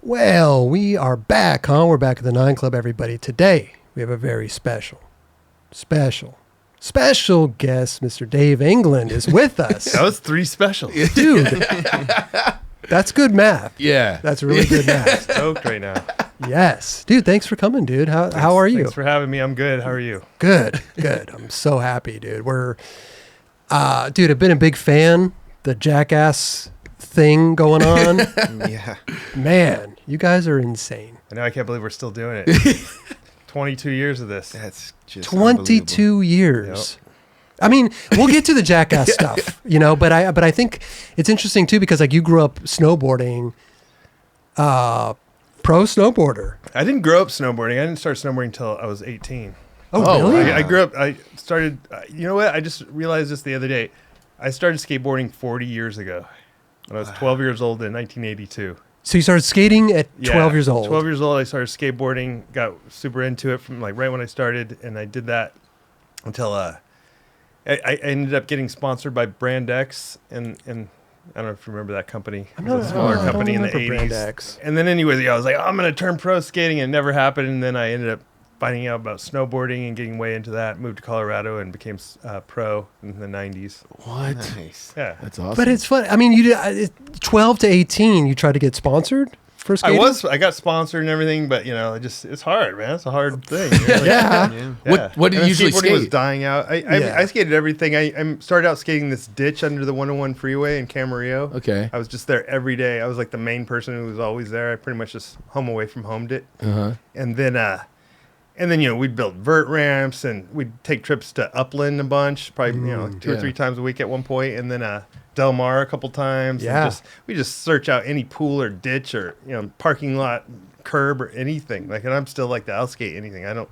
Well, we are back, huh? We're back at the 9 Club, everybody. Today, we have a very special guest. Mr. Dave England is with us. That was 3 specials. Dude, that's good math. Yeah. That's really good math. Stoked right now. Yes. Dude, thanks for coming, dude. How are you? Thanks for having me. I'm good. How are you? Good. I'm so happy, dude. I've been a big fan. The Jackass thing going on. Yeah. Man, you guys are insane. I know. I can't believe we're still doing it. 22 years of this. That's just 22 years. Yep. I mean, we'll get to the Jackass stuff, but I think it's interesting too because like you grew up snowboarding, pro snowboarder. I didn't grow up snowboarding. I didn't start snowboarding until I was 18. Oh, really? Wow. I grew up. I started. You know what? I just realized this the other day. I started skateboarding 40 years ago. When I was 12 years old in 1982. So you started skating at 12 years old. 12 years old, I started skateboarding. Got super into it from like right when I started, and I did that until I ended up getting sponsored by Brand X, and I don't know if you remember that company. It was a smaller company in the 80s. Brand X. And then anyways, I was like, I'm going to turn pro skating, and it never happened. And then I ended up finding out about snowboarding and getting way into that. Moved to Colorado and became pro in the 90s. What? Nice. Yeah. That's awesome. But it's fun. I mean, you did 12 to 18. You tried to get sponsored for skating. I got sponsored and everything, but it's hard, man. It's a hard thing. Really. Yeah. Yeah. What did you usually skateboarding was skate? dying out. I skated everything. I started out skating this ditch under the 101 freeway in Camarillo. Okay. I was just there every day. I was like the main person who was always there. I pretty much just home away from homed it. Uh-huh. And then we'd build vert ramps and we'd take trips to Upland a bunch, probably 2 or 3 times a week at one point, and then Del Mar a couple times. Yeah. And we just search out any pool or ditch or parking lot, curb or anything. And I'm still like that. I'll skate anything. I don't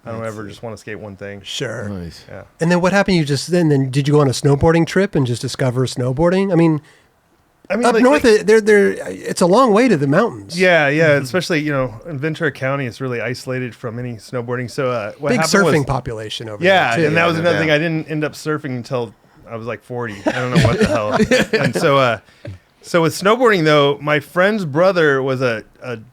ever just want to skate one thing. Sure. Nice. Yeah. And then what happened? You just then did you go on a snowboarding trip and just discover snowboarding? I mean, up north, it's a long way to the mountains. Yeah, especially in Ventura County, it's really isolated from any snowboarding. So what Big happened surfing was, population over there. yeah, too. and that was no another thing. doubt. I didn't end up surfing until I was like 40. I don't know what the hell. And so with snowboarding though, my friend's brother was a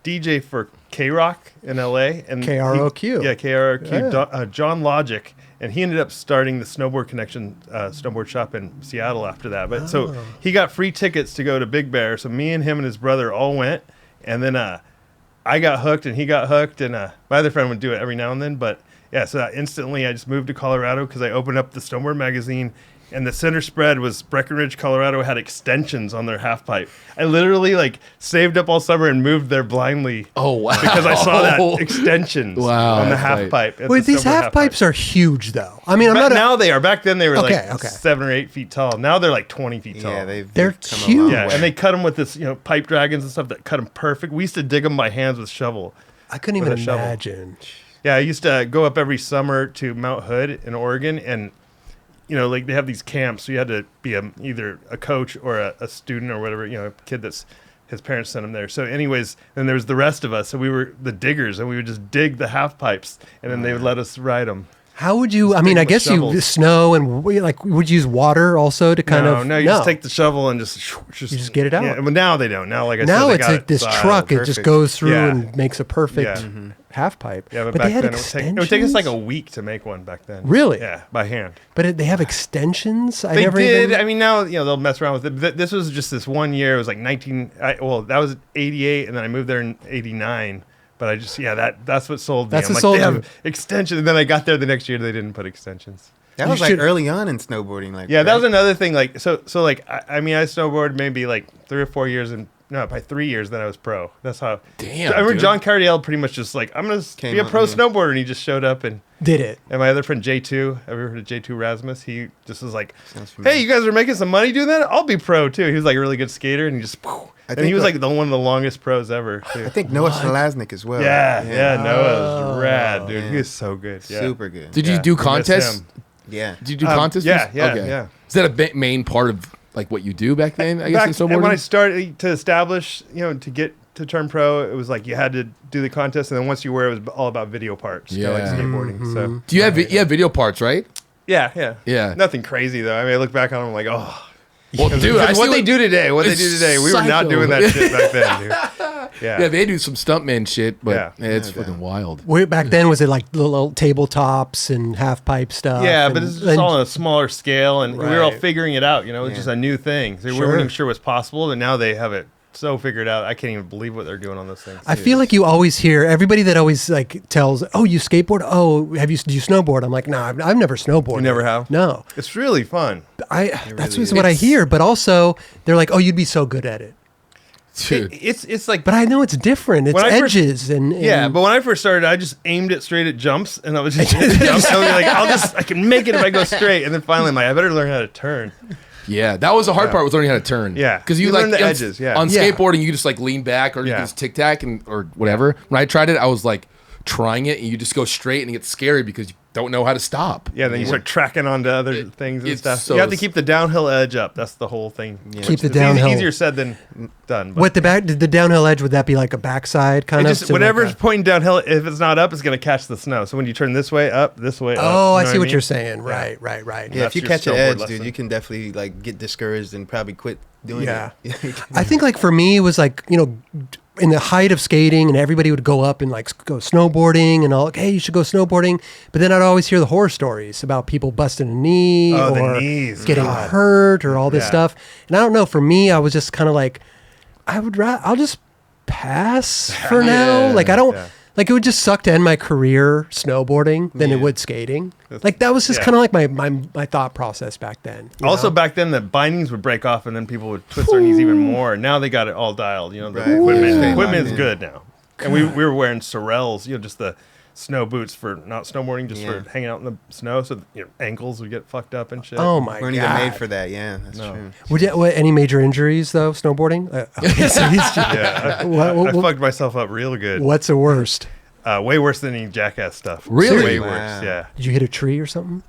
DJ for K-Rock in LA, and KROQ. KROQ. John Logic. And he ended up starting the Snowboard Connection snowboard shop in Seattle after that. But so he got free tickets to go to Big Bear. So me and him and his brother all went. And then I got hooked and he got hooked. And my other friend would do it every now and then. But yeah, so instantly I just moved to Colorado because I opened up the Snowboard magazine. And the center spread was Breckenridge, Colorado had extensions on their half pipe. I literally saved up all summer and moved there blindly. Oh, wow. Because I saw that extensions Wow, on the that's half right. pipe. at Wait, the these snowboard half pipes are huge, though. I mean, now they are. Back then they were Okay. 7 or 8 feet tall. Now they're like 20 feet tall. Yeah, They're come a huge. long Yeah, way. and they cut them with this, pipe dragons and stuff that cut them perfect. We used to dig them by hands with shovel. I couldn't with even a shovel. imagine. Yeah, I used to go up every summer to Mount Hood in Oregon, and they have these camps, so you had to be either a coach or a student or whatever, a kid that's his parents sent him there. So anyways, then there was the rest of us. So we were the diggers, and we would just dig the half pipes, and then they would let us ride them. How would you? Just I mean, dig I with guess shovels. you snow and would you use water also to kind of? No, you just take the shovel and just You just get it out? Yeah, but now they don't. Now, like I Now said, they it's got like this dialed truck. It just perfect. goes through Yeah. and makes a perfect Yeah. half pipe. Yeah, but they back had then it would take us like a extensions? week to make one back then. Really? Yeah, by hand. But they have extensions. They did. I mean, now they'll mess around with it. But this was just this one year. It was like that was 88, and then I moved there in 89. But I just that's what sold me. That's I'm what like, sold they you. have extensions, and then I got there the next year. They didn't put extensions. That You was should- early on in snowboarding. That was another thing. I snowboarded maybe like 3 or 4 years, and by 3 years, then I was pro. That's how. Damn, I remember dude. John Cardiel pretty much just like, I'm gonna Came be a on, pro yeah. snowboarder, and he just showed up and. Did it? And my other friend J2, have you heard of J2 Rasmus? He just was like, Sounds familiar. "Hey, you guys are making some money doing that? I'll be pro too." He was like a really good skater, and he just, and he think was like- like one of the longest pros ever. Too. I think Noah Szelaznik as well. Yeah, Noah was rad, dude. Yeah. He was so good. Yeah. Super good. Did you Yeah, do we miss contests? him. Yeah. Did you do contests? yeah. Is that a main part of what you do back then? I guess in And when I snowboarding. started to establish, to get to turn pro, it was like you had to do the contest, and then once you were, it was all about video parts, kind of like Yeah. skateboarding. So Do you have video parts, right? yeah. Nothing crazy though. I mean, I look back on them like, oh. Well, dude, I Because see what they do today, we were It's not doing that psycho. shit back then, dude. Yeah, they do some stuntman shit, but Yeah. it's fucking wild. Back then, was it like little tabletops and half pipe stuff? Yeah, and, but it's just all on a smaller scale, and we were all Right. figuring it out. You know, it's just a new thing. So we Sure. weren't even sure it was possible, and now they have it so figured out. I can't even believe what they're doing on those things. I feel like you always hear everybody that always like tells, "Oh, you skateboard? Oh, do you snowboard?" I'm like, "No, I've never snowboarded." You never have? No, It's really fun. that's really what I is. hear. But also, they're like, "Oh, you'd be so good at it." Dude. It's like, But I know it's different. It's When I first- edges and yeah. But when I first started, I just aimed it straight at jumps, and I was just hitting jumps. I was like, I can make it if I go straight. And then finally, I'm like, I better learn how to turn. Yeah, that was the hard part was learning how to turn. Yeah. because you You like learn the on- edges, yeah. On Yeah. skateboarding, you just like lean back or you Yeah. can just tic tac or whatever. When I tried it, I was like trying it, and you just go straight, and it gets scary because you don't know how to stop. Yeah, then you start tracking onto other things and it's stuff. so You have to keep the downhill edge up. That's the whole thing. Keep the It's downhill. easier said than done. But What the downhill edge, would that be like a backside kind it of? just So like whatever's a- pointing downhill, if it's not up, it's going to catch the snow. So when you turn this way up, this way up. Oh, I you know see what mean? you're saying. Right. Yeah, That's if you your catch an snowboard edge, lesson. dude, you can definitely like get discouraged and probably quit doing Yeah. it. I think like for me it was like, in the height of skating and everybody would go up and like go snowboarding and all, like, hey, you should go snowboarding. But then I'd always hear the horror stories about people busting a knee Oh, the or knees, getting God. hurt or all this Yeah. stuff. And I don't know, for me, I was just kind of like, I'll just pass for now. Like I don't, yeah. like it would just suck to end my career snowboarding than it Yeah. would skating. Like that was just yeah. kind of like my thought process back then. you Also, know? back then, the bindings would break off, and then people would twist their knees even more. Now they got it all dialed. You know, the Right. equipment, Ooh. equipment is Yeah. good now. And we were wearing Sorels, just the snow boots for not snowboarding, just Yeah. for hanging out in the snow. So ankles would get fucked up and shit. Oh my Weren't god. even made for that. Yeah, that's No. true. Would you, any major injuries though, snowboarding? Okay, so Yeah, I, What- I fucked myself up real good. what's the worst? Way worse than any Jackass stuff. Really? Way Wow. worse. Yeah. Did you hit a tree or something?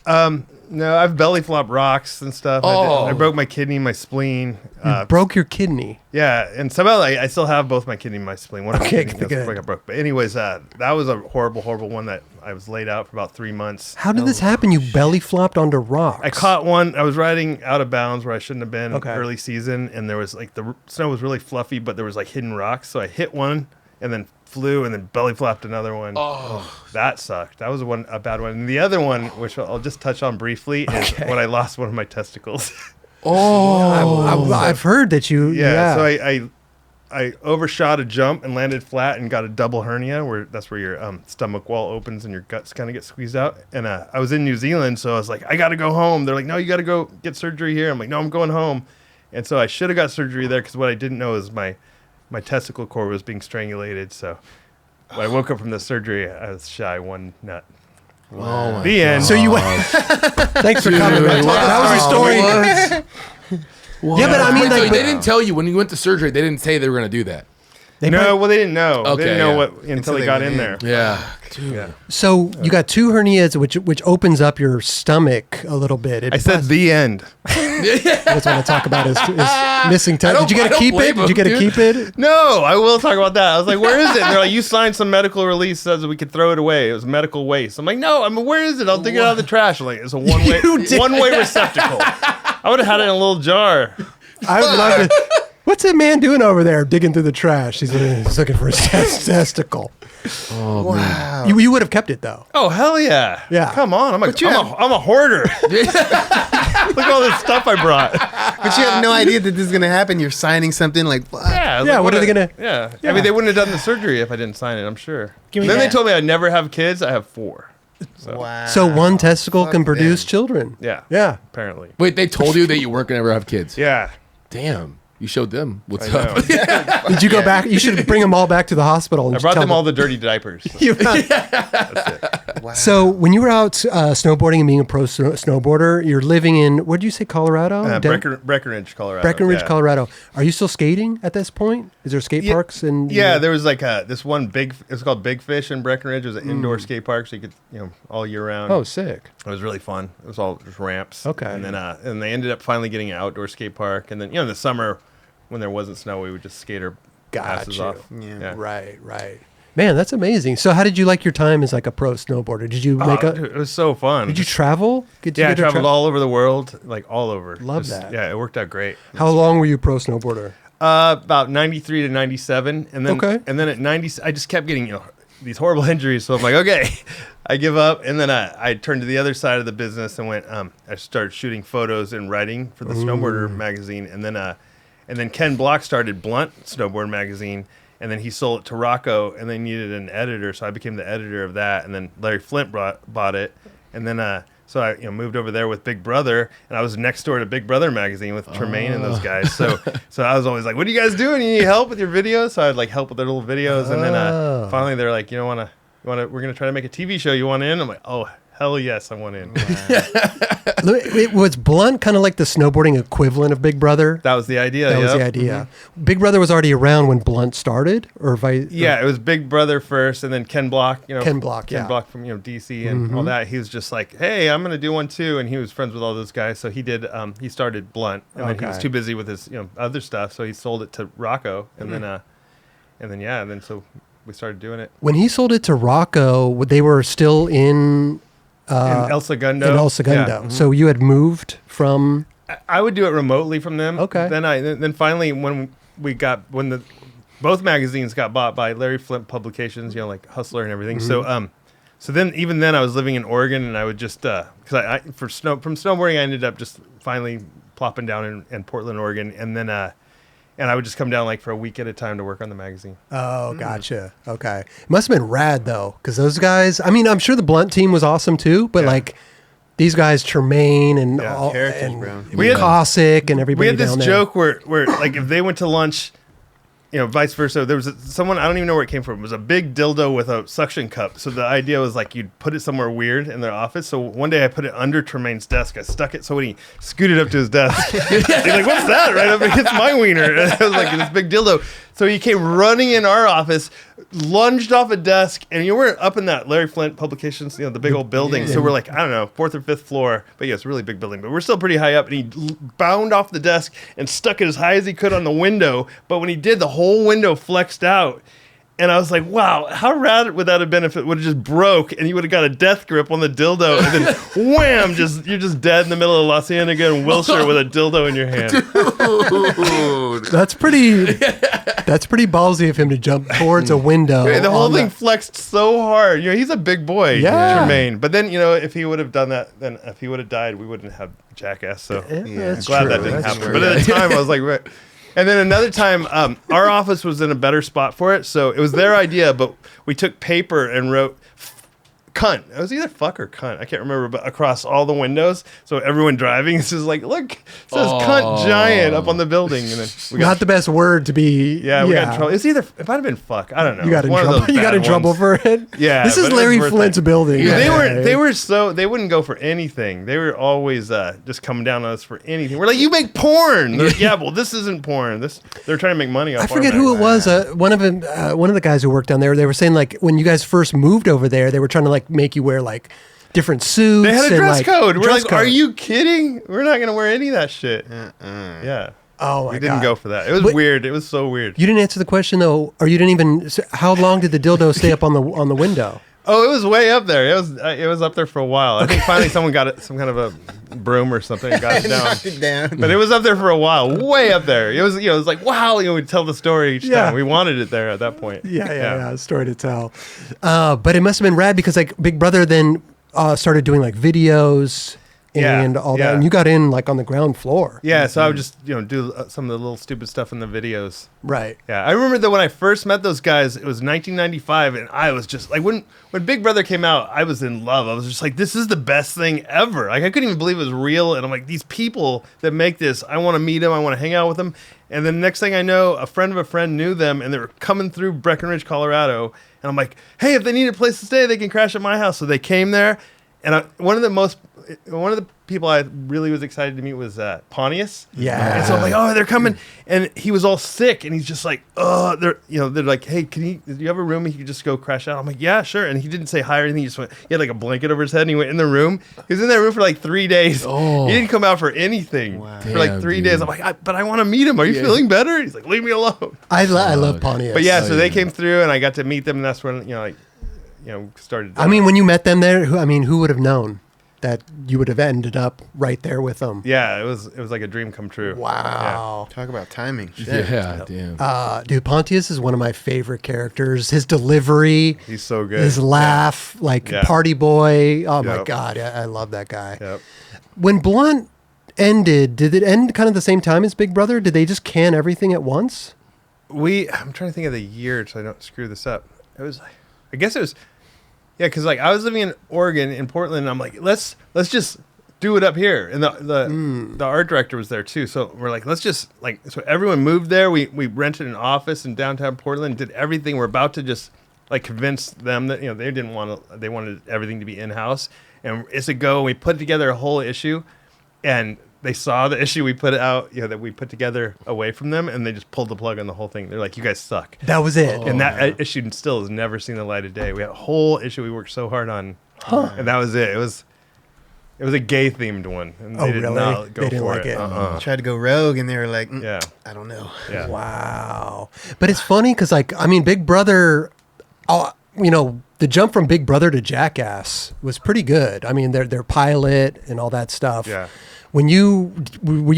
No, I've belly flopped rocks and stuff. Oh. I broke my kidney, my spleen. You broke your kidney. Yeah, and somehow I still have both my kidney and my spleen. One of Okay, my kidneys good. got broke. But anyways, that was a horrible, horrible one that I was laid out for about 3 months. How did this happen? You belly flopped onto rocks. I caught one. I was riding out of bounds where I shouldn't have been Okay. early season, and there was like the snow was really fluffy, but there was like hidden rocks. So I hit one and then flew and then belly flopped another one. Oh, That sucked. That was a bad one. And the other one, which I'll just touch on briefly, is Okay. when I lost one of my testicles. I've heard that you. Yeah. So I overshot a jump and landed flat and got a double hernia, where that's where your stomach wall opens and your guts kind of get squeezed out. And I was in New Zealand, so I was like, I got to go home. They're like, no, you got to go get surgery here. I'm like, no, I'm going home. And so I should have got surgery there because what I didn't know is my testicle cord was being strangulated. So when I woke up from the surgery, I was shy one nut. oh my The end. So you went. Thanks for coming. Man. That was your story. Yeah, but I mean, Wait, so like, they didn't tell you when you went to surgery. They didn't say they were going to do that. they No, probably- well, they didn't know. Okay, they didn't know yeah. what until they they got went in in. there. Yeah. Yeah. So you got two hernias, which opens up your stomach a little bit. It I said the end. That's what I talk about is missing time. don't- Did you I get to don't keep it? blame Did you get to him, keep it? No, I will talk about that. I was like, where is it? And they're like, you signed some medical release says that we could throw it away. It was medical waste. I'm like, no, where is it? I'll dig it out of the trash. I'm like, it's a You did. one-way receptacle. I would have had it in a little jar. I would love it. What's that man doing over there digging through the trash? He's looking for his testicle. Wow. You would have kept it though. Oh, hell yeah. Yeah. Come on. I'm you a hoarder. Look at all this stuff I brought. But you have no idea that this is gonna happen. You're signing something like, what? Yeah. I was Yeah, like, what are they gonna- Yeah. Yeah. I mean, they wouldn't have done the surgery if I didn't sign it, I'm sure. Give me Then they that. told me I'd never have kids. I have 4. So, Wow. So one testicle Fuck can produce them. children. yeah. Yeah. Apparently. Wait, they told you that you weren't going to ever have kids. Yeah. Damn. You showed them what's I up. know. Did you go back? You should bring them all back to the hospital. And I brought tell them all the dirty diapers. So that's it. Wow. So when you were out snowboarding and being a pro snowboarder, you're living in, what did you say, Colorado? Breckenridge, Colorado. Breckenridge, yeah. Colorado. Are you still skating at this point? Is there skate parks? And Yeah, there was like this one it's called Big Fish in Breckenridge. It was an indoor skate park, so you could, all year round. Oh, sick. It was really fun. It was all just ramps. Okay. And then and they ended up finally getting an outdoor skate park. And then, in the summer when there wasn't snow, we would just skate our asses you. off. Yeah. Right. Man, that's amazing. So how did you like your time as like a pro snowboarder? Did you make Dude, it was so fun. Did you travel? Yeah, I traveled all over the world, like all over. Love Just- that. Yeah, it worked out great. How long were you pro snowboarder? About 93 to 97, and then Okay. and then at 90, I just kept getting these horrible injuries. So I'm like, okay, I give up, and then I turned to the other side of the business and went. I started shooting photos and writing for the Snowboarder magazine, and then Ken Block started Blunt Snowboard magazine, and then he sold it to Rocco, and they needed an editor, so I became the editor of that, and then Larry Flint bought it, and then so I moved over there with Big Brother, and I was next door to Big Brother magazine with Tremaine and those guys. So I was always like, "What are you guys doing? You need help with your videos?" So I'd like help with their little videos, and then finally they're like, we're gonna try to make a TV show. You want in? I'm like, oh. Hell yes, I want in. Was Blunt kind of like the snowboarding equivalent of Big Brother? That was the idea. That was the idea. Big Brother was already around when Blunt started, or if I Yeah, it was Big Brother first, and then Ken Block. Ken Block from DC and all that. He was just like, hey, I'm gonna do one too, and he was friends with all those guys, so he did. He started Blunt, and then he was too busy with his other stuff, so he sold it to Rocco, and then so we started doing it. When he sold it to Rocco, they were still in El Segundo. In El Segundo. So you had moved from. I would do it remotely from them. Okay. Then finally when both magazines got bought by Larry Flint Publications, like Hustler and everything. So then I was living in Oregon, and I would just because from snowboarding I ended up just finally plopping down in Portland, Oregon, and I would just come down like for a week at a time to work on the magazine. Oh, gotcha. Okay. It must have been rad, though, because those guys, I mean, I'm sure the Blunt team was awesome, too, but like these guys, Tremaine and We had Cossack and everybody We had this down there. joke where like if they went to lunch, vice versa. There was someone, I don't even know where it came from. It was a big dildo with a suction cup. So the idea was like you'd put it somewhere weird in their office. So one day I put it under Tremaine's desk. I stuck it so when he scooted up to his desk, he's like, "What's that?" Right up against my wiener. And I was like, this big dildo. So he came running in our office, lunged off a desk, and we're up in that Larry Flint Publications, the big old building. So we're like, I don't know, 4th or 5th floor. But yeah, it's a really big building. But we're still pretty high up. And he bound off the desk and stuck it as high as he could on the window. But when he did, the whole window flexed out. And I was like, wow, how rad would that have been if it would have just broke and you would have got a death grip on the dildo and then wham, you're just dead in the middle of La Cienega and Wilshire with a dildo in your hand. Dude. That's pretty ballsy of him to jump towards a window. The whole thing flexed so hard. He's a big boy, Tremaine. But then, if he would have done that, then if he would have died, we wouldn't have Jackass. So I'm glad that didn't happen. But at the time, I was like, right. And then another time, our office was in a better spot for it. So it was their idea, but we took paper and wrote cunt. It was either fuck or cunt. I can't remember, but across all the windows. So everyone driving is just like, look, it says cunt giant up on the building. And then we got not the best word to be. we got in trouble. It's either, it might have been fuck. I don't know. You got in trouble. You got in trouble for it. Yeah. This is Larry Flint's building. Yeah. They wouldn't go for anything. They were always just coming down on us for anything. We're like, you make porn. They're like, yeah, well, this isn't porn. They're trying to make money off. I forget who it was. One of the guys who worked down there. They were saying like when you guys first moved over there, they were trying to like make you wear like different suits. They had a dress code. We're like, code. are you kidding? We're not going to wear any of that shit. Yeah. Oh, my God. We didn't go for that. It was weird. It was so weird. You didn't answer the question, though, or you didn't even... How long did the dildo stay up on the window? Oh, it was way up there. It was up there for a while. I think finally someone got it, some kind of a broom or something, and got it down. Knocked it down. But it was up there for a while, way up there. It was, it was like, wow, we'd tell the story each time. We wanted it there at that point. Yeah, story to tell. But it must have been rad because like Big Brother then started doing like videos and all that, and you got in like on the ground floor. Yeah, so I would just do some of the little stupid stuff in the videos. Right. Yeah, I remember that when I first met those guys, it was 1995, and I was just like, when Big Brother came out, I was in love. I was just like, this is the best thing ever. Like I couldn't even believe it was real, and I'm like, these people that make this, I want to meet them, I want to hang out with them. And then next thing I know, a friend of a friend knew them, and they were coming through Breckenridge, Colorado, and I'm like, hey, if they need a place to stay, they can crash at my house. So they came there, and one of the people I really was excited to meet was Pontius. Yeah. And so I'm like, oh, they're coming. And he was all sick, and he's just like, oh, they're like, hey, do you have a room? He could just go crash out. I'm like, yeah, sure. And he didn't say hi or anything. He just went, he had like a blanket over his head, and he went in the room. He was in that room for like 3 days. Oh. He didn't come out for anything for like 3 days. I'm like, but I want to meet him. Are you feeling better? He's like, leave me alone. I love Pontius. But yeah, so they came through, and I got to meet them, and that's when, started. I mean, when you met them there, who would have known? that you would have ended up right there with them. Yeah, it was like a dream come true. Wow. Talk about timing. Shit. Yeah, damn. Dude, Pontius is one of my favorite characters. His delivery, He's so good. his laugh, like Yeah. party boy. Oh my Yep. God, I love that guy. Yep. When Blunt ended, did it end kind of the same time as Big Brother? Did they just can everything at once? I'm trying to think of the year so I don't screw this up. It was, I guess it was, yeah, because like I was living in Oregon, in Portland, and I'm like, let's just do it up here. And the art director was there too. So we're like, let's just like, so everyone moved there. We rented an office in downtown Portland, did everything. We're about to just like convince them that, they didn't want to, they wanted everything to be in-house. And it's a go. We put together a whole issue, and they saw the issue we put out, that we put together away from them, and they just pulled the plug on the whole thing. They're like, you guys suck. That was it. And that issue still has never seen the light of day. We had a whole issue we worked so hard on, and that was it. It was a gay themed one, and they did really? not go They didn't for like it. it. Tried to go rogue, and they were like, Yeah, I don't know. yeah. Wow. But it's funny because, Big Brother, the jump from Big Brother to Jackass was pretty good. I mean, their pilot and all that stuff. Yeah. Were you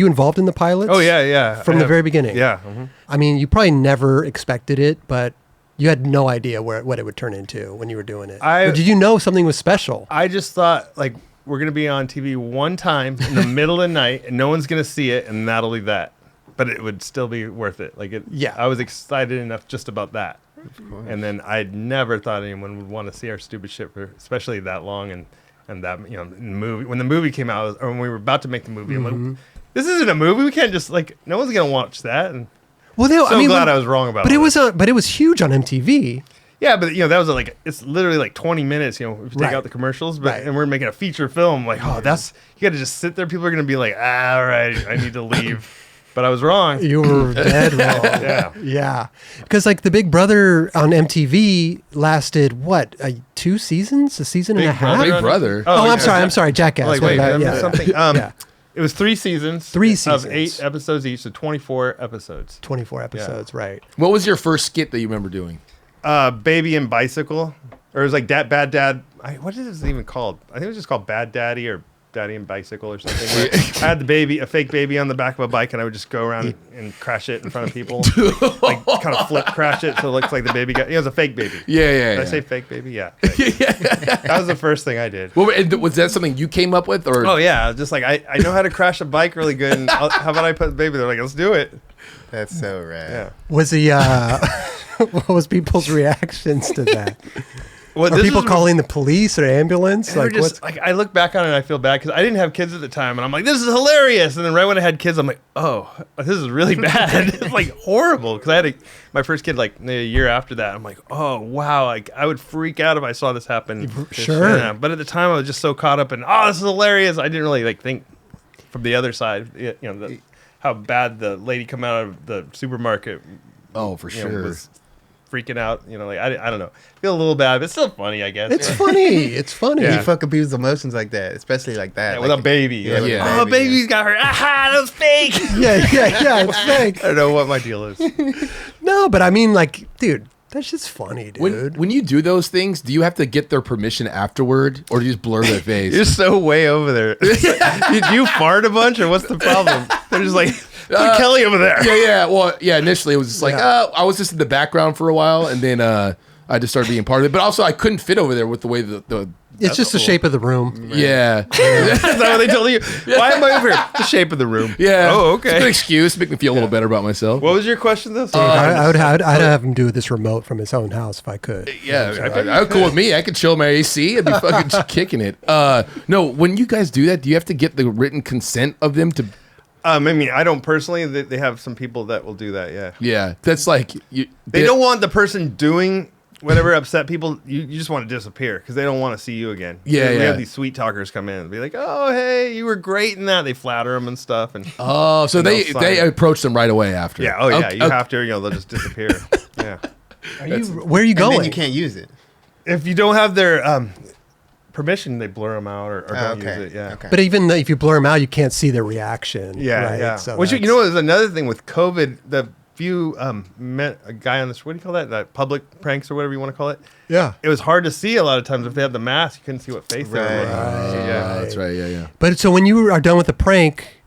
involved in the pilots? Oh yeah. From the very beginning. Yeah. Mhm. I mean, you probably never expected it, but you had no idea what it would turn into when you were doing it. Or did you know something was special? I just thought like we're gonna be on TV one time in the middle of the night, and no one's gonna see it, and that'll be that. But it would still be worth it. Like it. Yeah. I was excited enough just about that. Of course. And then I'd never thought anyone would want to see our stupid shit for especially that long, and that in the movie, when the movie came out, or when we were about to make the movie, I'm like, this isn't a movie. We can't just like, no one's gonna watch that. And Well, glad I was wrong about but it. But it was huge on MTV. Yeah, but that was like, it's literally like 20 minutes. If you take Right. out the commercials, but Right. and we're making a feature film. Like, you got to just sit there. People are gonna be like, all right, I need to leave. But I was wrong. You were dead wrong. Yeah. Yeah. Because like the Big Brother on MTV lasted what, 2 seasons? A season and a half? Big Brother. Oh, yeah. I'm sorry, Jackass. Like, What wait, did I- that's something. Yeah. It was 3 seasons. 3 of seasons. 8 episodes each, so 24 episodes. 24 episodes, right. What was your first skit that you remember doing? Baby and Bicycle, or it was like Bad Dad. What is this even called? I think it was just called Bad Daddy or Daddy and Bicycle or something. Where I had a fake baby on the back of a bike, and I would just go around and crash it in front of people, like kind of flip crash it so it looks like the baby got. It was a fake baby. Yeah. Did I say fake baby? Yeah. That was the first thing I did. Well, and was that something you came up with, or? Oh yeah, just like I know how to crash a bike really good. And how about I put the baby there? Like, let's do it. That's so rad. Yeah. Was he, what was people's reactions to that? Well, Are this people was- calling the police or ambulance? They were Like, just, like, I look back on it and I feel bad because I didn't have kids at the time, and I'm like, this is hilarious. And then right when I had kids, I'm like, oh, this is really bad. It's like horrible because I had my first kid like a year after that. I'm like, oh wow, like I would freak out if I saw this happen. Sure. Yeah, but at the time I was just so caught up in, oh, this is hilarious. I didn't really like think from the other side, how bad the lady come out of the supermarket. Oh, for sure. Was freaking out. I don't know. I feel a little bad, but it's still funny, I guess. it's funny. It's funny. Yeah. You fuck with people's emotions like that, especially like that. Yeah, like, with a baby. Yeah, with a Yeah. Oh, baby, baby's got hurt. Aha, that was fake. Yeah, it's fake. I don't know what my deal is. No, but I mean, like, dude, that's just funny, dude. When you do those things, do you have to get their permission afterward, or do you just blur their face? You're so way over there. Do you fart a bunch, or what's the problem? They're just like, look, Kelly over there. Yeah. Well, yeah. Initially, it was just like, Yeah. I was just in the background for a while, and then I just started being part of it. But also, I couldn't fit over there with the way the It's just the shape of the room. yeah. Is that what they told you? Why am I over here? The shape of the room. Yeah. Oh, It's a good okay. excuse. Make me feel a little better about myself. What was your question, though? I'd have him do this remote from his own house if I could. Yeah, I bet you I cool with me. I could chill my AC. I'd be fucking just kicking it. No, when you guys do that, do you have to get the written consent of them to? I mean, I don't personally. They have some people that will do that. Yeah. Yeah, that's like They don't want the person doing whatever upset people. You just want to disappear because they don't want to see you again. Yeah, We yeah. have these sweet talkers come in and be like, "Oh, hey, you were great in that." They flatter them and stuff. And Oh, so And they they'll they sign. approach them right away after. yeah, oh yeah, Okay, you okay. have to. They'll just disappear. Yeah. Where are you And going? then you can't use it. If you don't have their permission, they blur them out or don't Okay. use it. Yeah. Okay. But even if you blur them out, you can't see their reaction. Yeah, right? yeah. So Which that's- there's another thing with COVID. The few met a guy on this. What do you call that? That public pranks or whatever you want to call it. Yeah. It was hard to see a lot of times if they had the mask. You couldn't see what face they were looking at. So, yeah. That's right. Yeah. But so when you are done with the prank,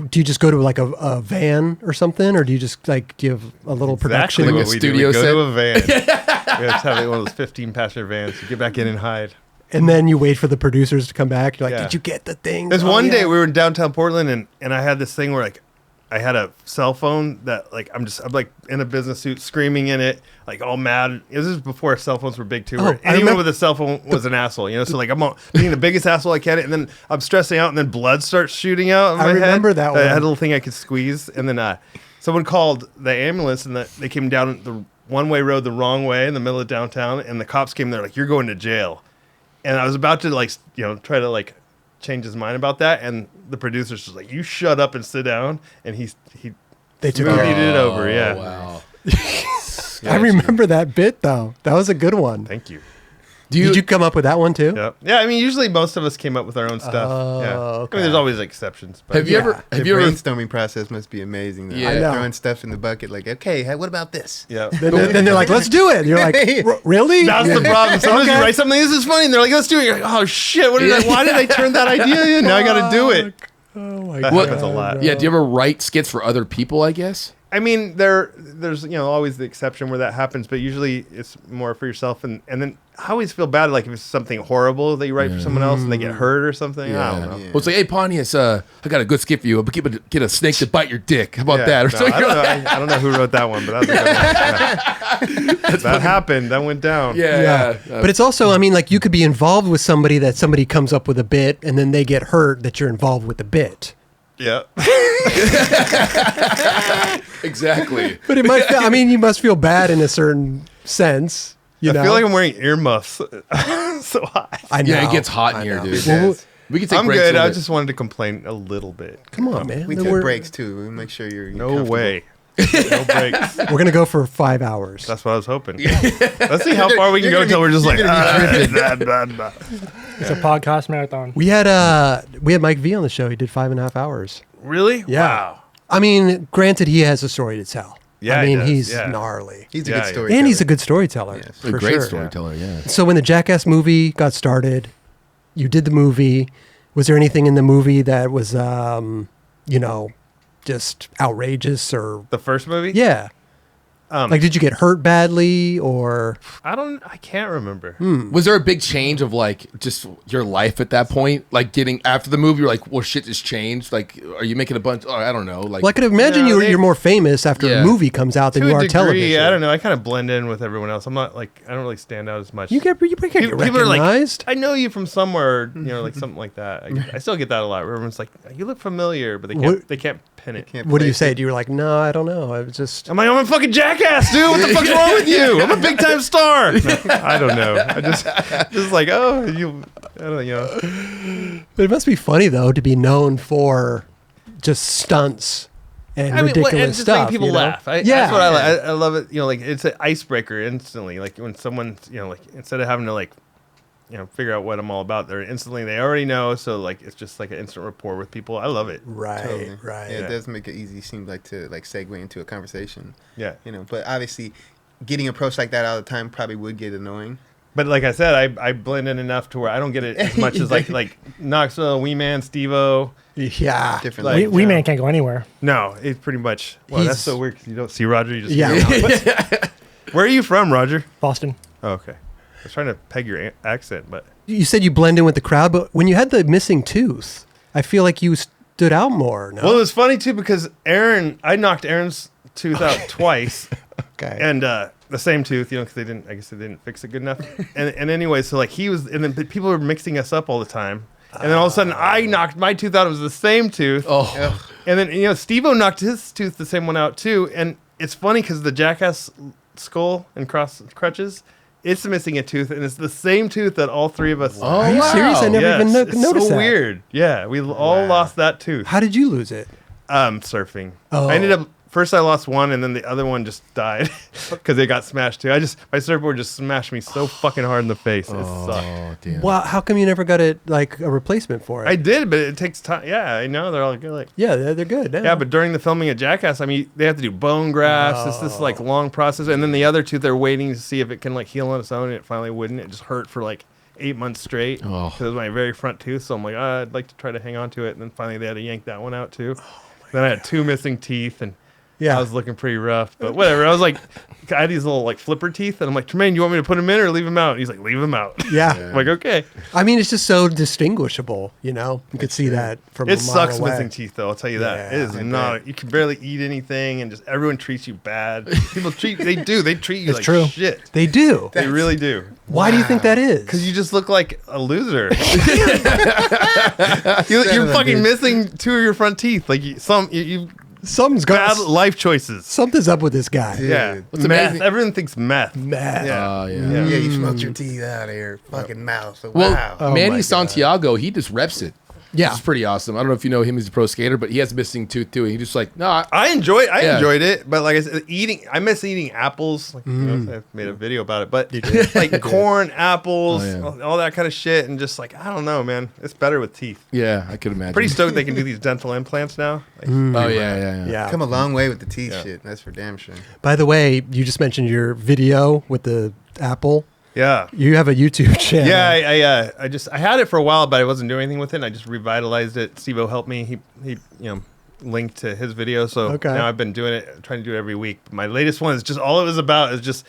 do you just go to like a van or something, or do you just like give a little production? Exactly Like what a we do. studio We go set? to a van. We just have one of those 15-passenger vans. You get back in and hide. And then you wait for the producers to come back. You're like, Yeah. did you get the thing? There's Oh, one yeah. day we were in downtown Portland and I had this thing where like I had a cell phone that like I'm like in a business suit screaming in it, like all mad. This is before cell phones were big too. Where I anyone remember- with a cell phone was an asshole, you know. So like I'm being the biggest asshole I can, and then I'm stressing out, and then blood starts shooting out of my head. remember that I had one. a little thing I could squeeze, and then someone called the ambulance, and they came down the one-way road the wrong way in the middle of downtown, and the cops came there like, "You're going to jail." And I was about to like try to like change his mind about that, and the producer's just like, "You shut up and sit down," and he They took smoothed care it over. Yeah. Wow. I remember that bit though. That was a good one. Thank you. Did you come up with that one too? Yeah. Yeah. I mean, usually most of us came up with our own stuff. Yeah. okay. I mean, there's always exceptions. But Have you Yeah. ever? The Have you ever? brainstorming process must be amazing. Though. Yeah. I know. Throwing stuff in the bucket, like, okay, hey, what about this? Yeah. Then they're like, let's do it. And you're like, really? That's the problem. Sometimes Okay. you write something, this is funny, and they're like, let's do it. You're like, oh shit, why did I turn that idea in? Now I got to do it. Oh my That god. happens a lot. Yeah. Do you ever write skits for other people? I guess. I mean, there's always the exception where that happens, but usually it's more for yourself. And then I always feel bad, like if it's something horrible that you write for someone else and they get hurt or something. I don't know. Yeah. Well, it's like, hey, Pontius, I got a good skit for you. But get a snake to bite your dick. How about Yeah, that? Or no, something. I don't know. I don't know who wrote that one, but that was a good one. Yeah. That happened. That went down. Yeah. But it's also, I mean, like you could be involved with somebody that somebody comes up with a bit and then they get hurt that you're involved with the bit. Yeah. Exactly. But it might, I mean, you must feel bad in a certain sense. You know? I feel like I'm wearing earmuffs so high. I know. Yeah, it gets hot in I here, know. dude. Well, We can take I'm breaks. good. a I little bit. just wanted to complain a little bit. come on, man. We Then took we're, breaks too. We make sure you're No comfortable. way. No breaks. we're going to go for 5 hours. That's what I was hoping. Let's see how far we can go until we're just like, blah, blah, blah. It's a podcast marathon. We had Mike V on the show. He did 5.5 hours. Really? Yeah. Wow. I mean, granted, he has a story to tell. Yeah, I he mean, does, he's yeah. gnarly. He's a Yeah, good yeah. story. And he's a good storyteller. Yes. a for great sure. storyteller. Yeah. So when the Jackass movie got started, you did the movie. Was there anything in the movie that was, just outrageous or The first movie? yeah? Like, did you get hurt badly or? I can't remember. Was there a big change of like just your life at that point? Like getting after the movie, you're like, well, shit just changed. Like, are you making a bunch? Oh, I don't know. Like, Well, I could imagine No, you're more famous after Yeah. a movie comes out than To you a are degree, television. I don't know. I kind of blend in with everyone else. I'm not like, I don't really stand out as much. You can't get People are like, recognized. I know you from somewhere, like something like that. I still get that a lot. Where everyone's like, you look familiar, but they can't pin it. Can't What do you place say? it. Do you like, no, I don't know. I was just. I'm like, I'm a fucking jackass, dude. What the fuck's wrong with you? I'm a big time star. I don't know. I just like, oh, you. I don't know. But it must be funny though to be known for just stunts and ridiculous and just stuff. making people you know? laugh. That's what I like. I love it. Like it's an icebreaker instantly. Like when someone, like instead of having to like, figure out what I'm all about, they already know. So like it's just like an instant rapport with people. I love it. Right, Totally. right. Yeah, it does make it easy. Seem like to like segue into a conversation. Yeah. But obviously, getting approached like that all the time probably would get annoying. But like I said, I blend in enough to where I don't get it as much as like Knoxville, Wee Man, Steve-O. Yeah. Different. Like, Wee Man can't go anywhere. No, it's pretty much. Well, that's He's- so weird 'cause you don't see Roger. You just Yeah. hear him. Where are you from, Roger? Boston. Oh, okay. I was trying to peg your accent, but You said you blend in with the crowd, but when you had the missing tooth, I feel like you stood out more. No? well, it was funny too because I knocked Aaron's tooth out twice, okay. and the same tooth, because they didn't fix it good enough. And anyway, so like he was, and then people were mixing us up all the time. And then all of a sudden, I knocked my tooth out. It was the same tooth. oh, And then, Steve-O knocked his tooth the same one out, too. And it's funny because the Jackass skull and crutches, it's missing a tooth. And it's the same tooth that all three of us. Oh, Are you wow. serious? I never even It's noticed so that. weird. Yeah, we all lost that tooth. How did you lose it? Surfing. Oh. I ended up first I lost one, and then the other one just died because they got smashed too. My surfboard just smashed me so fucking hard in the face. It sucked. Oh damn. Well, how come you never got a replacement for it? I did, but it takes time. Yeah, I know they're all good. Like, yeah, they're good. yeah, but during the filming of Jackass, I mean, they have to do bone grafts. It's this like long process, and then the other tooth, they're waiting to see if it can like heal on its own, and it finally wouldn't. It just hurt for like 8 months straight because it was my very front tooth. So I'm like, I'd like to try to hang on to it, and then finally they had to yank that one out too. Then I had 2 missing teeth, and I was looking pretty rough, but whatever. I was like, I had these little like flipper teeth, and I'm like, Tremaine, you want me to put them in or leave them out? And he's like, leave them out. Yeah. I'm like, okay. I mean, it's just so distinguishable, you know? You could see that from a It mile sucks away. missing teeth, though. I'll tell you that. Yeah, It is not. You can barely eat anything, and just everyone treats you bad. People they treat you It's like true. shit. They do. They really do. Why do you think that is? Because you just look like a loser. Son You're of a fucking bitch. missing 2 of your front teeth. Like you Something's bad got life choices. something's up with this guy. Dude. Yeah, What's meth. amazing- Everyone thinks meth. Man. Yeah. Yeah. Yeah, you smoked your teeth out of your fucking mouth. So, Well, wow. Oh my Manny God. Santiago, he just reps it. Yeah. It's pretty awesome. I don't know if you know him as a pro skater, but he has a missing tooth too. And he just like, no, I enjoyed Yeah. it, but like I said, I miss eating apples. Like, you know, I made a video about it, but You did. like corn, apples, Oh, yeah. all that kind of shit, and just like I don't know, man, it's better with teeth. yeah, I could imagine. Pretty stoked they can do these dental implants now. Like, Oh yeah. Yeah. Come a long way with the teeth Yeah. shit. That's for damn sure. By the way, you just mentioned your video with the apple. yeah. You have a YouTube channel. Yeah, I had it for a while, but I wasn't doing anything with it. And I just revitalized it. Steve-O helped me. He linked to his video, so Okay. now I've been doing it, trying to do it every week. But my latest one is just all it was about is just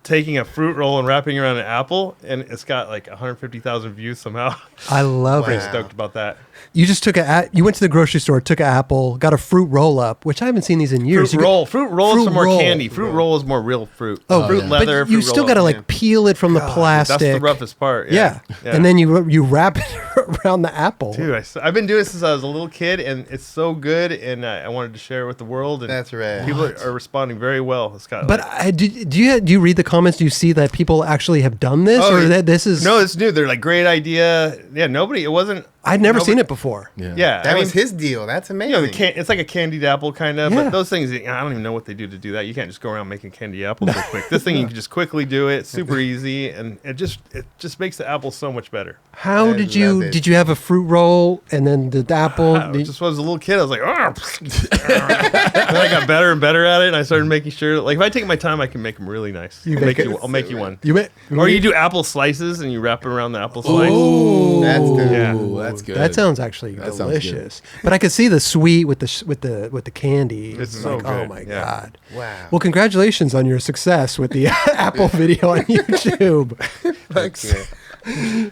taking a fruit roll and wrapping it around an apple, and it's got like 150,000 views somehow. I love Pretty it. stoked about that. You just you went to the grocery store, took an apple, got a fruit roll up, which I haven't seen these in years. Fruit You roll. Fruit roll is fruit for more roll. candy. Fruit roll is more real fruit. Oh, fruit yeah. leather. but you fruit still roll got to up. like peel it from the plastic. That's the roughest part. Yeah. And then you wrap it around the apple. Dude, I've been doing it since I was a little kid, and it's so good, and I wanted to share it with the world. And That's rad. people are responding very well. It's got But do you read the comments? Do you see that people actually have done this, Oh, or that this is? no, it's new. They're like great idea. Yeah, it wasn't. I'd never nobody- seen it before. Yeah, That was his deal. That's amazing. You know, it's like a candied apple kind of, Yeah. but those things, I don't even know what they do to do that. You can't just go around making candy apples so quick. This thing you can just quickly do it, super easy, and it just makes the apple so much better. How I did love it. did you have a fruit roll and then the apple? I just when I was a little kid, I was like, oh. Then I got better and better at it, and I started making sure, like, if I take my time, I can make them really nice. I'll make you one. Or you do apple slices and you wrap it around the apple slice. That's good. Yeah. Ooh, that's good. That sounds actually That sounds good. delicious. But I could see the sweet with the candy. It's Like, so oh good. my Yeah. god! Wow. Well, congratulations on your success with the Apple video on YouTube. Thanks.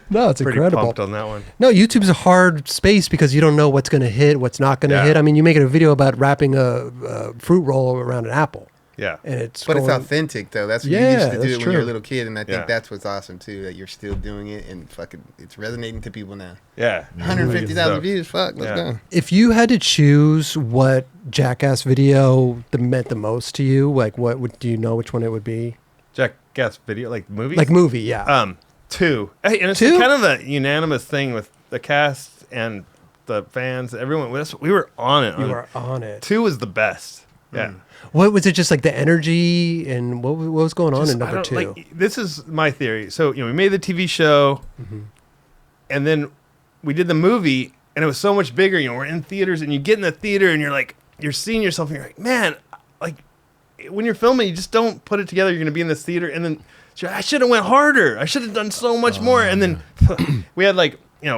No, it's Pretty incredible. pumped on that one. No, YouTube's a hard space because you don't know what's going to hit, what's not going to Yeah. hit. I mean, you make a video about wrapping a fruit roll around an apple, Yeah. and it's But it's going- authentic though. That's what Yeah, you used to do that's it when you were true. a little kid, and I think Yeah. that's what's awesome too. That you're still doing it and fucking it's resonating to people now. Yeah. 150,000 Stuff. views. Fuck, let's Yeah. go. If you had to choose what Jackass video that meant the most to you, like do you know which one it would be? Jackass video, like movies? Like movie, yeah. 2. Hey, and it's Two? kind of a unanimous thing with the cast and the fans. Everyone, we were on it. you were on it. 2 was the best. Yeah. What was it? Just like the energy and what was going on Just- in I number don't- 2? like, this is my theory. So, we made the TV show, and then we did the movie, and it was so much bigger. We're in theaters, and you get in the theater, and you're seeing yourself, and you're like, man, like, when you're filming, you just don't put it together. You're going to be in this theater, and then I should have went harder. I should have done so much more. And then we had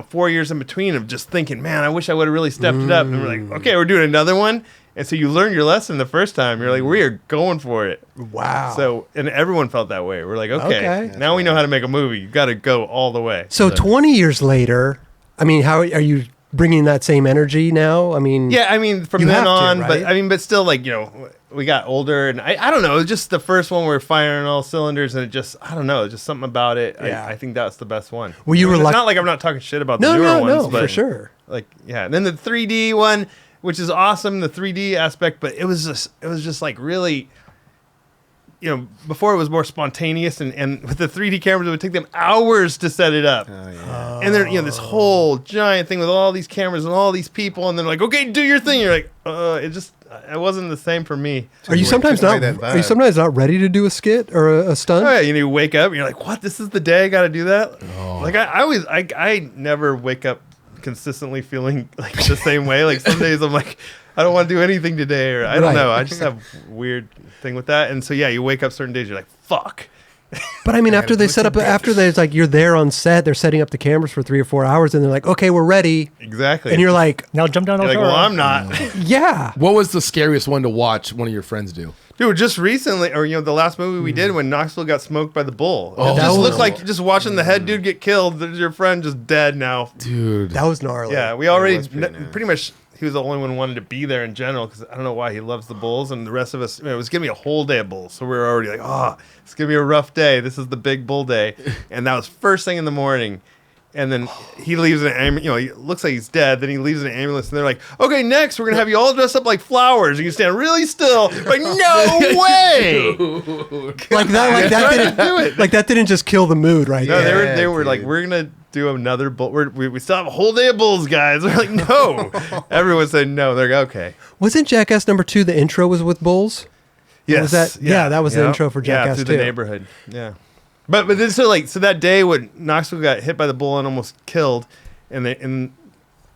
4 years in between of just thinking, man, I wish I would have really stepped it up. And we're like, okay, we're doing another one. And so you learn your lesson the first time. You're like, we are going for it. Wow. So, and everyone felt that way. We're like, Okay. okay, now we know how to make a movie. You got to go all the way. So 20 years later, I mean, how are you bringing that same energy now? I mean, Yeah, I mean, from You then have to, on, right? but still, we got older, and I don't know, it was just the first one we were firing all cylinders, and it just, I don't know, just something about it. Yeah. I think that's the best one. Well, you were it's luck- not like I'm not talking shit about no, the newer no, ones, no, but for sure. like, yeah. And then the 3D one, which is awesome, the 3D aspect, but it was just like really, before it was more spontaneous, and with the 3D cameras, it would take them hours to set it up. Oh yeah. And then, this whole giant thing with all these cameras and all these people, and then like, okay, do your thing. You're like, it wasn't the same for me. Are you Took sometimes away not? that Are you vibe. sometimes not ready to do a skit or a stunt? Oh, yeah, you wake up and you're like, what? This is the day I got to do that? Like I never wake up consistently feeling like the same way. Like some days I'm like, I don't want to do anything today, or I don't Right. know. I just have a weird thing with that. And so yeah, you wake up certain days, you're like, fuck. But I mean, after they what's set the up, difference? after there's like you're there on set, they're setting up the cameras for 3 or 4 hours, and they're like, okay, we're ready, Exactly. and you're like, Now jump down. You're like, Toro. well, I'm not. yeah. What was the scariest one to watch one of your friends do? Dude, just recently, or the last movie we did when Knoxville got smoked by the bull. Oh. It That just was- looked like you're just watching the head dude get killed. There's your friend just dead now. Dude. That was gnarly. Yeah, we already was pretty nice. pretty much. He was the only one who wanted to be there in general because I don't know why he loves the bulls, and the rest of us. It was gonna be a whole day of bulls, so we were already like, oh, it's gonna be a rough day. This is the big bull day, and that was first thing in the morning. And then he leaves in an ambulance. He looks like he's dead. Then he leaves in an ambulance, and they're like, "Okay, next we're gonna have you all dressed up like flowers. And you stand really still." Like, no way! Like that. Like that didn't do it. Like that didn't just kill the mood, right? No, there. they were like, dude. "We're gonna do another bull. We still have a whole day of bulls, guys." They're like, "No." Everyone said no. They're like, "Okay." Wasn't Jackass #2 the intro was with bulls? Yes. Was that- yeah, that was the intro for Jackass through 2. the neighborhood. Yeah. But then so that day when Knoxville got hit by the bull and almost killed, and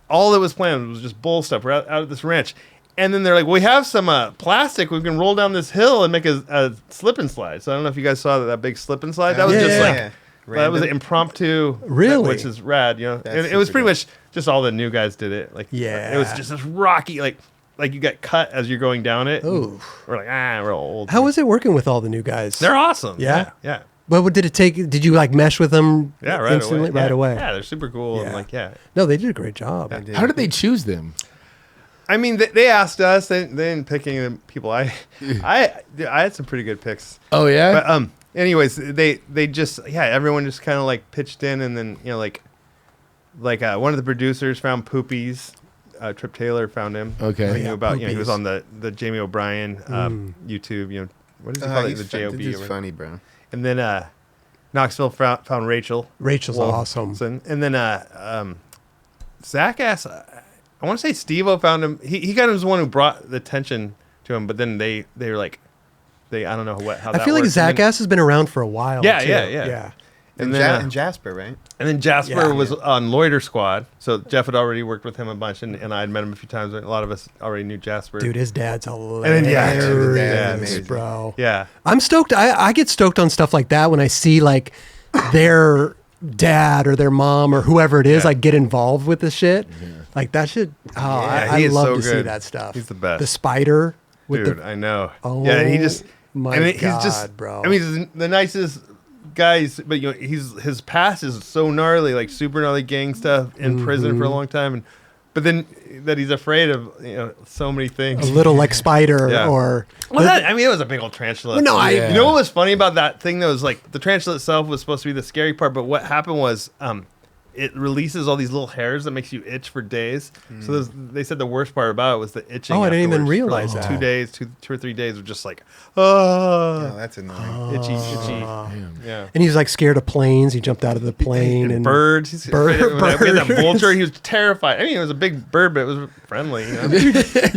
all that was planned was just bull stuff. We're out at this ranch, and then they're like, "We have some plastic. We can roll down this hill and make a slip and slide." So I don't know if you guys saw that big slip and slide. That was Yeah, just yeah, like yeah. that was an Random. impromptu, Really? which is rad. And That's it was super pretty dope. much just all the new guys did it. Like Yeah. it was just this rocky like you got cut as you're going down it. Ooh. We're like, we're old. How was it working with all the new guys? They're awesome. Yeah? Yeah. But what did it take? Did you like mesh with them? Yeah, right instantly? away. Right away. Yeah, they're super coal. Yeah. And No, they did a great job. I did. How did they choose them? I mean, they asked us. They didn't pick any of the people. I had some pretty good picks. Oh yeah. But anyways, they just everyone just kind of like pitched in, and then one of the producers found Poopies. Trip Taylor found him. Okay. He knew about he was Poopies. on the Jamie O'Brien YouTube. What does he call it? The JOB. He's or whatever. funny, bro. And then Knoxville found Rachel. Rachel's awesome. Wilson. And then Jackass, I want to say Steve-O found him. He kind of was the one who brought the attention to him, but then they were like, I don't know how that I feel like works. And then- Jackass has been around for a while. Yeah, too. yeah. And, And then, and Jasper, right? and then Jasper Yeah. was on Loiter Squad. So Jeff had already worked with him a bunch, and I had met him a few times. A lot of us already knew Jasper. Dude, his dad's hilarious, then, yeah, his dad's amazing. bro. Yeah. I'm stoked. I get stoked on stuff like that when I see like their dad or their mom or whoever it is Yeah. like get involved with this shit. Like that shit. Oh, Yeah, I he is love so to see good. that stuff. He's the best. The spider with Dude, the. I know. Oh, yeah, he just my and he's God, just bro. I mean, he's the nicest guys, but his past is so gnarly, like super gnarly gang stuff in prison Mm-hmm. for a long time, but then that he's afraid of so many A things. little like spider Yeah. or. Well, it was a big old tarantula. Well, no, I- Yeah. You know what was funny about that thing? That was like the tarantula itself was supposed to be the scary part, but what happened was it releases all these little hairs that makes you itch for days. So they said the worst part about it was the itching. Oh, I didn't even afterwards. realize For like that. 2 days, two or 3 days of just like, Oh, that's annoying. itchy. Damn. Yeah. And he was like scared of planes. He jumped out of the plane and birds. He's Bird- afraid of- when we had that birds. vulture. He was terrified. I mean, it was a big bird, but it was friendly. You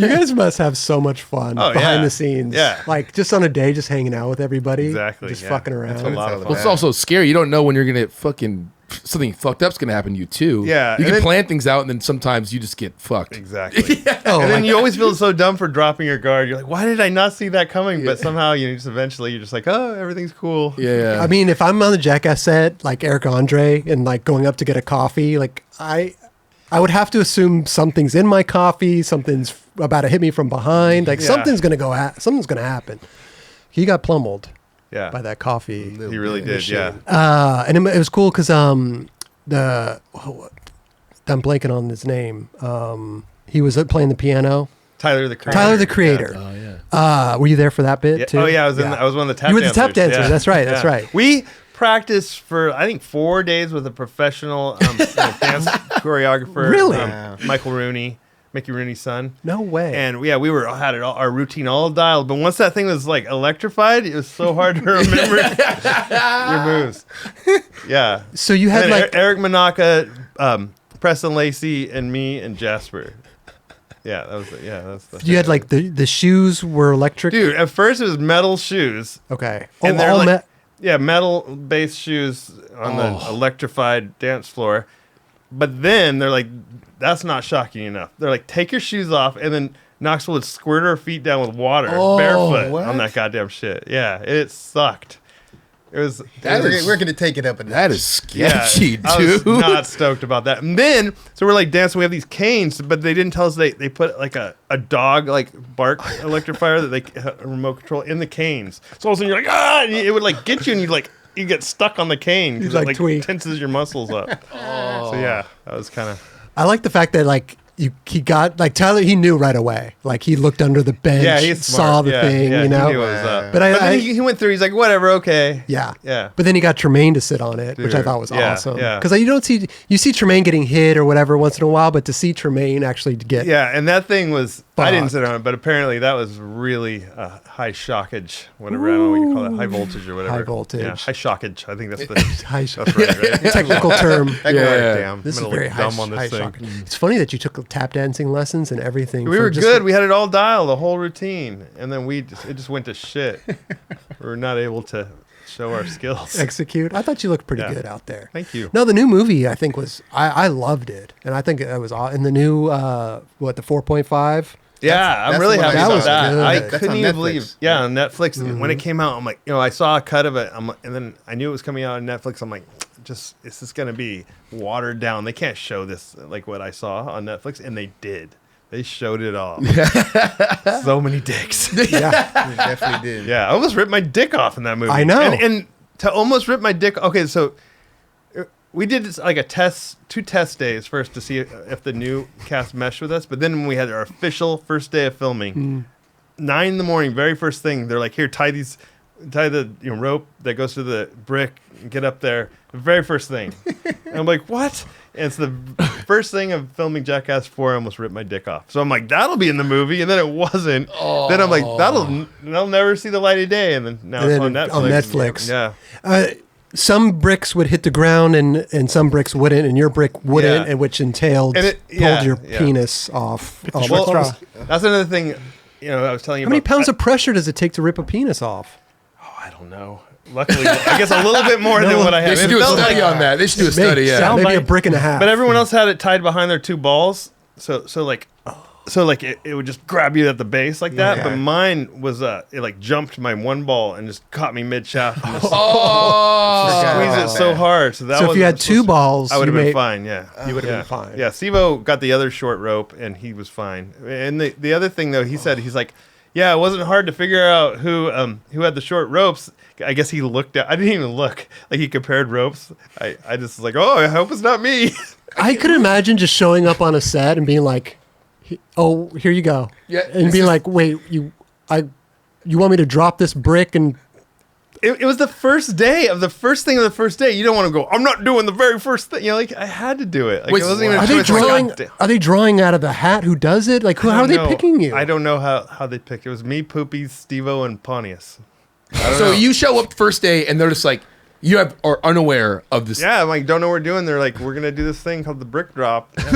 guys must have so much fun Oh, behind yeah. the scenes. Yeah. Like just on a day, just hanging out with everybody. Exactly, Just yeah. fucking That's around. a lot of Well, Well, fun. it's also scary. You don't know when you're gonna fucking something fucked up's gonna happen to you too. Yeah, You and can then- plan things out, and then sometimes you just get fucked. Exactly. Oh, And then like- you always feel so dumb for dropping your guard. You're like, why did I not see that coming? But somehow, just eventually, you're just like, oh, everything's cool. Yeah. I mean, if I'm on the Jackass set, like Eric Andre, and like going up to get a coffee, like I would have to assume something's in my coffee, something's about to hit me from behind, like Yeah. something's gonna something's gonna happen. He got plummeled Yeah. by that coffee, He really did. Yeah. and it was cool because I'm blanking on his name. He was playing the piano. Tyler the Creator. Tyler the Creator. Oh yeah. Were you there for that bit Yeah. too? Oh yeah, I was one of the tap You were the dancers. tap dancer. Yeah. That's right. That's Yeah. right. We practiced for I think 4 days with a professional dance choreographer. Really? Wow. Michael Rooney, Mickey Rooney's son. No way. And yeah, we had it all, our routine all dialed. But once that thing was like electrified, it was so hard to remember your moves. Yeah. So you had And then like Eric Manaka, Preston Lacey, and me and Jasper. Yeah, that's the. You had like the shoes were electric. Dude, at first it was metal shoes. Okay. And they're all like, yeah, metal-based shoes on the electrified dance floor. But then they're like, that's not shocking enough. They're like, take your shoes off, and then Knoxville would squirt her feet down with water, barefoot on that goddamn shit. Yeah, it sucked. It was. We're going to take it up a notch. That is sketchy, I dude. was not stoked about that. And then, so we're like dancing. We have these canes, but they didn't tell us they put like a dog like bark electrifier that they remote control in the canes. So all of a sudden you're like, ah, and it would like get you, and you get stuck on the cane because it like tenses your muscles up. So yeah, that was kind of. I like the fact that like he got like Tyler. He knew right away. Like he looked under the bench, Yeah, he's saw smart. the thing. You know, he knew it was up. But then he went through. He's like, whatever, okay. Yeah. Yeah. But then he got Tremaine to sit on it, which I Dude. thought was Yeah, awesome. yeah. Because you see Tremaine getting hit or whatever once in a while, but to see Tremaine actually get Yeah, and that thing was. I didn't Fucked. sit on it, but apparently that was really high shockage, whatever. I don't know what you call it, high voltage or whatever. High voltage. Yeah, high shockage. I think that's the high that's right. technical term. Damn, This is I'm gonna very look high, dumb on this high thing. shock. It's funny that you took tap dancing lessons and everything. We for were just good. We had it all dialed, the whole routine, and then it just went to shit. We were not able to show our skills. execute. I thought you looked pretty Yeah. good out there. Thank you. No, the new movie I think was I loved it, and I think it was in the new the 4.5. Yeah, I'm that's really the one happy I about saw. that. Good. I That's couldn't on even Netflix. believe. Yeah, on Netflix. When it came out, I'm like, I saw a cut of it. And then I knew it was coming out on Netflix. I'm like, this is going to be watered down. They can't show this like what I saw on Netflix, and they did. They showed it all. So many dicks. Yeah, We definitely did. Yeah, I almost ripped my dick off in that movie. I know. And to almost rip my dick. Okay, so we did this, like two test days first to see if the new cast meshed with us. But then when we had our official first day of filming, 9 a.m, very first thing, they're like, "Here, tie the rope that goes to the brick, and get up there." The very first thing. And I'm like, "What?" And it's the first thing of filming Jackass 4. I almost ripped my dick off. So I'm like, that'll be in the movie, and then it wasn't. Then I'm like, that'll never see the light of day, and then now And it's then on on Netflix. Netflix. Yeah. some bricks would hit the ground and some bricks wouldn't, and your brick wouldn't, Yeah. and which entailed And pulled your penis off. Well, straw. that's another thing. I was telling you How many about. pounds of pressure does it take to rip a penis off? I don't know. Luckily, I guess a little bit more than what I They had. should It do a felt study like- on that. They should do a study, yeah. Maybe a Soundbite. brick and a half. But everyone else had it tied behind their two balls, so it would just grab you at the base like that. Yeah. But mine was it like jumped my one ball and just caught me mid shaft and just Oh, squeezed it so hard. So that So if you wasn't had two supposed to- balls, I would you have been may- fine. Yeah, You would have yeah. been fine. Yeah, Sivo got the other short rope and he was fine. And the other thing though, he's like, yeah, it wasn't hard to figure out who had the short ropes. I guess he looked at. I didn't even look. Like he compared ropes. I just was like, oh, I hope it's not me. I could imagine just showing up on a set and being like, "Oh, here you go," Yeah, and this being is- like, "Wait, you want me to drop this brick?" And It was the first day of the first thing of the first day. You don't want to go, I'm not doing the very first thing. Like I had to do it. Like Wait, it wasn't even a are they choice. Like, drawing? goddamn. Are they drawing out of the hat? Who does it? Like, how I are don't they know. picking you? I don't know how they picked. It was me, Poopy, Steve-O, and Pontius. so you show up first day and they're just like, you are unaware of this. Yeah, I'm like, don't know what we're doing. They're like, we're gonna do this thing called the brick drop. And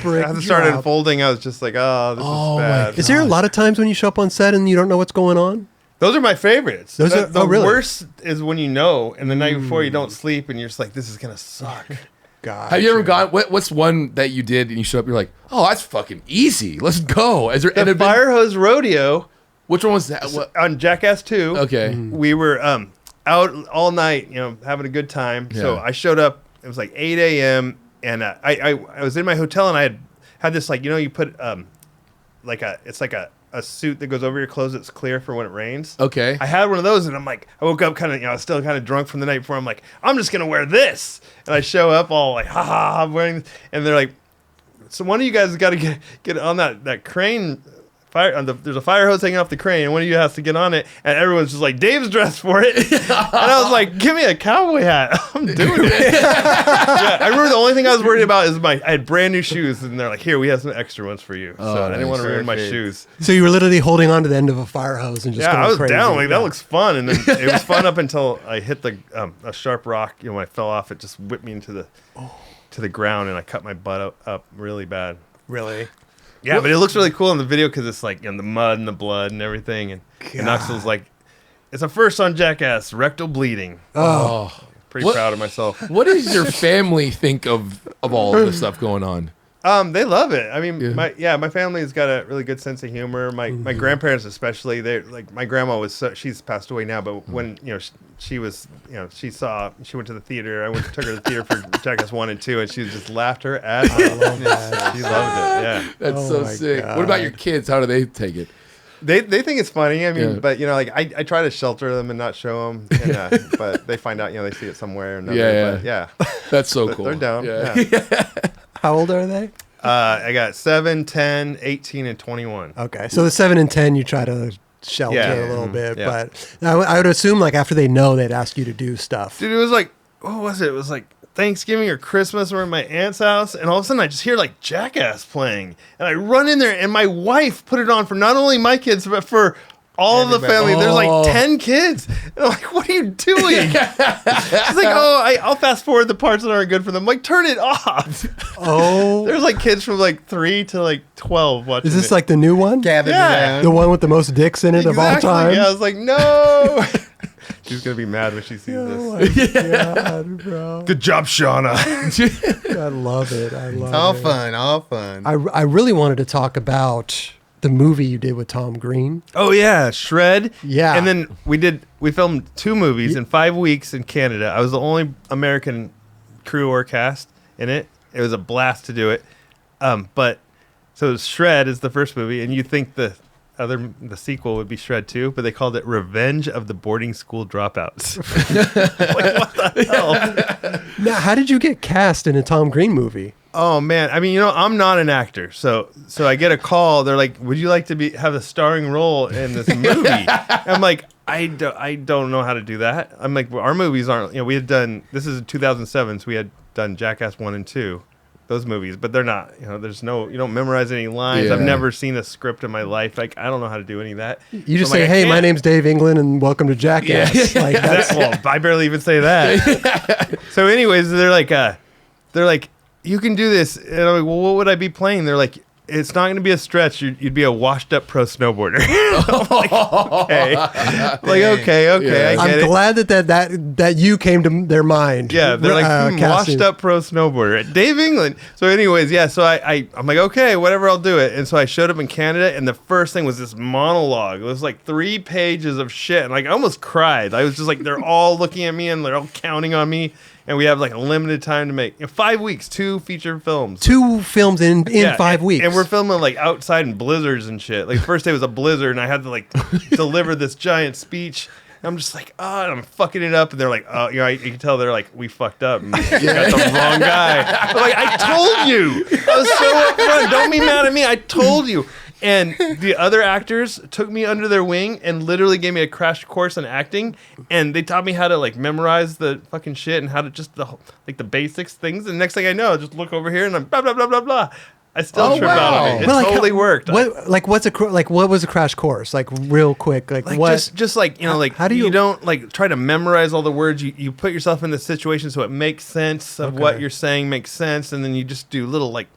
brick as it started drop. unfolding, I was just like, oh, this is bad. Is there a lot of times when you show up on set and you don't know what's going on? Those are my favorites. Those are- The oh, really? worst is when you know, and the night before you don't sleep, and you're just like, this is gonna suck. God, Have you ever gone? What's one that you did and you show up? You're like, oh, that's fucking easy. Let's go. Is there The and have been- fire hose rodeo Which one was that? What? on Jackass 2. Okay. We were out all night, having a good time. So Yeah. I showed up. It was like 8 a.m. and I was in my hotel and I had this you put it's like a suit that goes over your clothes that's clear for when it rains. Okay. I had one of those and I'm like, I woke up kind of, I was still kind of drunk from the night before. I'm like, I'm just gonna wear this, and I show up all like, ha ha, I'm wearing this. And they're like, so one of you guys has got to get on that crane. There's a fire hose hanging off the crane, and one of you has to get on it, and everyone's just like, Dave's dressed for it. And I was like, give me a cowboy hat. I'm doing it. Yeah, I remember the only thing I was worried about is I had brand new shoes, and they're like, here, we have some extra ones for you. So I didn't want to ruin my Perfect. shoes. So you were literally holding on to the end of a fire hose and just Yeah, going I was crazy. down. Like, Yeah. that looks fun. And then it was fun up until I hit a sharp rock. When I fell off, it just whipped me into to the ground, and I cut my butt up really bad. Really? Yeah, but it looks really cool in the video because it's like, you know, the mud and the blood and everything. And Knoxville's like, it's a first on Jackass, rectal bleeding. Oh. Pretty proud of myself. What does your family think of all of this stuff going on? They love it. I mean, my family's got a really good sense of humor. My grandparents especially. They're like, my grandma was she's passed away now, but when she was, she went to the theater. I took her to the theater for Jackass 1 and 2, and she just laughed her ass off. She loved it. Yeah, that's so sick. God. What about your kids? How do they take it? They think it's funny. I mean, but like I try to shelter them and not show them, but they find out, they see it somewhere or another. Yeah. But that's so cool. They're down. Yeah. How old are they? I got 7, 10, 18, and 21. Okay, so the 7 and 10 you try to shelter a little bit, yeah. but I would assume like after they know, they'd ask you to do stuff. Dude, it was like, what was it? It was like Thanksgiving or Christmas. We're at my aunt's house, and all of a sudden I just hear like Jackass playing, and I run in there, and my wife put it on for not only my kids but for all of the family. There's like 10 kids. And I'm like, what are you doing? She's like, I'll fast forward the parts that aren't good for them. I'm like, turn it off. Oh. There's like kids from like 3 to like 12 watching. Is this like the new one? Gathered Yeah. around. The one with the most dicks in it of all time? Yeah, I was like, no. She's going to be mad when she sees Oh this. my God, bro. Good job, Shauna. I love it. I love All it. fun, all fun. I really wanted to talk about the movie you did with Tom Green. Oh yeah, Shred. Yeah. And then we filmed 2 movies in 5 weeks in Canada. I was the only American crew or cast in it. It was a blast to do it. But so Shred is the first movie, and you think the sequel would be Shred 2, but they called it Revenge of the Boarding School Dropouts. Like, what the hell? Now, how did you get cast in a Tom Green movie? Oh man, I mean, I'm not an actor, so I get a call. They're like, "Would you like to have a starring role in this movie?" I'm like, I don't know how to do that. I'm like, well, our movies aren't. We had done, this is 2007, so we had done Jackass 1 and 2, those movies, but they're not. There's no, you don't memorize any lines. Yeah. I've never seen a script in my life. Like, I don't know how to do any of that. You just So I'm say, like, I "Hey, my can't. name's Dave England, and welcome to Jackass." Like that's Well, I barely even say that. So, anyways, they're like, you can do this. And I'm like, well, what would I be playing? They're like, it's not going to be a stretch. You'd be a washed-up pro snowboarder. I'm like, okay. Okay, I get I'm it. glad that you came to their mind. Yeah, they're like casting. washed-up pro snowboarder. Dave England. So anyways, yeah, so I'm like, okay, whatever, I'll do it. And so I showed up in Canada, and the first thing was this monologue. It was like 3 pages of shit. And like, I almost cried. I was just like, they're all looking at me, and they're all counting on me. And we have like a limited time to make 5 weeks, 2 feature films. 2 films in 5 weeks. And we're filming like outside in blizzards and shit. Like, first day was a blizzard, and I had to like deliver this giant speech. And I'm just like, and I'm fucking it up. And they're like, you can tell they're like, we fucked up. You got the wrong guy. I'm like, I told you. I was so upfront. Don't be mad at me. I told you. And the other actors took me under their wing and literally gave me a crash course in acting. And they taught me how to like memorize the fucking shit and how to just the basics things. And the next thing I know, I just look over here and I'm blah, blah, blah, blah, blah. I still trip out on it. It totally worked. What was a crash course? Like real quick, like what? Just like, how do you don't like try to memorize all the words. You put yourself in the situation so it makes sense of what you're saying makes sense. And then you just do little like,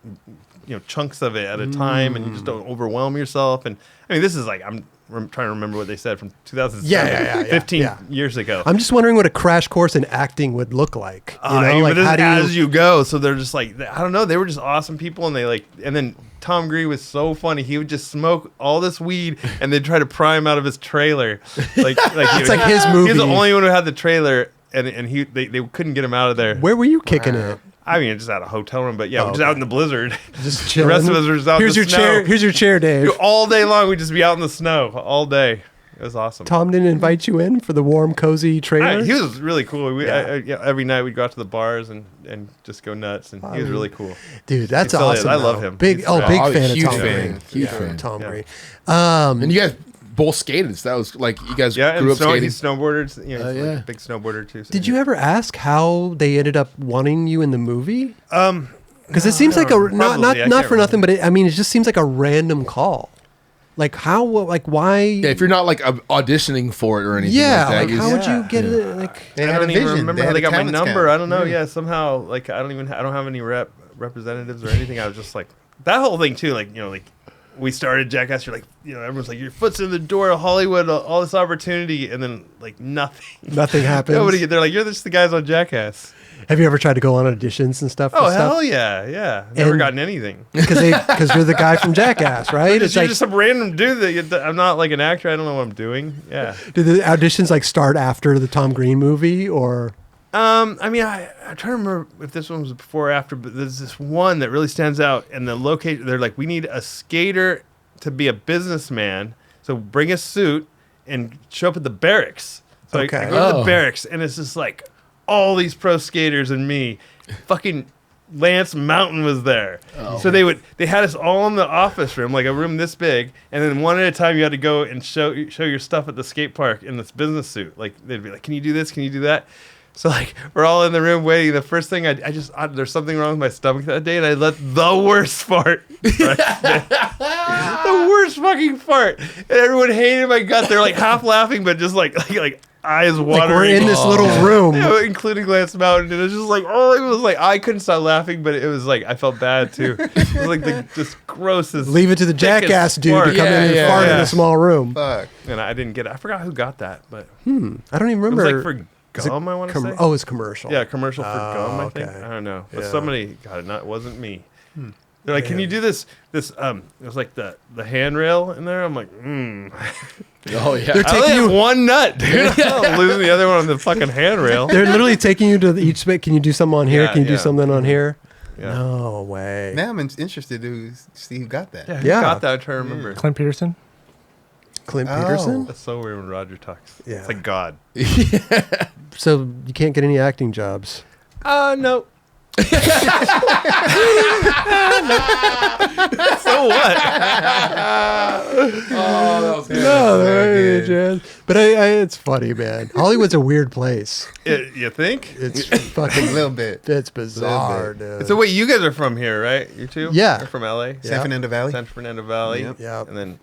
chunks of it at a time, and you just don't overwhelm yourself. And I mean, this is like, I'm trying to remember what they said from 2007, 15 years ago. I'm just wondering what a crash course in acting would look like. But as you go, so they're just like, I don't know, they were just awesome people, and and then Tom Green was so funny. He would just smoke all this weed and then try to pry him out of his trailer. It's like his movie. He's the only one who had the trailer, and they couldn't get him out of there. Where were you kicking it? I mean, just at a hotel room, but we're just out in the blizzard. Just The chilling. rest of us were just out in the snow. Chair. Here's your chair, Dave. All day long, we'd just be out in the snow all day. It was awesome. Tom didn't invite you in for the warm, cozy trailer? He was really cool. Every night we'd go out to the bars and just go nuts, and he was really cool. Dude, that's He still is. awesome. I love though. him. Big He's fan of huge Tom fan. Green. Huge fan. Tom Yeah. Green. And you guys both skated. So that was like, you guys Yeah, grew and up skating. he snowboarded. He's like yeah. a big snowboarder too. So Did you ever ask how they ended up wanting you in the movie? Because it seems like probably. I not can't for nothing, but it just seems like a random call. Like how? Like why? Yeah, if you're not like auditioning for it or anything Yeah, like that. like, how would you Yeah. get it? Like, They I had a don't even vision. remember They how had they a got my talent number. scout. I don't know. Yeah, somehow like I don't have any representatives or anything. I was just like that whole thing too. Like like we started Jackass. You're like everyone's like your foot's in the door of Hollywood, all this opportunity, and then like nothing. nothing happens. Nobody. They're like you're just the guys on Jackass. Have you ever tried to go on auditions and stuff? Oh hell yeah. Never gotten anything. Because you're the guy from Jackass, right? You're just some random dude that I'm not like an actor. I don't know what I'm doing. Yeah. do the auditions like start after the Tom Green movie or? I mean, I'm trying to remember if this one was before or after, but there's this one that really stands out. And the location, they're like, we need a skater to be a businessman. So bring a suit and show up at the barracks. So Okay. I go to the barracks, and it's just like all these pro skaters and me. Fucking Lance Mountain was there. So they had us all in the office room, like a room this big, and then one at a time you had to go and show your stuff at the skate park in this business suit. Like they'd be like, "Can you do this? Can you do that?" So like we're all in the room waiting. The first thing there's something wrong with my stomach that day, and I let the worst fart. The worst fucking fart, and everyone hated my guts. They're like half laughing, but just like eyes watering. Like we're in this little room. Yeah, including Lance Mountain, and it was just like, it was like I couldn't stop laughing, but it was like I felt bad too. It was like the just grossest. Leave it to the thickest Jackass dude to fart. come in and fart in a small room. Fuck. And I didn't get it. I forgot who got that, but I don't even it remember. was like for gum. I want to say. Oh, it's commercial. Yeah, commercial for gum. I think. okay. I don't know, but Yeah. somebody got it. It wasn't me. They're like, "Can you do this?" It was like the handrail in there. I'm like, Oh yeah. They're I only taking have you. one nut, dude. I'm losing the other one on the fucking handrail. They're literally taking you to each bit. Can you do something on here? Yeah, Can you do yeah. something on here? Yeah. No way. Now I'm interested to see who got that. Yeah, Yeah. who got that? I'm trying to remember. Clint Peterson. Clint Oh. Peterson. That's so weird when Roger talks. Yeah. It's like God. So you can't get any acting jobs. No. So what? Oh, that was good. No, very there but it's funny, man. Hollywood's a weird place. You think? It's A fucking. little bit. It's bizarre, Little dude. So wait, you guys are from here, right? You two? Yeah. You're from LA? San Fernando Valley. San Fernando Valley. Yep. Yeah. And then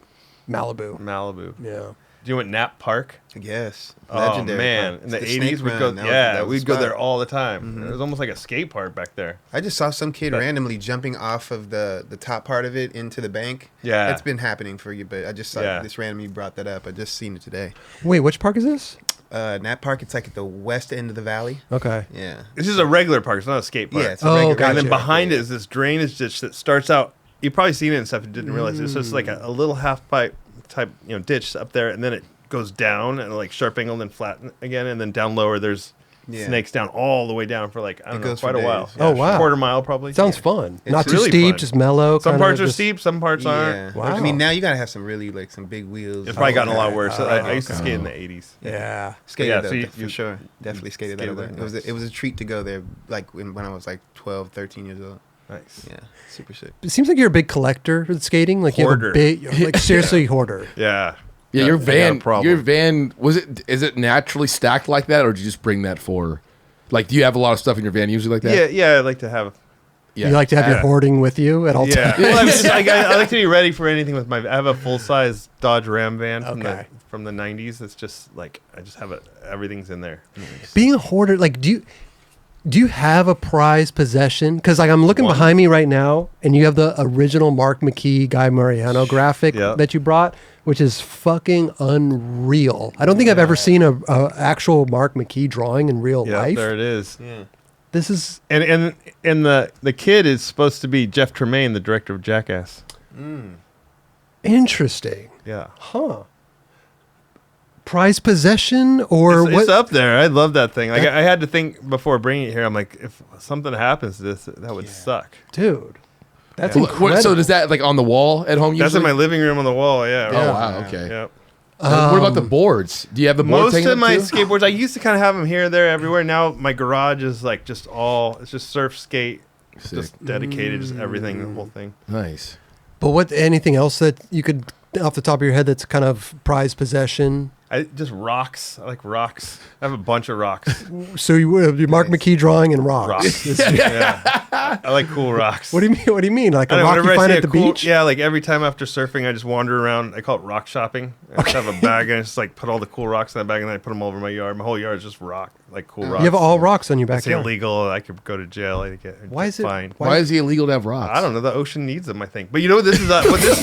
Malibu. Malibu. Yeah. Do you went Nap Park? Yes. Oh Legendary man, park. in the It's snake 80s we'd run. go. That was We'd the go spot. there all the time. It was almost like a skate park back there. I just saw some kid But- randomly jumping off of the top part of it into the bank. Yeah. It's been happening for you, but I just saw Yeah. this randomly brought that up. I just seen it today. Wait, which park is this? Nat Park, it's like at the west end of the valley. Okay. Yeah. This is a regular park. It's not a skate park. Yeah, it's Oh, a regular gotcha. And then Gotcha. behind it is this drainage ditch that starts out. You've probably seen it and stuff and didn't realize it. So it's like a little half pipe type, ditch up there, and then it goes down and like sharp angle and then flat again, and then down lower there's Yeah. snakes down all the way down for like I don't It know, goes quite for a while. days. Oh, wow. quarter mile probably. Sounds fun. It's Not too really steep, fun. just mellow. Some kinda parts are just- steep, some parts Yeah. aren't. Wow. I mean, now you gotta have some really like some big wheels. It's probably gotten a lot Okay. worse. Oh, I used to okay. skate in the 80s. Yeah. Skated Yeah, though, so you- for sure. Definitely skated skated there. there. It was a treat to go there, like when I was like 12, 13 years old. Nice. Yeah, super sick. It seems like you're a big collector with skating. Like you have Hoarder. a big, like seriously hoarder. Yeah. Yeah, I your got a van. problem. Your van is it naturally stacked like that, or did you just bring that for? Like, do you have a lot of stuff in your van usually like that? Yeah, I like to have. Yeah. You like to have your Yeah. hoarding with you at all Yeah, times. well, I like to be ready for anything with my. I have a full size Dodge Ram van Okay. from the 90s. It's just like I just have it. Everything's in there. Being a hoarder, like, do you have a prized possession? Because like I'm looking One. behind me right now, and you have the original Mark McKee, Guy Mariano graphic Yep. that you brought, which is fucking unreal. I don't think I've ever seen a actual Mark McKee drawing in real Yeah, life. there it is. Yeah. This is And the kid is supposed to be Jeff Tremaine, the director of Jackass. interesting, Yeah, huh? Prized possession or it's, what? it's up there. I love that thing. Like I had to think before bringing it here. I'm like, if something happens to this, that would suck. Dude, that's Yeah. incredible. So does that like on the wall at home? That's in Usually? my living room on the wall. Yeah. Oh wow. Okay. Yep. What about the boards? Do you have the boards Most hanging of up my too? skateboards, I used to kind of have them here, there, everywhere. Now my garage is like just it's just surf skate, Sick. just dedicated, just everything, the whole thing. Nice. But what? Anything else that you could off the top of your head that's kind of prized possession? I just rocks. I like rocks. I have a bunch of rocks. So you Mark McKee drawing and rocks. Rocks. Yeah. I like cool rocks. What do you mean? What do you mean? Like I a know, rock you whenever I find see at a the cool- beach? Yeah, like every time after surfing, I just wander around. I call it rock shopping. I just have a bag and I just like put all the cool rocks in that bag and then I put them all over my yard. My whole yard is just rock, like cool rocks. You have all rocks on your It's backyard. illegal. I could go to jail. I get Why is it- fined. Why is it illegal to have rocks? I don't know. The ocean needs them, I think. But you know what? This is what this.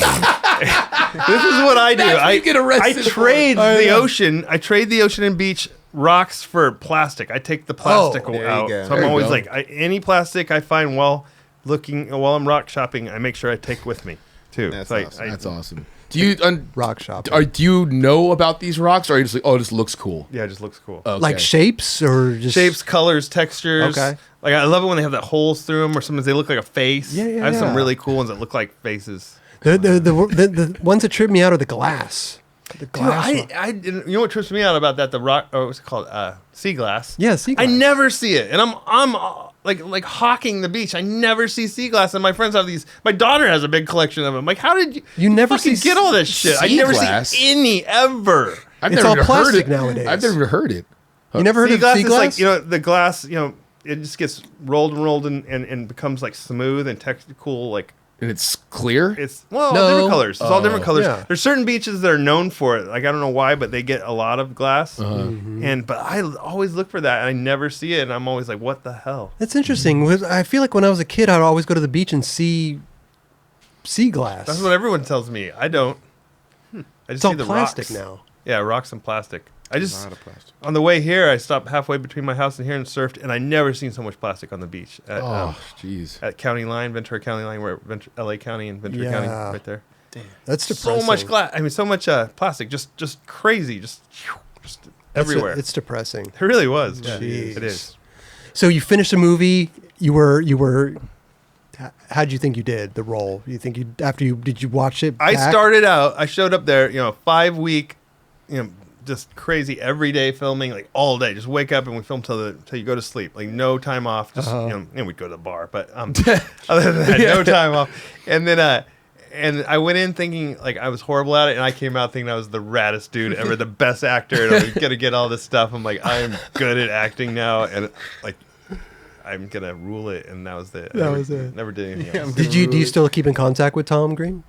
This is what I do. That's what I you get arrested I for. trade the ocean. I trade the ocean and beach rocks for plastic. I take the plastic there you out. go. So There I'm you always go. like any plastic I find while I'm rock shopping, I make sure I take with me too. That's So awesome. That's awesome. Do you Rock shop. do you know about these rocks, or are you just like, oh, this looks cool? Yeah, it just looks cool. Okay. Like shapes or just Shapes, colors, textures. Okay. Like I love it when they have that holes through them, or sometimes they look like a face. Yeah, yeah, I have some yeah. really cool ones that look like faces. The ones that trip me out are the glass. The Dude, glass. I didn't. You know what trips me out about that? The rock. Oh, what's it called? Sea glass. Yeah, sea I glass. never see it, and I'm like hawking the beach. I never see sea glass, and my friends have these. My daughter has a big collection of them. Like, how did You never fucking see get all this shit? I sea never glass? see any ever. I've It's never all even heard plastic it. nowadays. I've never heard it. You never heard Sea of glass sea is glass? like the glass. It just gets rolled and becomes like smooth and cool. Like And it's clear. it's No. all different colors. It's all different colors. Yeah. There's certain beaches that are known for it. Like I don't know why, but they get a lot of glass. Mm-hmm. But I always look for that, and I never see it. And I'm always like, what the hell? That's interesting. I feel like when I was a kid, I'd always go to the beach and see sea glass. That's what everyone tells me. I don't. I just It's all see the plastic rocks. now. Yeah, rocks and plastic. I A just lot of plastic. on the way here, I stopped halfway between my house and here and surfed, and I never seen so much plastic on the beach at, Oh, jeez. at County Line, Ventura County Line, where LA County and Ventura County, Yeah. right there. That's depressing. So much glass. I mean, so much plastic. Just crazy. Just That's everywhere. it's depressing. It really was. Yeah, Jeez. it is. So you finished the movie. You were. How'd you think you did the role? You think did you watch it? I back? started out. I showed up there. 5-week. Just crazy every day filming, like all day. Just wake up and we film till you go to sleep. Like no time off. Just and we'd go to the bar, but other than that, no time off. And then and I went in thinking like I was horrible at it, and I came out thinking I was the raddest dude ever, the best actor, and I was gonna get all this stuff. I'm like, I am good at acting now, and like I'm gonna rule it. And that was it. That was it. Never did anything else. Do you still keep in contact with Tom Green?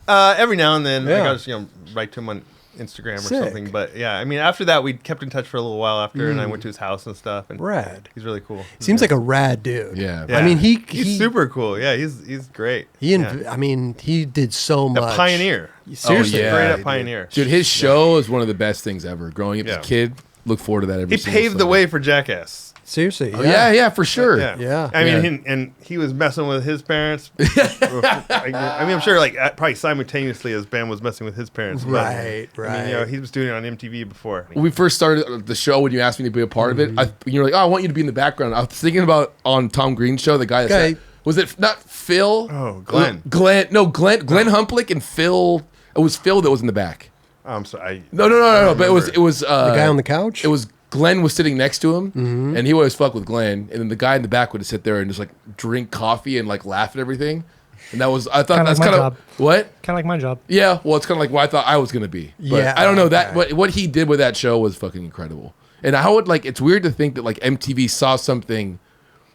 Every now and then, Yeah. like I just write to him on Instagram or Sick. something. But yeah, I mean, after that, we kept in touch for a little while after, and I went to his house and stuff. And Rad. he's really cool. Seems like a rad dude. Yeah. Yeah. I mean, he's he super cool. Yeah, he's great. I mean, he did so A much. pioneer. Seriously. yeah. Straight he up did. pioneer. Dude, his show is one of the best things ever. Growing up as Yeah. a kid, look forward to that every He single paved the Sunday. way for Jackass. Seriously. Oh, yeah, for sure. Yeah. I mean, Yeah. and he was messing with his parents. I mean, I'm sure like probably simultaneously as Bam was messing with his parents. but, Right, I mean, right. he was doing it on MTV before. When we first started the show, when you asked me to be a part of it, you're like, "Oh, I want you to be in the background." I was thinking about on Tom Green's show, the guy that Okay. said, was it not Phil? Oh, Glenn. Glenn Humplick and Phil. It was Phil that was in the back. I'm sorry. No. But it was The guy on the couch? It was Glenn was sitting next to him, and he would always fuck with Glenn, and then the guy in the back would sit there and just like drink coffee and like laugh at everything. And that was I thought Kinda that's like my kind of job. what. Kind of like my job. Yeah, well, it's kind of like what I thought I was gonna be. But Yeah, I don't know that okay. what he did with that show was fucking incredible. And how would like it's weird to think that like MTV saw something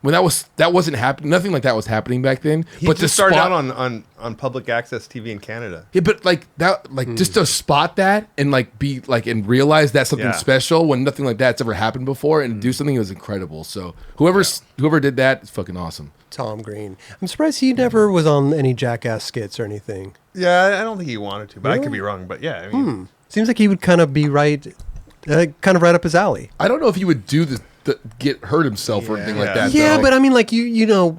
when that wasn't happening. Nothing like that was happening back then. He but just to started spot, out on public access TV in Canada. yeah, but like that, like just to spot that and like be like and realize that's something Yeah. special when nothing like that's ever happened before and do something that was incredible. So whoever did that is fucking awesome. Tom Green. I'm surprised he never was on any Jackass skits or anything. Yeah, I don't think he wanted to, but I Really? could be wrong. But yeah, I mean, Seems like he would kind of be right up his alley. I don't know if he would do the get hurt himself or anything like that. Yeah, though. but I mean, like you know,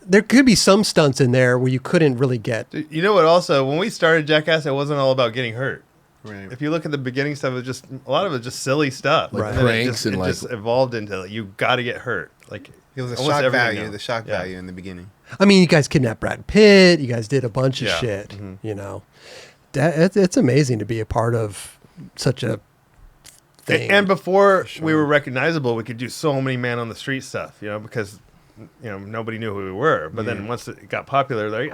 there could be some stunts in there where you couldn't really get. you know what? Also, when we started Jackass, it wasn't all about getting hurt. Right. If you look at the beginning stuff, it was just a lot of it was just silly stuff. Right. And then Pranks and it like- just evolved into like, you got to get hurt. Like It was a almost shock everything value, now. the shock Yeah. value in the beginning. I mean, you guys kidnapped Brad Pitt. You guys did a bunch of Yeah. shit. You know, it's amazing to be a part of such a thing. And before we were recognizable, we could do so many man on the street stuff, because nobody knew who we were. But then once it got popular, they're like,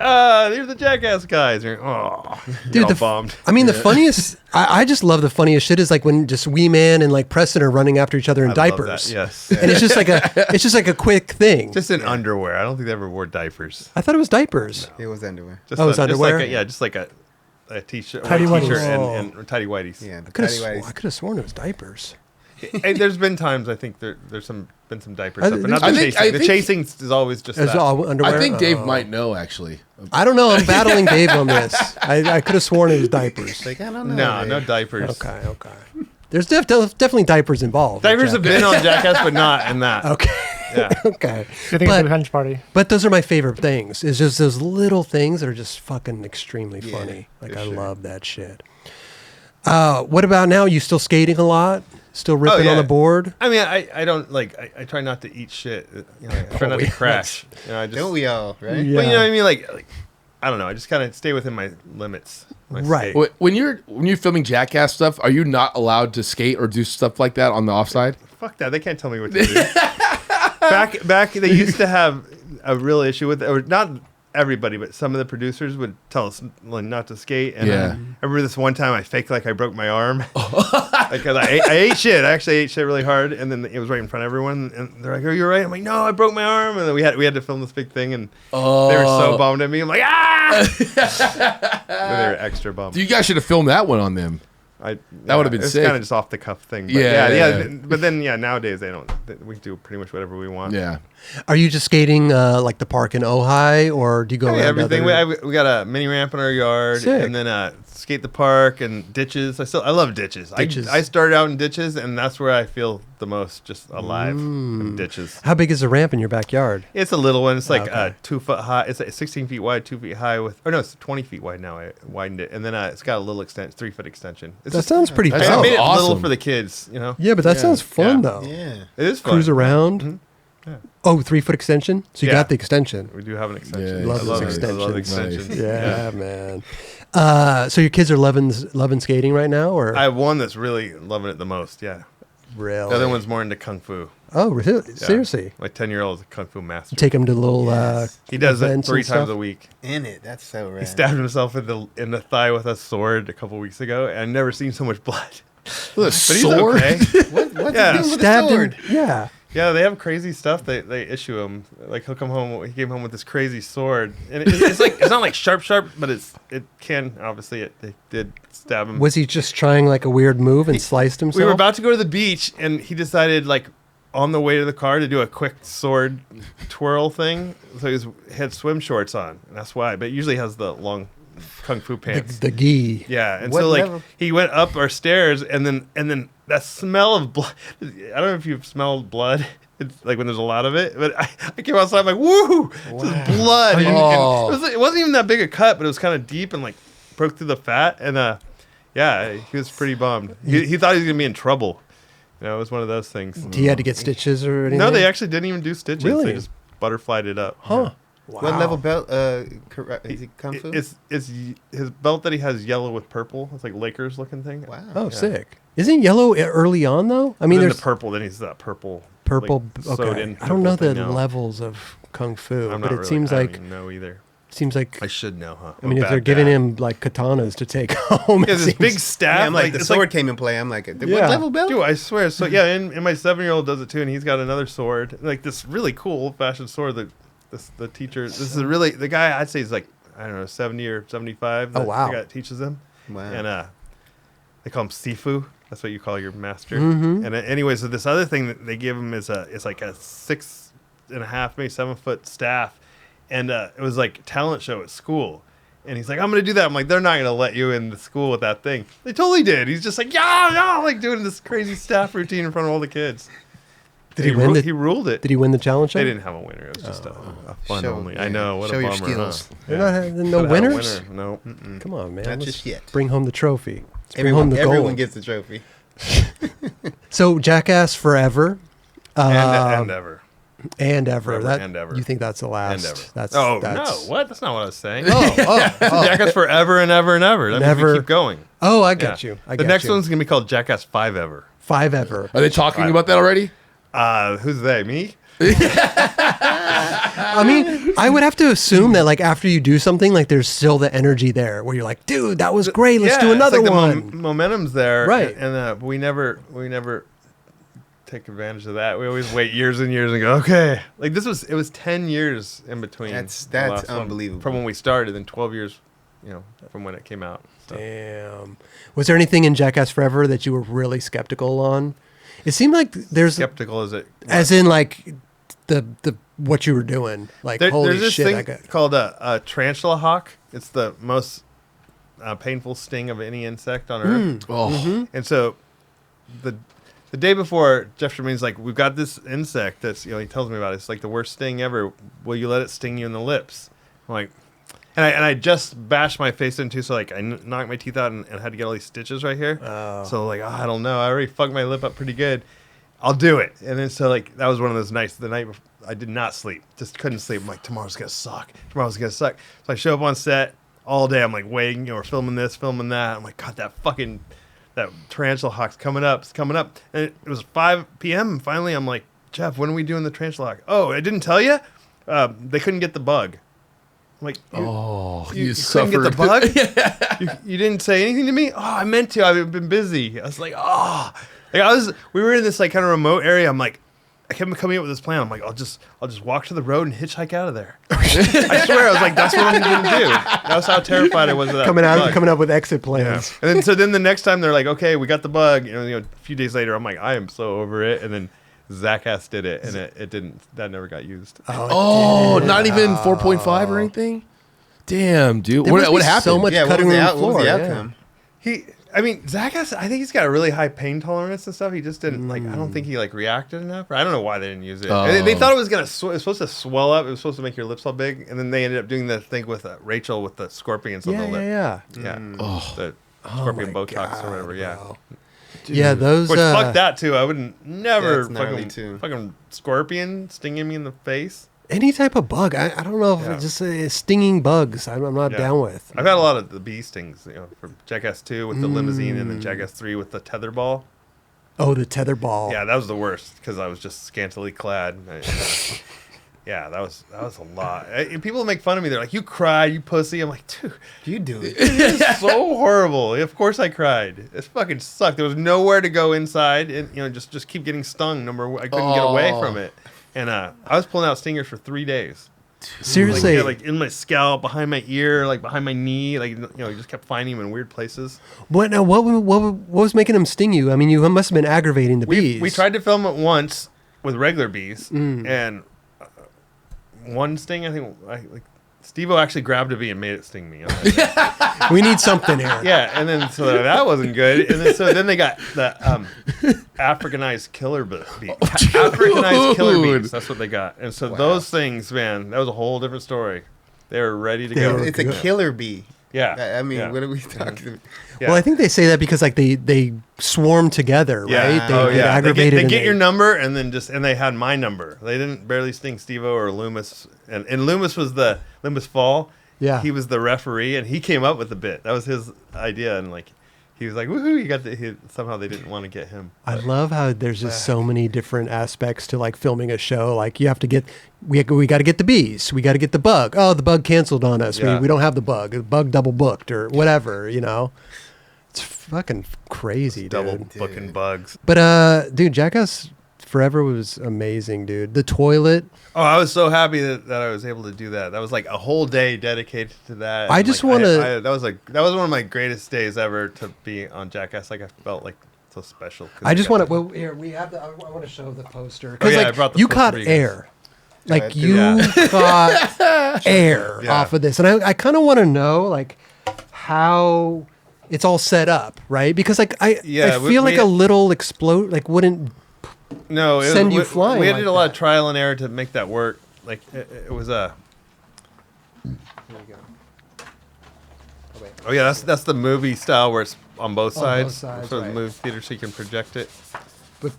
they're the Jackass guys. And you're, oh, Dude, bombed. I mean, the funniest, I just love the funniest shit is like when just Wee Man and like Preston are running after each other in I love that, diapers. yes. And it's just like a quick thing. Just in underwear. I don't think they ever wore diapers. I thought it was diapers. It was underwear. Just Oh, it's underwear? Just like a t-shirt, Tidy white t-shirt whities. and tidy whities. Yeah, the I could tidy whities. have sworn it was diapers. Hey, there's been times I think there's been some diaper I stuff, but not I the think- chasing. I The think- chasing is always just It's that. all underwear. I think Dave Oh. might know actually. I don't know. I'm battling Dave on this. I could have sworn it was diapers. Like, I don't know. No, man. no diapers. Okay. There's definitely diapers involved. Diapers have been on Jackass, but not in that. Okay. Yeah. Okay. Good thing for the bench party. But those are my favorite things. It's just those little things that are just fucking extremely Yeah, funny. Like for I sure. love that shit. What about now? You still skating a lot? Still ripping yeah. on the board? I mean, I don't like. I try not to eat shit. I try not to crash. I just. Don't we all, right? Yeah. Well, you know what I mean? Like I don't know. I just kind of stay within my limits. my Right. skate. When you're filming Jackass stuff, are you not allowed to skate or do stuff like that on the offside? Fuck that. They can't tell me what to do. back, they used to have a real issue with it. Or not everybody, but some of the producers would tell us like, not to skate. And Yeah. I remember this one time I faked like I broke my arm. Because I ate shit. I actually ate shit really hard. And then it was right in front of everyone. And they're like, "Are you all right?" I'm like, "No, I broke my arm." And then we had to film this big thing. And they were so bummed at me. I'm like, "Ah!" They were extra bummed. You guys should have filmed that one on them. That would've been it's sick. kind of just off the cuff thing. But Yeah. But then, nowadays we do pretty much whatever we want. Yeah. Are you just skating like the park in Ojai, or do you go around Everything. other- We got a mini ramp in our yard, Sick. and then skate the park and ditches. I love ditches. Ditches. I started out in ditches, and that's where I feel the most just alive. In ditches. How big is the ramp in your backyard? It's a little one. It's like Okay. 2 foot high. It's like 16 feet wide, 2 feet high. It's 20 feet wide now. I widened it, and then it's got a little 3-foot extension. It's That just, sounds pretty That I sounds dope. made it little awesome. for the kids. You know, Yeah, but that Yeah. sounds fun Yeah. though. Yeah. it is fun. Cruise around. Mhm. Yeah. Oh, 3-foot extension. So you Yeah. got the extension. We do have an extension. Yeah, Love I those it. I love extensions. extensions. Yeah, man. So your kids are loving skating right now, or I have one that's really loving it the most. Yeah. really? The other one's more into kung fu. Oh, really? Yeah. Seriously? My 10-year-old is a kung fu master. Take them to little. Yes. He does it events 3 and times stuff? a week. In it. That's so rad. He stabbed himself in the thigh with a sword a couple weeks ago, and I've never seen so much blood. With a But he's sword? okay. What's Yeah. he doing with a stabbed sword? him. Yeah. Yeah, they have crazy stuff. They issue him. Like he'll come home. He came home with this crazy sword, and it's like it's not like sharp, but it can obviously they did stab him. Was he just trying like a weird move and sliced himself? We were about to go to the beach, and he decided like on the way to the car to do a quick sword twirl thing. So he had swim shorts on, and that's why. But usually has the long kung fu pants. the gi. Yeah, and What so like level? he went up our stairs, and then that smell of blood. I don't know if you've smelled blood. It's like when there's a lot of it, but I came outside I'm like, woo, just blood. And Oh. it wasn't even that big a cut, but it was kind of deep and like broke through the fat. And yeah, he was pretty bummed. He thought he was gonna be in trouble. You know, it was one of those things. He had to get stitches or anything. No, they actually didn't even do stitches. Really? They just butterflied it up. Huh. Wow. What level belt? Is he kung fu? It's his belt that he has yellow with purple. It's like Lakers looking thing. Wow. Oh, Yeah. sick. Isn't yellow early on though? I mean, Then there's the purple. Then he's that purple. purple. like, sewed Okay. in I don't know purple the thing now. levels of kung fu, I'm but not it really, seems I like don't even know either. I should know, huh? mean, if they're giving him like katanas to take home, yeah, it this seems- big staff. Yeah, I'm like, the it's sword came in play. I'm like, what Yeah. level belt? Dude, I swear. So yeah, and my 7-year-old does it too, and he's got another sword, like this really cool old-fashioned sword that the teacher. This is really the guy. I'd say he's like I don't know 70 or 75. Oh, wow. The guy that teaches them, Wow. and they call him Sifu. That's what you call your master. Mhm. And anyway, so this other thing that they give him is it's like a 6.5, maybe 7-foot staff, and it was like a talent show at school. And he's like, I'm gonna do that. I'm like, they're not gonna let you in the school with that thing. They totally did. He's just like, yeah, like doing this crazy staff routine in front of all the kids. Did he win He ruled it. Did he win the challenge show? They didn't have a winner. It was just a fun Show- only. yeah, I know. What show a your bummer. skills. Huh? They're not having no Could've had a winners. winner. No. Mm-mm. Come on, man. Not Let's just yet. Bring home the trophy. Let's bring home the Everyone gold. gets the trophy. So Jackass Forever. And ever. And ever. Forever That, and ever. You think that's the last? And ever. That's no, what? That's not what I was saying. Jackass Forever and ever and ever. That means Never. we keep going. Oh, I get Yeah. you. I The get next you. one's gonna be called Jackass 5 Ever. 5 ever. Are they talking about that already? Who's they? Me? I mean, I would have to assume that like after you do something, like there's still the energy there where you're like, dude, that was great. Let's do it's another like one. The momentum's there, Right. And we never take advantage of that. We always wait years and years and go, okay. Like it was 10 years in between. That's the last one unbelievable. from when we started, and 12 years, from when it came out. So. Damn. Was there anything in Jackass Forever that you were really skeptical on? It seemed like there's Skeptical as it, as in like the what you were doing. Like holy there's this shit! thing I got called a tarantula hawk. It's the most painful sting of any insect on earth. Oh, And so the day before, Jeff Tremaine's like, we've got this insect that's, he tells me about it. It's like the worst sting ever. Will you let it sting you in the lips? I'm like, and I just bashed my face into, so like I knocked my teeth out and had to get all these stitches right here. So like, I don't know. I already fucked my lip up pretty good. I'll do it. And then so like, that was one of those nights, the night before, I did not sleep. Just couldn't sleep. I'm like, tomorrow's going to suck. Tomorrow's going to suck. So I show up on set all day. I'm like waiting, we're filming this, filming that. I'm like, God, that tarantula hawk's coming up. It's coming up. And it was 5 p.m. And finally I'm like, Jeff, when are we doing the tarantula hawk? Oh, I didn't tell you? They couldn't get the bug. I'm like, you couldn't suffered. get the bug? you didn't say anything to me? Oh, I meant to. I've been busy. I was like, we were in this like kind of remote area. I'm like, I kept coming up with this plan. I'm like, I'll just walk to the road and hitchhike out of there. I swear, I was like, that's what I'm going to do. That was how terrified I was of that coming bug. up with exit plans. Yeah. And then the next time they're like, okay, we got the bug. A few days later, I'm like, I am so over it. And then Jackass did it, and it didn't. That never got used. Oh, not even 4.5 or anything. Damn, dude. What happened? So much cutting room floor. What was the yeah. outcome? Jackass, I think he's got a really high pain tolerance and stuff. He just didn't I don't think he reacted enough. Or I don't know why they didn't use it. They thought it was it was supposed to swell up. It was supposed to make your lips all big, and then they ended up doing the thing with Rachel with the scorpions on the lip. Yeah. The scorpion Botox or whatever. Yeah. Bro. Yeah, those. Which fuck that too. I wouldn't never That's gnarly, too. fucking scorpion stinging me in the face. Any type of bug. I don't know if it's just stinging bugs. I'm not Yeah. down with. I've had a lot of the bee stings, from Jackass 2 with the limousine and then Jackass 3 with the tether ball. Oh, the tether ball. Yeah, that was the worst because I was just scantily clad. Yeah, that was a lot. And people make fun of me. They're like, "You cried, you pussy." I'm like, "Dude, You do it. it is so horrible." Of course I cried. It fucking sucked. There was nowhere to go inside, and just keep getting stung. I couldn't get away from it, and I was pulling out stingers for 3 days. Seriously. Like in my scalp, behind my ear, like behind my knee, you just kept finding them in weird places. What was making them sting you? I mean, you must have been aggravating the bees. We tried to film it once with regular bees, and one sting, I think, Steve-O actually grabbed a bee and made it sting me. We need something here. Yeah, and then so that wasn't good. And then they got the Africanized killer bee. Africanized killer bees. That's what they got. And so those things, man, that was a whole different story. They were ready to go. It's a killer bee. Yeah. I mean, yeah. what are we talking about? Yeah. Well, I think they say that because like they swarm together, Yeah. right? They Oh, get yeah. aggravated. They and get your number, and then they had my number. They didn't barely sting Steve-O or Loomis, and Loomis was Loomis Fall. Yeah. He was the referee, and he came up with the bit. That was his idea, and he was like, "Woohoo!" Somehow they didn't want to get him. I love how there's just so many different aspects to like filming a show. Like you have to we got to get the bees. We got to get the bug. Oh, the bug canceled on us. Yeah. We don't have the bug. The bug double booked or whatever, It's fucking crazy, Double dude. booking bugs. But dude, Jackass Forever was amazing, dude. The toilet. Oh, I was so happy that I was able to do that. That was like a whole day dedicated to that. I And, just like, wanna- that was one of my greatest days ever to be on Jackass. Like I felt like so special. I just want to. Well, here we have the. I want to show the poster Oh, because yeah, I brought the you poster caught for you guys. air, like do you that. caught air Yeah. off of this, and I kind of want to know like how it's all set up, right? Because like I we- feel like we- a little explode like wouldn't. No, send you flying We like did a lot that. of trial and error to make that work. Like it was a. Oh yeah, that's the movie style where it's on both sides. sides, So right. the movie theater, so you can project it. But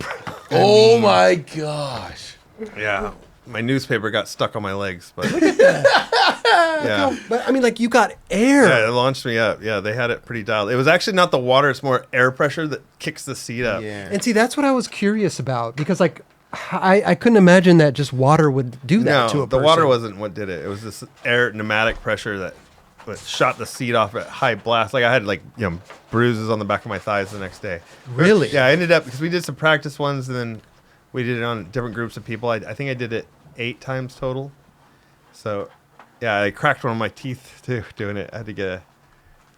Oh my gosh. Yeah, my newspaper got stuck on my legs, but yeah. but I mean, like you got air. Yeah, it launched me up. Yeah, they had it pretty dialed. It was actually not the water; it's more air pressure that kicks the seat up. Yeah. And see, that's what I was curious about because, like, I couldn't imagine that just water would do that to a person. the water wasn't what did it. It was this air pneumatic pressure that shot the seat off at high blast. Like I had bruises on the back of my thighs the next day. Really? Yeah, I ended up because we did some practice ones and then we did it on different groups of people. I think I did it 8 times total. So yeah, I cracked one of my teeth too doing it. I had to get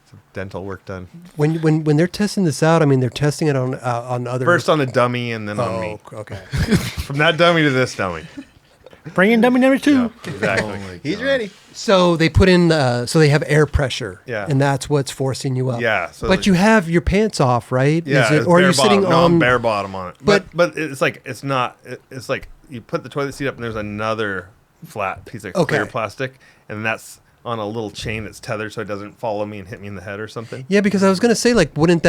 some dental work done. When they're testing this out, I mean they're testing it on other. First on a dummy and then on me. Okay. From that dummy to this dummy. Bring in dummy number 2. Yeah, exactly. He's ready. So they put in, so they have air pressure. Yeah. And that's what's forcing you up. Yeah. So but you have your pants off, right? Yeah. Is it, or are you sitting No, on? I'm bare bottom on it. But it's like it's not. It's like you put the toilet seat up and there's another flat piece of clear plastic, and that's on a little chain that's tethered so it doesn't follow me and hit me in the head or something. Yeah, because I was gonna say wouldn't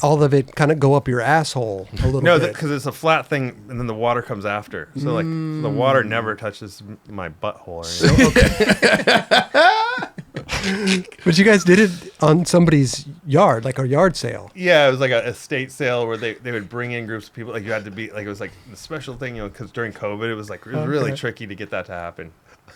all of it kind of go up your asshole a little No, bit? because it's a flat thing and then the water comes after. So the water never touches my butthole or anything. But you guys did it on somebody's yard, like a yard sale. Yeah, it was like a estate sale where they would bring in groups of people. Like you had to be like it was like the special thing, because during COVID it was really tricky to get that to happen.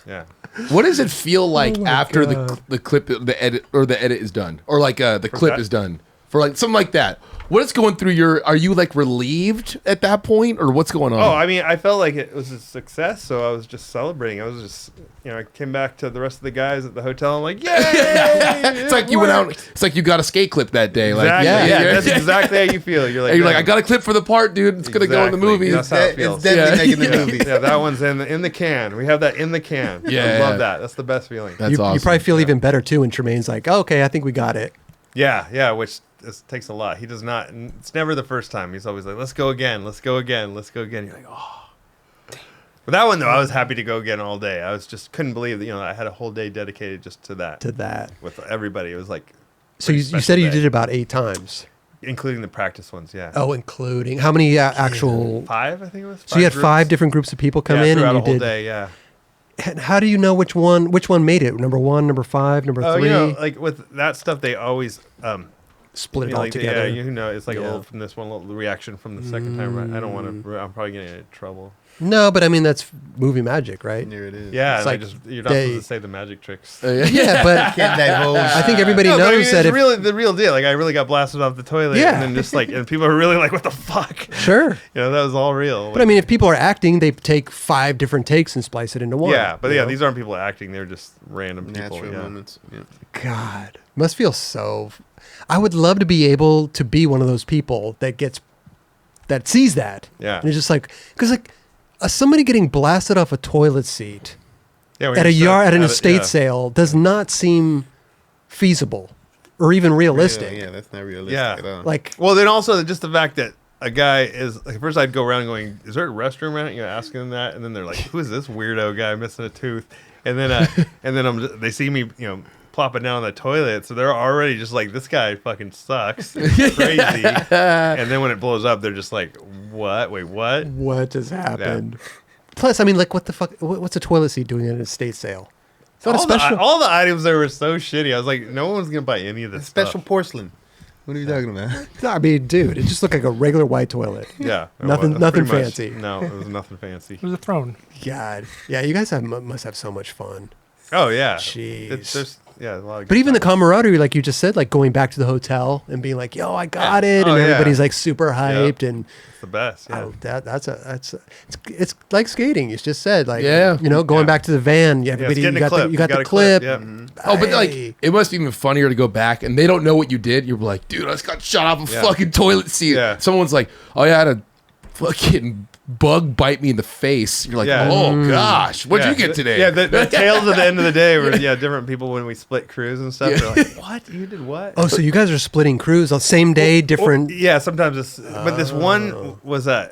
Yeah. What does it feel like after God. the clip, the edit is done, or like the clip that? is done, for like something like that? What is going through your? Are you like relieved at that point, or what's going on? Oh, I mean, I felt like it was a success, so I was just celebrating. I was just, I came back to the rest of the guys at the hotel. I'm like, yay! It's like you went out. It's like you got a skate clip that day. Exactly. Like, yeah, That's exactly how you feel. You're like, I got a clip for the part, dude. It's gonna go in the Exactly. movie. That's how it feels. It's definitely making the movie. Yeah, that one's in the can. We have that in the can. Yeah, I love yeah. that. That's the best feeling. That's You awesome. probably feel even better too when Tremaine's like, oh, okay, I think we got it. Yeah, which takes a lot. He does not. It's never the first time. He's always like, let's go again. Let's go again. Let's go again. You're like, oh. But that one though, I was happy to go again all day. I was just couldn't believe that I had a whole day dedicated just to that. With everybody, it was like. So you said you did it about 8 times. Including the practice ones, yeah. Oh, including how many actual? 5, I think it was. So you had groups. 5 different groups of people come in, throughout and a you whole did. day, yeah. And how do you know which one made it? Number 1, number 5, number 3. Like with that stuff, they always Split it all together. Yeah, it's like a Yeah. little from this one, little reaction from the second time. Right? I don't want to. I'm probably getting in trouble. No, but I mean that's movie magic, right? Here it is. Yeah, It's and like you're not supposed to say the magic tricks. Yeah, but Can't divulge. I think everybody No, but I mean, knows that it's if really the real deal. Like I really got blasted off the toilet, Yeah. and then just like, and people are really like, "What the fuck?" sure. That was all real. But I mean, if people are acting, they take 5 different takes and splice it into one. yeah, but you yeah, know? these aren't people acting; they're just random people. Natural Yeah. moments. Yeah. God, must feel so. I would love to be able to be one of those people that sees that. Yeah. And it's just like, because like somebody getting blasted off a toilet seat Yeah, when at you're an stuck estate yeah. sale does not seem feasible or even realistic. Yeah, that's not realistic Yeah. at all. Like, Well, then also just the fact that a guy is like, first I'd go around going, "Is there a restroom around it?" Asking them that, and then they're like, "Who is this weirdo guy missing a tooth?" And then they see me, plopping down on the toilet, so they're already just like, "This guy fucking sucks, it's crazy." And then when it blows up, they're just like, "What? Wait, what?" what just happened? Plus, I mean, like, what the fuck? What's a toilet seat doing at an estate sale? It's not a special. All the items there were so shitty. I was like, no one's gonna buy any of this Special stuff. porcelain. What are you talking about? I mean, dude, it just looked like a regular white toilet. Yeah, it Nothing- was nothing pretty much- fancy. No, it was nothing fancy. There's a throne. God, yeah, you guys must have so much fun. Oh yeah, Jeez. There's a lot of. But good even the times. camaraderie, like you just said, like going back to the hotel and being like, "Yo, I got it," Oh, and yeah. everybody's like super hyped, and It's the best. Yeah. oh, it's like skating. You just said, like, Yeah. going Yeah. back to the van. Yeah, Everybody, it's getting you a got clip. the, you got got the a clip. Yeah. Oh, but Hey. like it must be even funnier to go back and they don't know what you did. You're like, dude, I just got shot off a Yeah. fucking toilet seat. Yeah. Someone's like, oh yeah, I had a fucking bug bite me in the face. You're like, Yeah. oh gosh, what'd Yeah. you get today? Yeah, the tales at the end of the day were different people when we split crews and stuff. They're like, "What? You did what?" Oh, so you guys are splitting crews on the same day, different. Yeah, sometimes it's. But this one was the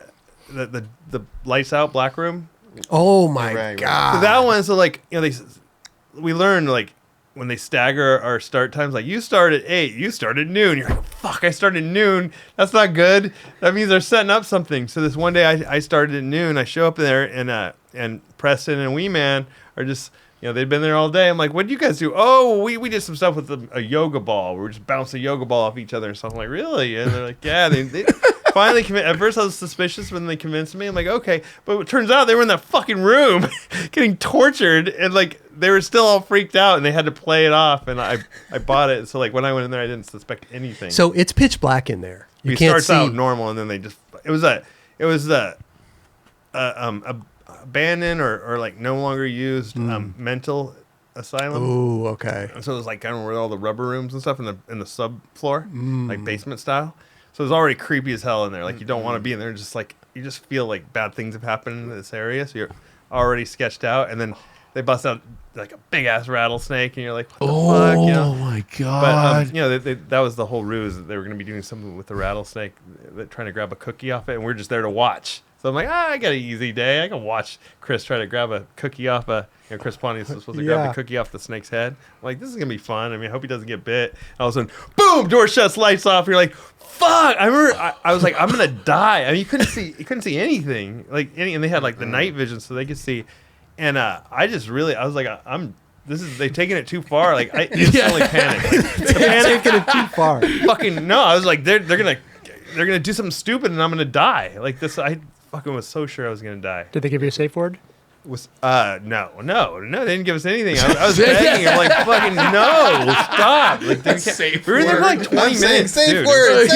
lights out black room. Oh my Right. god! So that one, so like we learned like when they stagger our start times, like you start at 8, you start at noon. You're like, fuck, I started at noon. That's not good. That means they're setting up something. So this one day I started at noon. I show up there and Preston and Wee Man are just, they've been there all day. I'm like, what did you guys do? Oh, we did some stuff with a yoga ball. We were just bouncing a yoga ball off each other and stuff. I'm like, really? And they're like, yeah. finally convinced. At first, I was suspicious when they convinced me. I'm like, okay, but it turns out they were in that fucking room, getting tortured, and like they were still all freaked out, and they had to play it off. And I bought it, so like when I went in there, I didn't suspect anything. So it's pitch black in there. You it can't starts see. out normal, and then they just it was a abandoned or like no longer used mental asylum. Ooh, okay. So it was like kind of where all the rubber rooms and stuff in the subfloor, like basement style. So it was already creepy as hell in there. Like you don't want to be in there. Just like you just feel like bad things have happened in this area. So you're already sketched out, and then they bust out like a big ass rattlesnake, and you're like, what the fuck? You know? Oh my But god! you know that was the whole ruse, that they were going to be doing something with the rattlesnake, trying to grab a cookie off it, and we're just there to watch. So I'm like, I got an easy day. I can watch Chris try to grab a cookie off Chris Pontius was supposed to grab a cookie off the snake's head. I'm like, this is going to be fun. I mean, I hope he doesn't get bit. And all of a sudden, boom, door shuts, lights off. You're like, fuck. I remember I was like, I'm going to die. I mean, you couldn't see anything. And they had like the night vision so they could see. And I was like, they've taken it too far. Like, I instantly panicked. Like, the panic, Taking it too far. fucking, no. I was like, they're going to do something stupid and I'm going to die. Like this, I fucking was so sure I was going to die. Did they give you a safe word? No, they didn't give us anything. I was begging. I'm like, fucking no, stop. Like, we were there for like 20 minutes. Safe dude. word.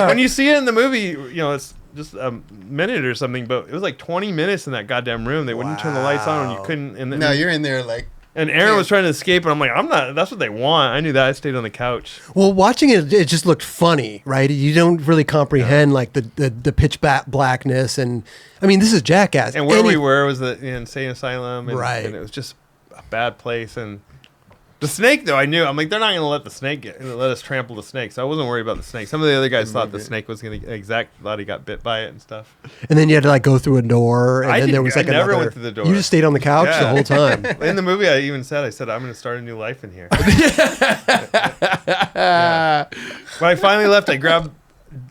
When you see it in the movie, you know, it's just a minute or something, but it was like 20 minutes in that goddamn room. They wouldn't turn the lights on, and you couldn't. And then, No, you're in there like. and Aaron was trying to escape, and I'm like, I'm not. That's what they want. I knew that. I stayed on the couch. Well, watching it, it just looked funny, right? You don't really comprehend like the pitch blackness, and I mean, this is Jackass. And where we were was the insane asylum, and, Right. and it was just a bad place. And the snake, though, I knew. I'm like, they're not going to let the snake let us trample the snake. So I wasn't worried about the snake. Some of the other guys thought the snake was going to thought he got bit by it and stuff. And then you had to like go through a door, and then there was like I never another. went through the door. You just stayed on the couch the Yeah. whole time. In the movie, I said, I'm going to start a new life in here. When I finally left, I grabbed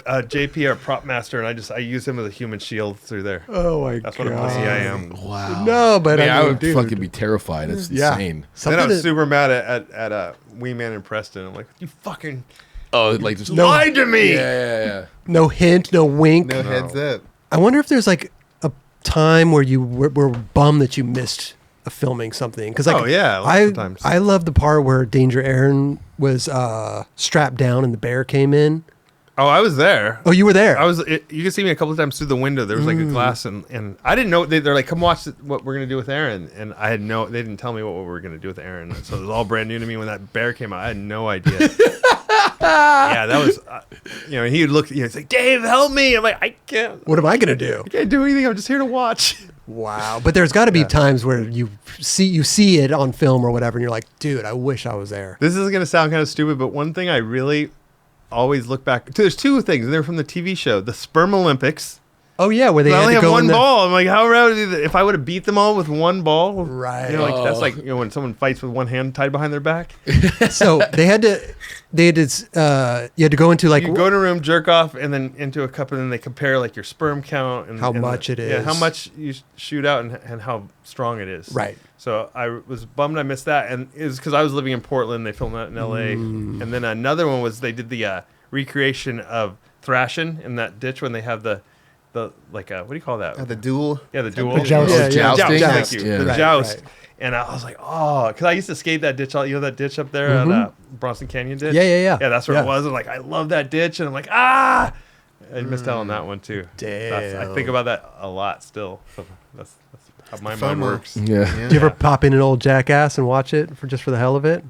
JP, our prop master, and I used him as a human shield through there. Oh my That's what a pussy I am. Wow. No, but I mean, would dude. fucking be terrified. It's insane. Then Something I was that- super mad at Wee Man and Preston. I'm like, you fucking Oh, like just lied to me. Yeah. no hint, no wink. No heads up. I wonder if there's like a time where you were bummed that you missed a filming something. Because like, Oh, yeah, lots of times. I love the part where Danger Aaron was strapped down and the bear came in. Oh, I was there. Oh, you were there. You can see me a couple of times through the window. There was like a glass, and I didn't know. They're like, come watch what we're gonna do with Aaron, and they didn't tell me what we were gonna do with Aaron. So it was all brand new to me when that bear came out. I had no idea. Yeah, that was, he would look. He's like, Dave, help me. I'm like, I can't. What am I gonna do? I can't do anything. I'm just here to watch. Wow. But there's got to be times where you see it on film or whatever, and you're like, dude, I wish I was there. This is gonna sound kind of stupid, but one thing I really always look back to, there's two things. They're from the TV show, the Sperm Olympics. Oh yeah, where they I had only to have go one in the, ball. I'm like, how rad would it be if I would have beat them all with one ball? Right. You know, like that's like when someone fights with one hand tied behind their back. So you had to go into like You go to a room, jerk off, and then into a cup, and then they compare like your sperm count and How and much it Yeah, how is. much you shoot out and how strong it is. Right. So I was bummed I missed that, and it was because I was living in Portland. They filmed that in L.A. Mm. And then another one was they did the recreation of thrashing in that ditch when they have the what do you call that? The duel. Yeah, the duel. The joust. Yeah, Jousting? Thank you. Yeah. The Right, joust. right. And I was like, oh, because I used to skate that ditch. You know that ditch up there at Bronson Canyon ditch? Yeah. Yeah, that's where Yeah. it was. I'm like, I love that ditch. And I'm like, I missed out on that one too. Damn. I think about that a lot still. So that's how my mind FOMO. works. Yeah. Do you ever pop in an old Jackass and watch it for the hell of it?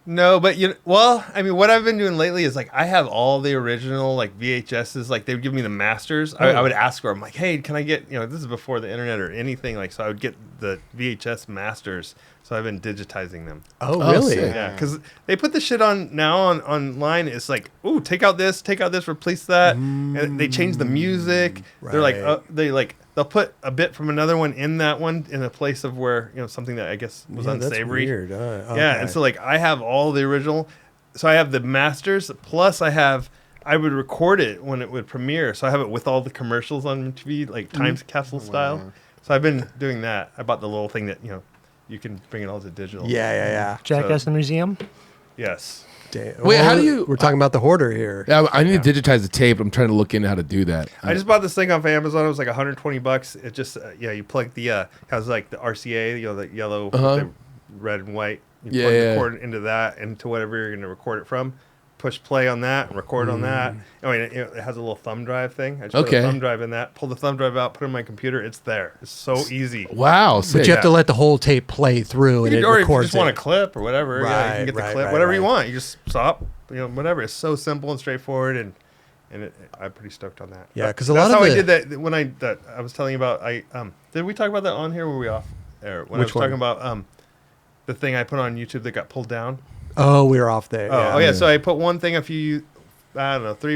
No, but I mean, what I've been doing lately is like I have all the original like VHSs. Like they would give me the masters. I would ask for them. Like, hey, can I get? This is before the internet or anything. Like, so I would get the VHS masters. So I've been digitizing them. Oh, Oh, really? sick. Yeah, because they put the shit on now online. It's like, ooh, take out this, replace that, and they change the music. They're Right. They'll put a bit from another one in that one in a place of where something that I guess was Yeah, unsavory. That's weird. Yeah, Okay. and so like I have all the original. So I have the masters. Plus I would record it when it would premiere. So I have it with all the commercials on TV, like time capsule style. Wow. So I've been doing that. I bought the little thing that you can bring it all to digital. Yeah. Jackass in the museum? Yes. Damn. Wait, how do you- We're talking about the hoarder here. Yeah, I need to digitize the tape. I'm trying to look into how to do that. I just bought this thing off Amazon. It was like $120. It just you plug the has like the RCA, the yellow, with the red and white. You plug the cord into that into whatever you're going to record it from. Push play on that and record on that. I mean, it has a little thumb drive thing. I just put a thumb drive in that. Pull the thumb drive out. Put it in my computer. It's there. It's so easy. Wow. But you have to let the whole tape play through, and it Or if you records just want a it. clip or whatever, you can get the clip, whatever you want. You just stop, whatever. It's so simple and straightforward, and I'm pretty stoked on that. Yeah, because that's a lot how of I did that when I was telling you about. Did we talk about that on here? Or were we off air? When Which I was talking about the thing I put on YouTube that got pulled down. Oh, we were off there. Oh yeah. So I put one thing 3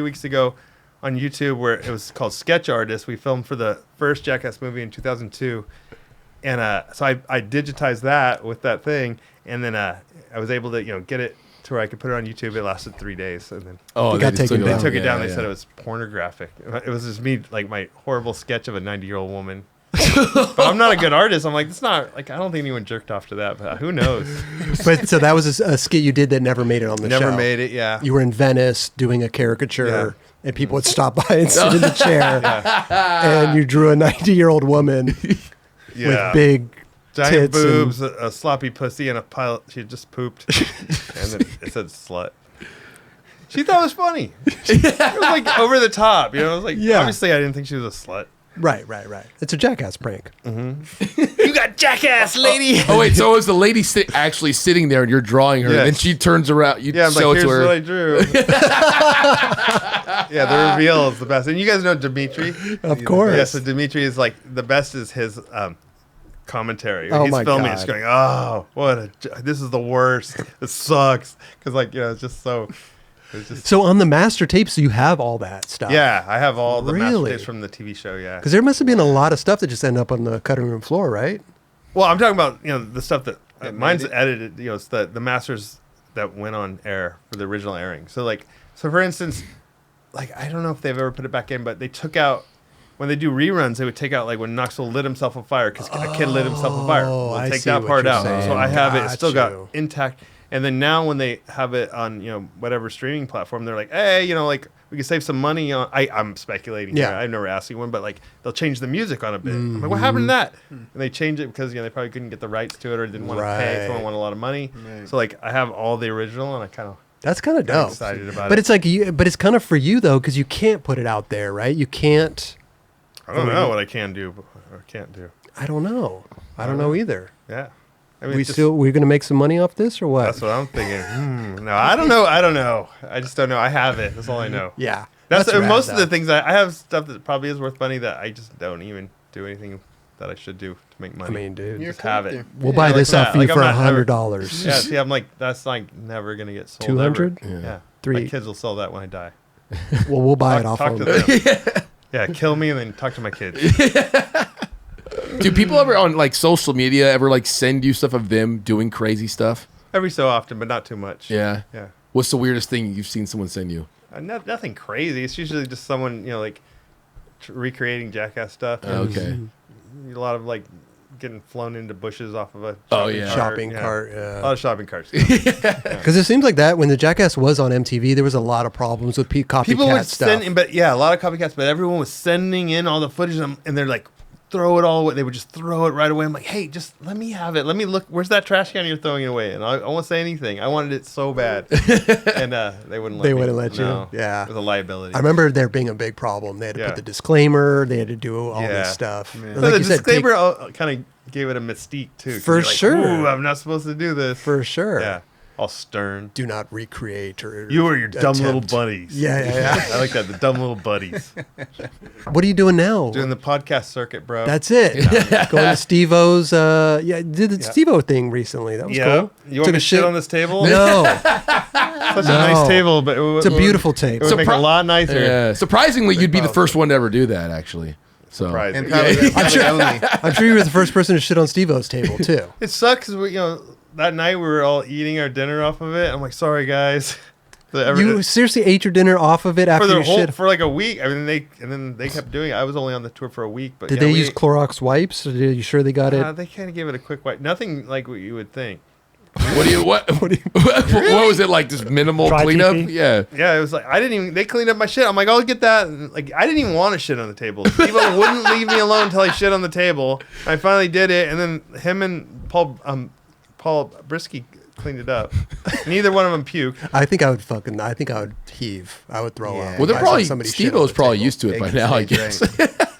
weeks ago on YouTube where it was called Sketch Artist. We filmed for the first Jackass movie in 2002. And so I digitized that with that thing. And then I was able to, get it to where I could put it on YouTube. It lasted 3 days. And then It got taken they down. took it down. They said it was pornographic. It was just me, like my horrible sketch of a 90-year-old woman. But I'm not a good artist. I'm like, it's not like I don't think anyone jerked off to that, but who knows? But so that was a skit you did that never made it on the show. Never made it. Yeah. You were in Venice doing a caricature, and people would stop by and sit in the chair, and you drew a 90-year-old woman with big giant tits boobs, a sloppy pussy, and a pile. She had just pooped, and then it said slut. She thought it was funny. It was like over the top, It was like obviously I didn't think she was a slut. Right. It's a Jackass prank. You got Jackass, lady. Oh wait, so it was the lady actually sitting there, and you're drawing her, and then she turns around. You I'm show like, it here's to her. what I drew. The reveal is the best, and you guys know Dimitri, Of course. Yeah, so Dimitri is like the best. Is his commentary. Oh He's my filming, God. just going, this is the worst. It sucks because it's just so. It's just, So on the master tapes, you have all that stuff. yeah, I have all the master Really? tapes from the TV show. Yeah, Because there must have been a lot of stuff that just ended up on the cutting room floor, right? well, I'm talking about the stuff that mine's made it. edited. It's the masters that went on air for the original airing. So for instance, I don't know if they've ever put it back in, but they took out when they do reruns. They would take out when Knoxville lit himself on fire because a kid lit himself on fire. They'll I take see that what part you're out. saying. So I have it. It's still got Got you. intact. And then now when they have it on, whatever streaming platform, they're like, hey, we can save some money on. I'm speculating. Yeah. Here. I've never asked anyone, but they'll change the music on a bit. I'm like, what happened to that? And they change it because they probably couldn't get the rights to it or didn't want to pay. Someone wanted a lot of money. Right. So I have all the original, and I kind of That's kind of dope. excited about But it. it's like but it's kind of for you though, because you can't put it out there, right? You can't. I don't know what I can do or can't do. I don't know. I don't know either. Yeah. I mean, We're gonna make some money off this or what? that's what I'm thinking. No, I don't know. I just don't know. I have it. That's all I know. Yeah. That's rad, most of though. the things I have stuff that probably is worth money that I just don't even do anything that I should do to make I money. mean, dude, You're just have it. collector. we'll buy like this that. off you Like, for I'm not ever- $100. Yeah, see, I'm like, that's never gonna get sold. 200? ever. Yeah. Three. My kids will sell that when I die. Well, we'll buy it off Talk of to them. them. Yeah, kill me and then talk to my kids. Do people ever on social media ever send you stuff of them doing crazy stuff? Every so often, but not too much. Yeah. Yeah. What's the weirdest thing you've seen someone send you? Nothing crazy. It's usually just someone, recreating Jackass stuff. Okay. A lot of getting flown into bushes off of a Shopping cart, A lot of shopping carts. Because it seems like that when the Jackass was on MTV, there was a lot of problems with copycat People would stuff. send in, but yeah, a lot of copycats, but everyone was sending in all the footage and they're like, throw it all away. They would just throw it right away. I'm like, hey, just let me have it. Let me look. Where's that trash can you're throwing it away? And I won't say anything. I wanted it so bad. And they wouldn't let me. They wouldn't let you? No. Yeah. It was a liability. I remember there being a big problem. They had to Yeah. put the disclaimer. They had to do all Yeah. this stuff. Man. And So like the you said, disclaimer kind of gave it a mystique too. 'cause For you're like, sure. Ooh, I'm not supposed to do this. for sure. Yeah. All stern. Do not recreate or You or your dumb little attempt. buddies. Yeah. I like that. The dumb little buddies. What are you doing now? Doing the podcast circuit, bro. That's it. Going to Steve-O's. Did the Steve-O thing recently. That was cool. You want Took me a to shit on this table? No. Such a No. nice table, but It's a beautiful tape. It would make a lot nicer. Yeah. Surprisingly, you'd be the first one to ever do that, actually. So Surprising. And probably only. I'm sure you were the first person to shit on Steve-O's table, too. It sucks because that night we were all eating our dinner off of it. I'm like, sorry guys. You seriously ate your dinner off of it after for the you whole shit? for like a week. I mean, they kept doing it. I was only on the tour for a week, but Did they use Clorox wipes? Or are you sure they got it? They kind of gave it a quick wipe. Nothing like what you would think. What was it like? Just minimal Dry cleanup? TP? Yeah. Yeah, it was like they cleaned up my shit. I'm like, I'll get that. And, like, I didn't even want to shit on the table. Steve-O wouldn't leave me alone until I shit on the table. I finally did it, and then him and Paul Brisky cleaned it up. Neither one of them puked. I think I would heave. I would throw Yeah. up. Well, they're I saw probably somebody shit Steve-O's on the probably table. used to it by now, I guess.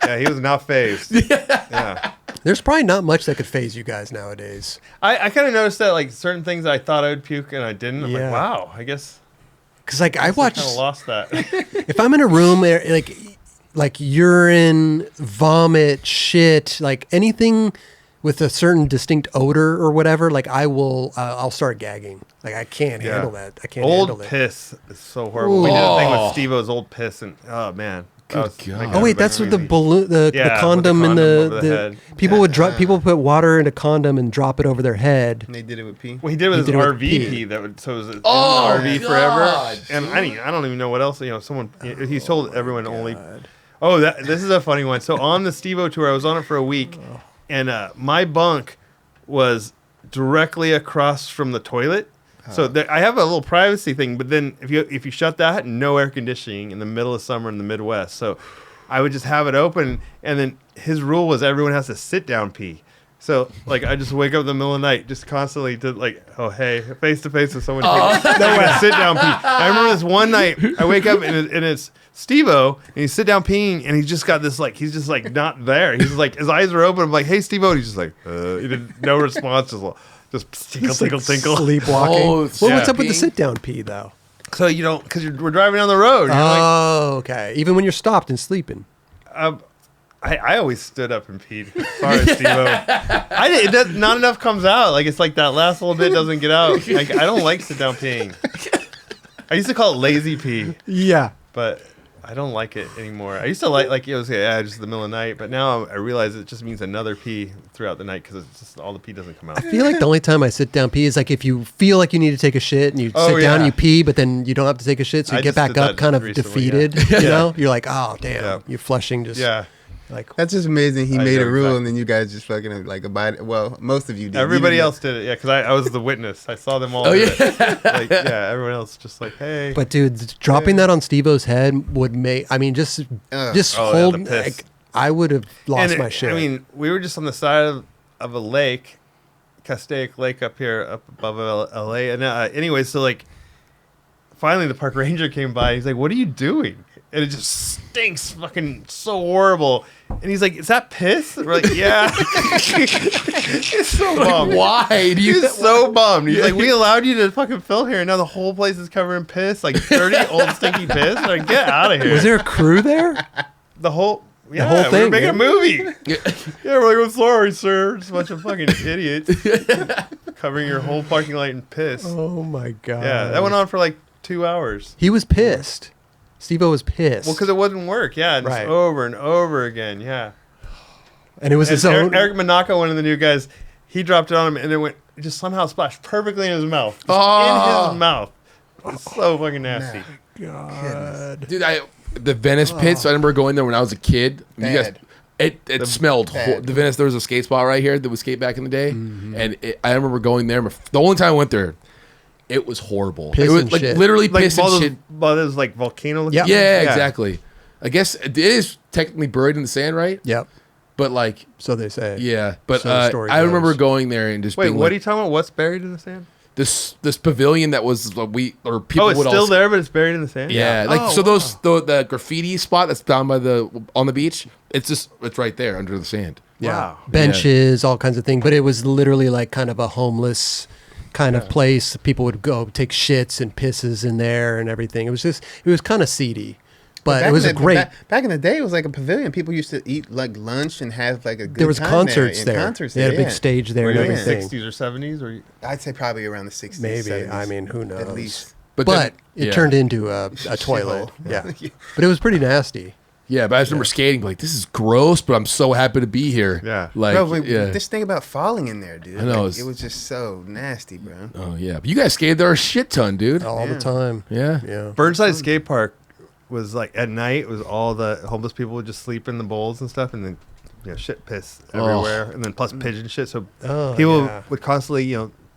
Yeah, he was not phased. Yeah. There's probably not much that could phase you guys nowadays. I kind of noticed that, like, certain things I thought I would puke and I didn't. I'm Yeah. like, wow, I guess Because like I I watch, kind of lost that. if I'm in a room where, like urine, vomit, shit, like anything with a certain distinct odor or whatever, like I'll start gagging. Like I can't Yeah. handle that. I can't handle Old it. piss is so horrible. We did a thing Oh. with Steve-O's old piss, and oh man. That was God. making Oh wait, everybody that's with the crazy. balloon, the Yeah, with the condom and condom over the the head. people would drop. People put water in a condom and drop it over their head. And they did it with pee. Well, he did with He his did it with RV pee. pee. That would so it was in Oh, the RV God, forever. And dude. I don't even know what else. You know, someone he told everyone only. Oh, this is a funny one. So on the Steve-O tour, I was on it for a week, and my bunk was directly across from the toilet. So I have a little privacy thing, but then if you shut that, no air conditioning in the middle of summer in the Midwest. So I would just have it open, and then his rule was everyone has to sit down pee. So like I just wake up in the middle of the night, just constantly to like, oh hey, face to face with someone. No way, sit down pee. I remember this one night I wake up and it's Steve-O, and he's sit down peeing, and he's just got this like he's just like not there. He's like his eyes are open. I'm like, hey Steve-O, and he's just like he did no response, just tinkle tinkle tinkle. Sleepwalking. Oh, Well, yeah. what's up with the Peeing? sit down pee though? So you don't because we're driving down the road. You're like, Oh, okay. Even when you're stopped and sleeping. I always stood up and peed. Sorry, Steve-O. Not enough comes out. Like it's like that last little bit doesn't get out. Like I don't like sit down peeing. I used to call it lazy pee, Yeah. but I don't like it anymore. I used to like it was just the middle of the night, but now I realize it just means another pee throughout the night because it's just all the pee doesn't come out. I feel like the only time I sit down pee is like if you feel like you need to take a shit and you Oh, sit down and yeah. you pee, but then you don't have to take a shit, so you I get just back did up that kind of recently, defeated. yeah. You Yeah. know, you're like, oh damn, Yeah. you're flushing just Yeah. like That's just amazing. He I made know a rule, exactly. and then you guys just fucking like abide. Well, most of you did. Everybody You didn't- else did it, yeah, because I was the witness. I saw them all. Oh, do yeah. it. Like, yeah, everyone else just like, hey. But dude, dropping that on Steve-O's head would make. I mean, just Oh, yeah, hold. the piss. Like, I would have lost And my shit. I mean, we were just on the side of a lake, Castaic Lake up here, up above LA. And anyway, so like, finally the park ranger came by. He's like, "What are you doing?" And it just stinks, fucking so horrible. And he's like, "Is that piss?" And we're like, "Yeah." He's so bummed. Why do you? He's so bummed. He's like, "We allowed you to fucking fill here, and now the whole place is covered in piss, like dirty, old, stinky piss." I'm like, get out of here. was there a crew there? The whole whole we were thing, making yeah. a movie. Yeah, we're like, I'm sorry, sir. Just a bunch of fucking idiots covering your whole parking lot in piss. Oh my god. Yeah, that went on for like 2 hours. He was pissed. Steve-O was pissed. Well, because it wouldn't work. Yeah, and Right. just over and over again. Yeah. and it was And his own. Eric Monaco, one of the new guys, he dropped it on him, and it just somehow splashed perfectly in his mouth. Just Oh. in his mouth. It's so fucking nasty. God. Dude, the Venice pits. I remember going there when I was a kid. You guys, Bad. it smelled. Bad. The Venice. There was a skate spot right here that would skate back in the day, and I remember going there. The only time I went there, it was horrible. Piss it was and like shit. literally Like piss and shit. those like volcano looking. Yep. Yeah, exactly. I guess it is technically buried in the sand, right? Yep. But like, So they say. yeah. But So the story I remember goes. going there and just Wait, being what like, are you talking about? What's buried in the sand? this pavilion that was people Oh, it's would still all there, but it's buried in the sand? Yeah, like Oh, so wow. those the graffiti spot that's down by on the beach. It's right there under the sand. Yeah. Wow. Benches, all kinds of things. But it was literally like kind of a homeless kind of place. People would go take shits and pisses in there and everything. It was kind of seedy. But Back it was in a the- great. Back in the day, it was like a pavilion. People used to eat like lunch and have like a good There was time concerts there. there. and Concerts They had a there, big stage there Were and you in the everything. 60s or 70s? Or I'd say probably around the 60s. Maybe. 70s, I mean, who knows? At least. But then- it yeah. turned into a toilet. Yeah. But it was pretty nasty. Yeah, but I just remember skating like this is gross, but I'm so happy to be here. Yeah. like Bro, wait, yeah. this thing about falling in there, dude. I know, Like, it's- it was just so nasty, bro. Oh yeah, but you guys skated there a shit ton, dude. All the Yeah. time. Yeah. Yeah. Burnside Skate Park was like at night. It was all the homeless people would just sleep in the bowls and stuff, and then shit piss everywhere, and then plus pigeon shit. So Oh, people yeah. would constantly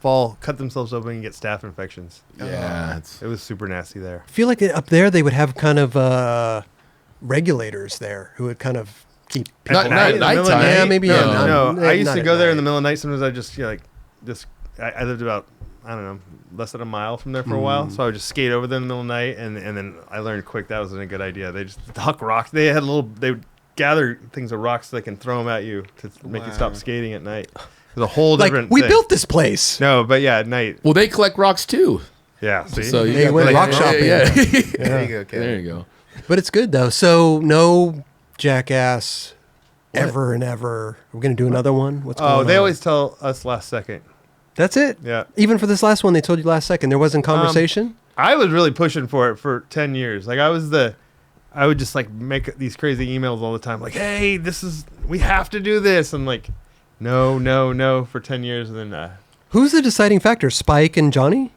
fall, cut themselves open, and get staph infections. Yeah. It was super nasty there. I feel like up there they would have kind of regulators there who would kind of keep people Not nighttime. Yeah, maybe. No. Yeah, No, I used not to at go there in the night. middle of the night. Sometimes I just I lived about, I don't know, less than a mile from there for a while. So I would just skate over there in the middle of the night, and then I learned quick that wasn't a good idea. They just huck rocks. They would gather things of rocks so they can throw them at you to make you stop skating at night. It was a whole Like different we thing. built this place. No, but yeah, at night. Well, they collect rocks too. Yeah, see? So They got went like- rock shopping. Yeah. There you go, Kevin. There you go. But it's good though. So no Jackass ever and ever. We're gonna do another one. What's going on? they always tell us last second. That's it. Yeah. Even for this last one, they told you last second. There wasn't conversation. I was really pushing for it for 10 years. Like I would just like make these crazy emails all the time. Like, hey, we have to do this. And like, no for 10 years. And then Who's the deciding factor? Spike and Johnny?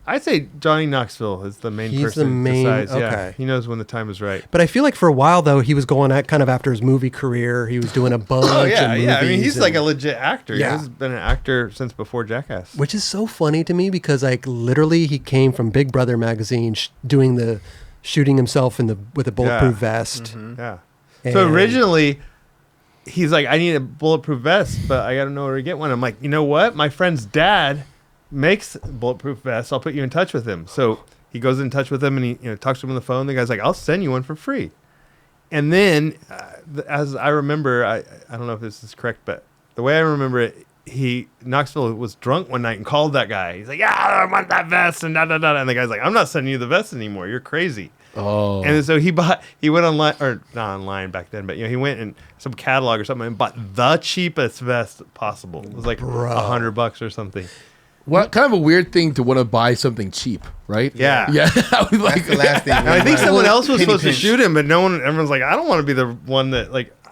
I'd say Johnny Knoxville is the main He's person the main- who decides. okay. Yeah, he knows when the time is right. But I feel like for a while though, he was going at kind of after his movie career. He was doing a bunch. Oh, yeah, of yeah. I mean, movies he's like a and- legit actor. Yeah. He's been an actor since before Jackass. which is so funny to me because like literally he came from Big Brother magazine shooting himself with a bulletproof vest. Yeah. So And- originally, he's like, I need a bulletproof vest, but I got to know where to get one. I'm like, you know what? My friend's dad makes bulletproof vests. I'll put you in touch with him. So he goes in touch with him and he talks to him on the phone. The guy's like, I'll send you one for free. And then, as I remember, I don't know if this is correct, but the way I remember it, Knoxville was drunk one night and called that guy. He's like, yeah, I want that vest and da da da. And the guy's like, I'm not sending you the vest anymore. You're crazy. Oh. And so he went online, or not online back then, but he went in some catalog or something and bought the cheapest vest possible. It was like $100 or something. What kind of a weird thing to want to buy something cheap, right? Yeah. Yeah. I was like, That's the last thing. And I think someone else was Penny supposed to pinch. shoot him, but everyone's like, I don't want to be the one that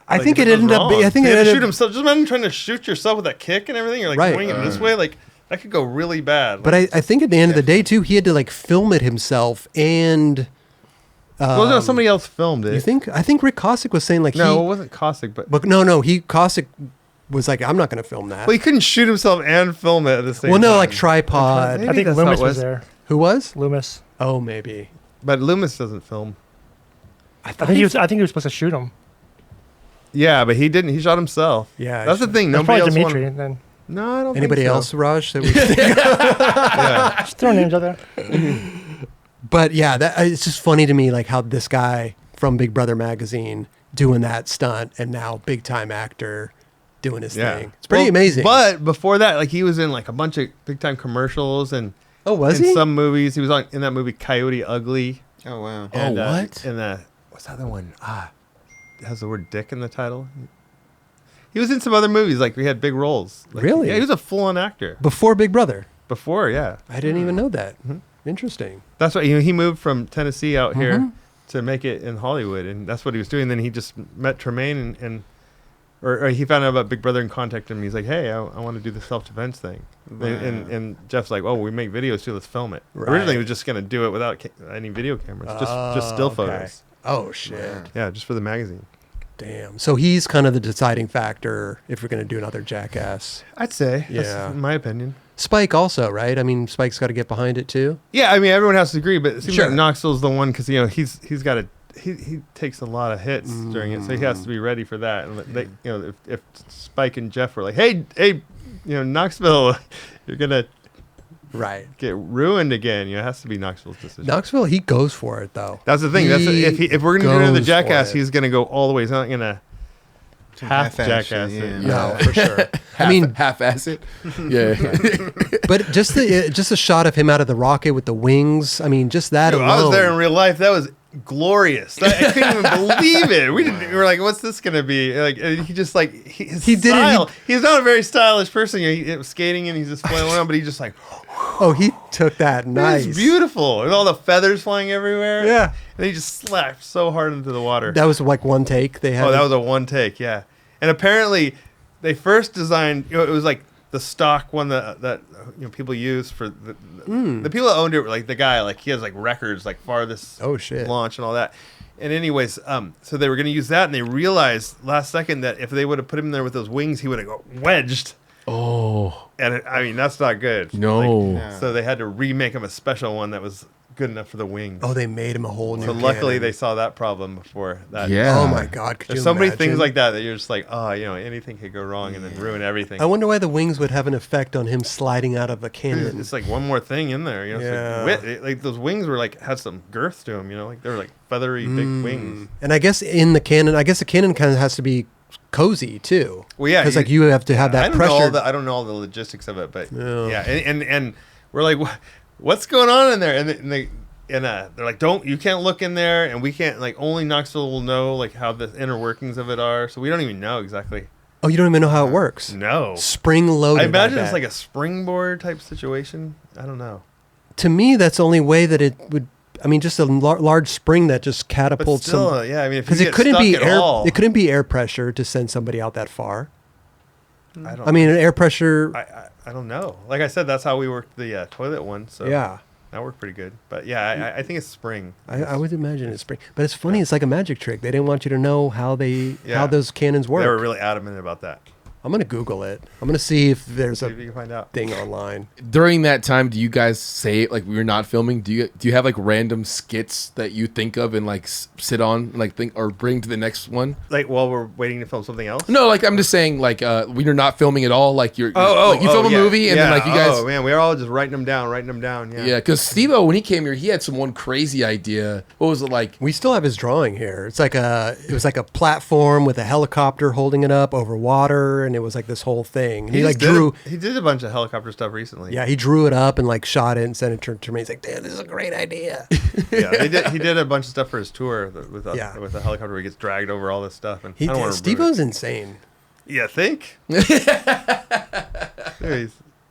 I think it ended up. I think you it had to ended shoot up. himself. Just imagine trying to shoot yourself with that kick and everything. You're like Right. swinging this way, like that could go really bad. But I think at the end of the day too, he had to like film it himself and. well, no, somebody else filmed it. You think? I think Rick Cossack was saying like No, it wasn't Cossack, but Cossack was like, I'm not going to film that. well, he couldn't shoot himself and film it at the same Well, time. no, like tripod. Maybe I think that's how it Loomis was was. there. Who was? Loomis. Oh, maybe. But Loomis doesn't film. I think he was supposed to shoot him. Yeah, but he didn't. He shot himself. Yeah, that's the thing. That's Nobody probably else Dimitri. wanted. Then No, I don't. Anybody think so. else, Raj? That we Yeah. just throw names out there. But yeah, it's just funny to me, like how this guy from Big Brother magazine doing that stunt and now big time actor doing his thing. It's pretty amazing. But before that, like he was in like a bunch of big time commercials and oh, was in he? some movies. He was in that movie Coyote Ugly. Oh wow. And, what? And what's the other one? It has the word dick in the title. He was in some other movies. Like we had big roles. Like, Really? Yeah, he was a full on actor Before Big Brother. before. Yeah, I didn't even know that. Interesting. that's why he moved from Tennessee out Mm-hmm. here to make it in Hollywood, and that's what he was doing. Then he just met Tremaine or he found out about Big Brother and contacted him. He's like, hey, I want to do the self defense thing. And Jeff's like, oh, we make videos too. Let's film it. Right. Originally, he was just gonna do it without any video cameras, just still okay. photos. Oh, shit. Yeah, just for the magazine. Damn. So he's kind of the deciding factor if we're going to do another Jackass. I'd say. Yeah. That's my opinion. Spike also, right? I mean, Spike's got to get behind it too. Yeah, I mean everyone has to agree, but it seems Sure. like Knoxville's the one because he's got he takes a lot of hits during it, so he has to be ready for that. And they, if Spike and Jeff were like, hey, Knoxville, you're gonna Right. get ruined again. It has to be Knoxville's decision. Knoxville, he goes for it though. That's the thing. If we're gonna do another Jackass, he's gonna go all the way. He's not gonna half Half-ass Jackass shit, it. No, for sure. I mean, half-ass it. Yeah. but just a shot of him out of the rocket with the wings. I mean, just that Dude, alone. I was there in real life. That was glorious. I couldn't even believe it. We were like, "What's this gonna be?" Like he just like his He did it, style. He's not a very stylish person. He was skating and he's just flailing around, but he just like Oh, he took that nice. it's beautiful. And all the feathers flying everywhere. Yeah. and he just slapped so hard into the water. That was like one take they had. Oh, that was a one take. Yeah, and apparently they first designed. It was like the stock one that people use for the people that owned it. Like the guy, like he has like records, like farthest Oh, shit. launch and all that. And anyways, so they were going to use that, and they realized last second that if they would have put him there with those wings, he would have got wedged. Oh. And I mean, that's not good. No. Yeah. So they had to remake him a special one that was good enough for the wings. Oh, they made him a whole new. So luckily cannon. they saw that problem before that. Yeah. Oh my God! Could There's you so many imagine? things like that you're just like, oh, anything could go wrong and then ruin everything. I wonder why the wings would have an effect on him sliding out of a cannon. It's like one more thing in there, Yeah. It's like those wings were like had some girth to them, like they were like feathery big wings. And I guess in the cannon, the cannon kind of has to be cozy too. Well, yeah, because like you have to have that I don't pressure. know I don't know all the logistics of it, but Yeah. and we're like, what's going on in there? And they're like, you can't look in there, and we can't, like, only Knoxville will know like how the inner workings of it are, so we don't even know exactly. Oh, you don't even know how it works. No, Spring loaded. I imagine bet. it's like a springboard type situation. I don't know. To me, that's the only way that it would. I mean, just a large spring that just But catapults still, some. yeah, I mean, if Because you it get couldn't stuck be at air. all, It couldn't be air pressure to send somebody out that far. I don't. I mean, air pressure. I don't know. Like I said, that's how we worked the toilet one. So Yeah. that worked pretty good. But yeah, I think it's spring. I would imagine it's spring, but it's funny. It's like a magic trick. They didn't want you to know how Yeah. how those cannons work. They were really adamant about that. I'm gonna Google it. I'm gonna see if there's See a if you can find out. thing online. During that time, do you guys say like we were not filming? Do you have like random skits that you think of and like sit on and, like think or bring to the next one? Like while we're waiting to film something else. No, like I'm just saying like when you're not filming at all, like like you film a yeah, movie and then like you guys. Oh man, we were all just writing them down. Yeah. Yeah, because Steve-O, when he came here, he had some one crazy idea. What was it like? We still have his drawing here. It was like a platform with a helicopter holding it up over water, and it was like this whole thing. And he like drew. He did a bunch of helicopter stuff recently. Yeah, he drew it up and like shot it and sent it to me. He's like, "Damn, this is a great idea." Yeah, he did a bunch of stuff for his tour with a helicopter where he gets dragged over all this stuff. And I don't want to ruin Steve-O's insane. it. You think? Dude,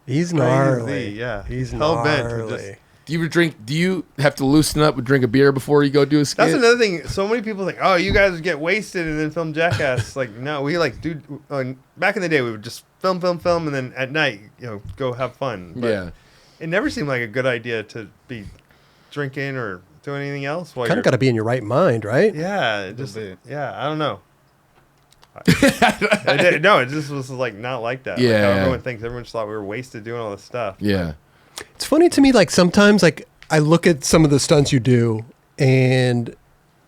He's crazy, gnarly. yeah. He's Hell-bent with gnarly. just- Do you have to loosen up and drink a beer before you go do a skit? That's another thing. So many people think, oh, you guys get wasted and then film Jackass. Like, no, we like, dude. Back in the day, we would just film, and then at night, go have fun. But Yeah. it never seemed like a good idea to be drinking or doing anything else while Kind of got to be in your right mind, right? Yeah, it just I don't know. No, it just was like not like that. Like Yeah. how everyone thinks. Everyone just thought we were wasted doing all this stuff. Yeah. It's funny to me, like sometimes, like I look at some of the stunts you do, and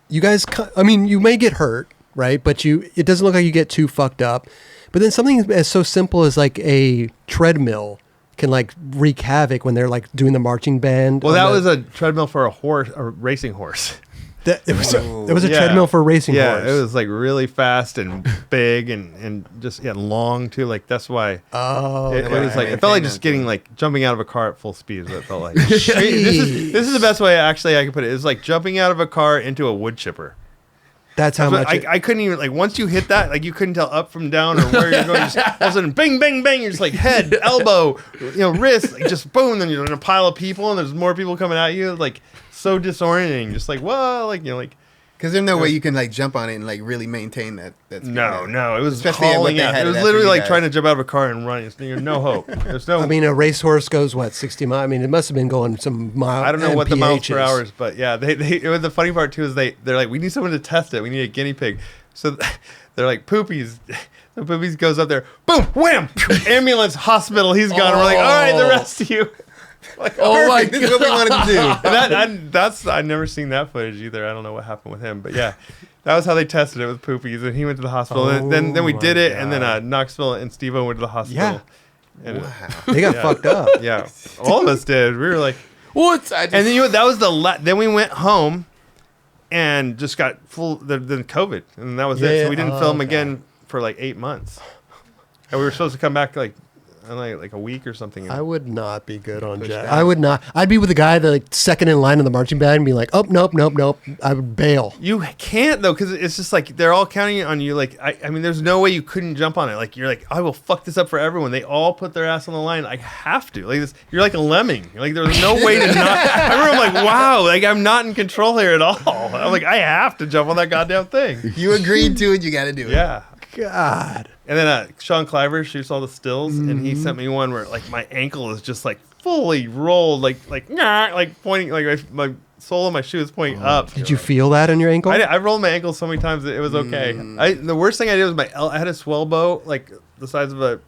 you guys, I mean, you may get hurt, right? But it doesn't look like you get too fucked up. But then something as so simple as like a treadmill can like wreak havoc when they're like doing the marching band. Well, that was a treadmill for a racing horse. It was a Yeah. treadmill for a racing Yeah, horse. it was like really fast and big and just long too. Like that's why. Oh, It okay. was like it felt like just getting like jumping out of a car at full speed. Is what it felt like. Jeez. This is the best way actually I can put it. It's like jumping out of a car into a wood chipper. that's how But much. I couldn't even like once you hit that like you couldn't tell up from down or where you're going. Just, all of a sudden, bang, bang, bang. You're just like head, elbow, wrist, like, just boom. Then you're in a pile of people and there's more people coming at you. Like so disorienting. Just like whoa, like like. Because there's no way you can like jump on it and like really maintain that. Speed. No, it was Especially at what hauling they out. had It was it at literally for you like guys. trying to jump out of a car and run. There's no hope. There's no. I mean, a racehorse goes what 60 miles. I mean, it must have been going some mile. I don't know what the miles per MPHs. hour is, but yeah, it was the funny part too is they're like, we need someone to test it. We need a guinea pig. So they're like, Poopies. So Poopies goes up there, boom, wham, ambulance, hospital. He's gone. We're like, all right, the rest of you. Like, Oh my This is what we wanted to do. and that's I've never seen that footage either. I don't know what happened with him, but yeah, that was how they tested it with Poopies, and he went to the hospital. And then we Oh did my it, and then God. Knoxville and Steve-O went to the hospital. Yeah. And, They got Yeah. fucked up. yeah, all of us did. We were like, What? and then that was then we went home, and just got full then COVID, and that was it. Yeah, So we didn't oh, film okay. again for like 8 months, and we were supposed to come back like in like a week or something. I would not be good on Pushed Jack. out. I would not. I'd be with the guy that like second in line in the marching band and be like, oh, nope. I would bail. You can't though, because it's just like they're all counting on you. Like I mean, there's no way you couldn't jump on it. Like you're like, I will fuck this up for everyone. They all put their ass on the line. I have to. Like this, you're like a lemming. Like there's no way to not. I remember I'm like, wow, like I'm not in control here at all. I'm like, I have to jump on that goddamn thing. You agreed to it. You got to do it. Yeah. God. And then Sean Cliver shoots all the stills, and he sent me one where like my ankle is just like fully rolled, like pointing, like my sole of my shoe is pointing up. Did you feel that in your ankle? I rolled my ankle so many times that it was okay. The worst thing I did was I had a swell bow like the size of a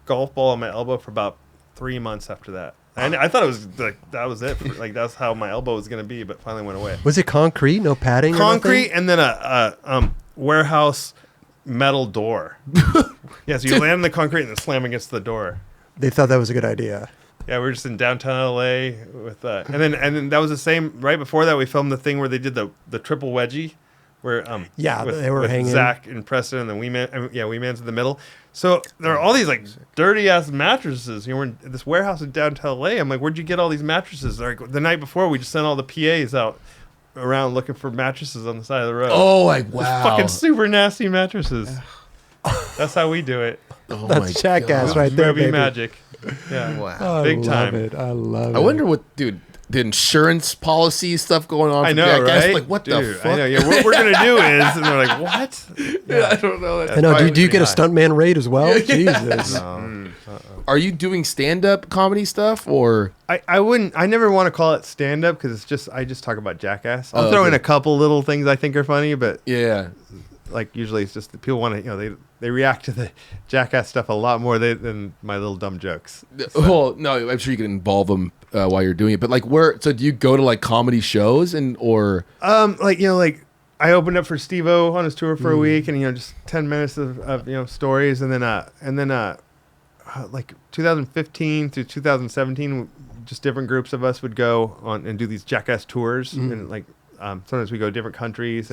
golf ball on my elbow for about 3 months after that. And I thought it was like that was it. Like that's how my elbow was gonna be, but finally went away. Was it concrete? No padding? Concrete, and then a warehouse metal door. Yeah, so you land in the concrete and then slam against the door. They thought that was a good idea. Yeah, we were just in downtown LA with and then that was the same. Right before that, we filmed the thing where they did the triple wedgie, where they were hanging. Zach and Preston and then Weeman's in the middle. So there are all these like dirty ass mattresses. You know, we're in this warehouse in downtown LA. I'm like, where'd you get all these mattresses? They're like, the night before, we just sent all the PAs out around looking for mattresses on the side of the road. Oh, like wow. Fucking super nasty mattresses. That's how we do it. Oh That's Jackass right there, Movie baby. magic. Yeah. Wow. Big time. I love it. I wonder what, dude, the insurance policy stuff going on. I for know, Jackass, right? Like, what Dude, the fuck? I know. Yeah, what we're gonna do is, and they're like, what? Yeah, I don't know. I know. Do you get a stuntman rate as well? Jesus. Are you doing stand-up comedy stuff or? I wouldn't. I never want to call it stand up because it's just I just talk about Jackass. I'll throw in a couple little things I think are funny, but Yeah. like usually it's just that people want to they react to the Jackass stuff a lot more than my little dumb jokes. Well, no, I'm sure you can involve them while you're doing it. But like, where? So do you go to like comedy shows or? Like I opened up for Steve-O on his tour for a week, and just 10 minutes of stories, and then like 2015 through 2017, just different groups of us would go on and do these Jackass tours, and like sometimes we go to different countries,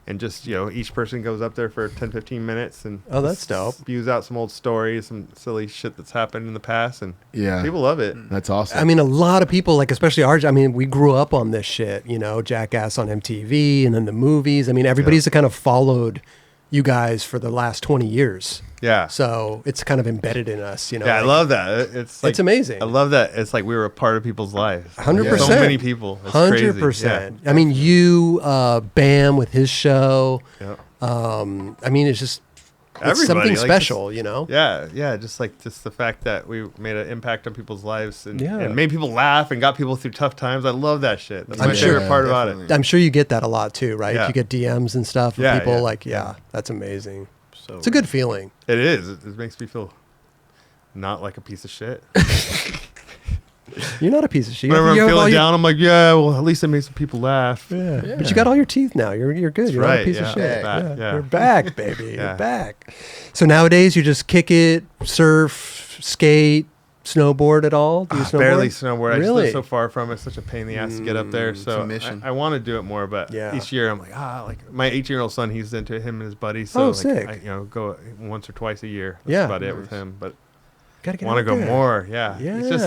and just each person goes up there for 10-15 minutes and that's dope. Spews out some old stories, some silly shit that's happened in the past, and Yeah. people love it. That's awesome. I mean, a lot of people, like especially ours. I mean, we grew up on this shit. Jackass on MTV, and then the movies. I mean, everybody's kind of followed you guys for the last 20 years. Yeah. So it's kind of embedded in us. Yeah, I love that. It's amazing. I love that. It's like we were a part of people's lives. 100%. So many people. It's crazy. 100%. Yeah. I mean, you, Bam with his show. Yeah. I mean, it's just Everybody, something like, special, Yeah, just the fact that we made an impact on people's lives and Yeah. made people laugh and got people through tough times. I love that shit. That's I'm my sure. favorite part about Definitely. it. I'm sure you get that a lot too, right? Yeah. You get DMs and stuff from Yeah, people yeah. that's amazing. So It's a good feeling. It is. It makes me feel not like a piece of shit. You're not a piece of shit. Whenever I'm You have all feeling your- down, I'm like, yeah, well, at least I made some people laugh. Yeah. But you got all your teeth now. You're good. You're not a right, piece yeah. of shit. Back, yeah. You're back, baby. Yeah. You're back. So nowadays you just kick it, surf, skate, snowboard at all? Do you snowboard? Barely snowboard. I just Really? live so far from it. It's such a pain in the ass to get up there. It's So a mission. I want to do it more, but Yeah. each year I'm like, like my 18-year-old son, he's into it, him and his buddies. So Oh, like, sick. I go once or twice a year. That's Yeah. about it with him. But Gotta get want to out go there. more. Yeah. Yeah. It's just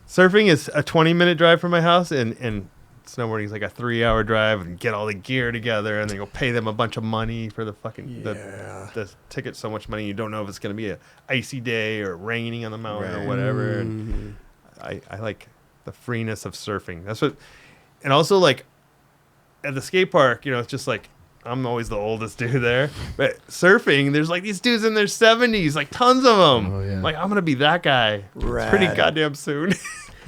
surfing is a 20-minute drive from my house, and snowboarding is like a 3-hour drive, and get all the gear together, and then go pay them a bunch of money for the fucking the ticket. So much money, you don't know if it's going to be a icy day or raining on the mountain or whatever. And I like the freeness of surfing. That's what, and also like at the skate park, it's just like I'm always the oldest dude there, but surfing, there's like these dudes in their 70s, like tons of them. Oh, yeah. Like I'm gonna be that guy pretty Rad. goddamn soon.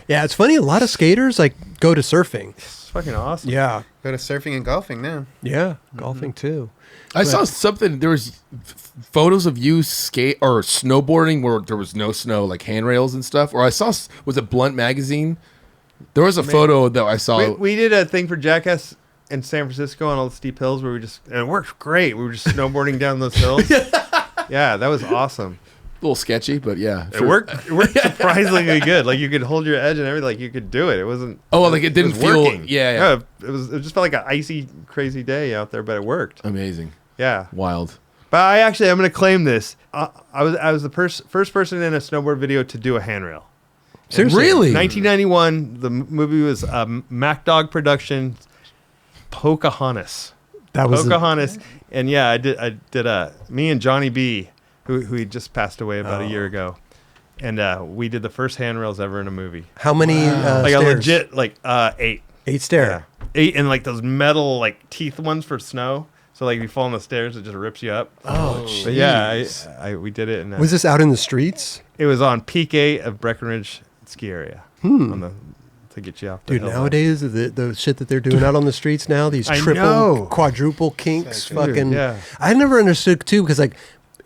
Yeah, it's funny. A lot of skaters go to surfing. It's fucking awesome. Yeah. Go to surfing and golfing now. Yeah. Golfing too. I saw something. There was photos of you skate or snowboarding where there was no snow, like handrails and stuff. Or I saw was it Blunt magazine? There was a photo that I saw. We did a thing for Jackass in San Francisco on all the steep hills where and it worked great. We were just snowboarding down those hills. Yeah, that was awesome. A little sketchy, but yeah, It worked surprisingly good. Like you could hold your edge and everything. Like you could do it. It wasn't. Oh, like it didn't was feel. working. Yeah. It just felt like an icy, crazy day out there, but it worked. Amazing, Yeah. wild. But I'm going to claim this. I was the first person in a snowboard video to do a handrail. Seriously? Really? 1991. The movie was Mac Dog Productions, Pocahontas. That was Pocahontas, and yeah, I did. Me and Johnny B, who he just passed away about a year ago, and we did the first handrails ever in a movie. how many Like a stairs? legit 8. 8 stair. 8, and like those metal like teeth ones for snow. So like if you fall on the stairs, it just rips you up. Oh, But yeah, we did it, and Was this out in the streets? it was on Peak 8 of Breckenridge ski area to get you off the Dude, hill. nowadays, the shit that they're doing out on the streets now, these I triple, know. quadruple kinks, Dude, fucking. yeah. I never understood, too, because, like,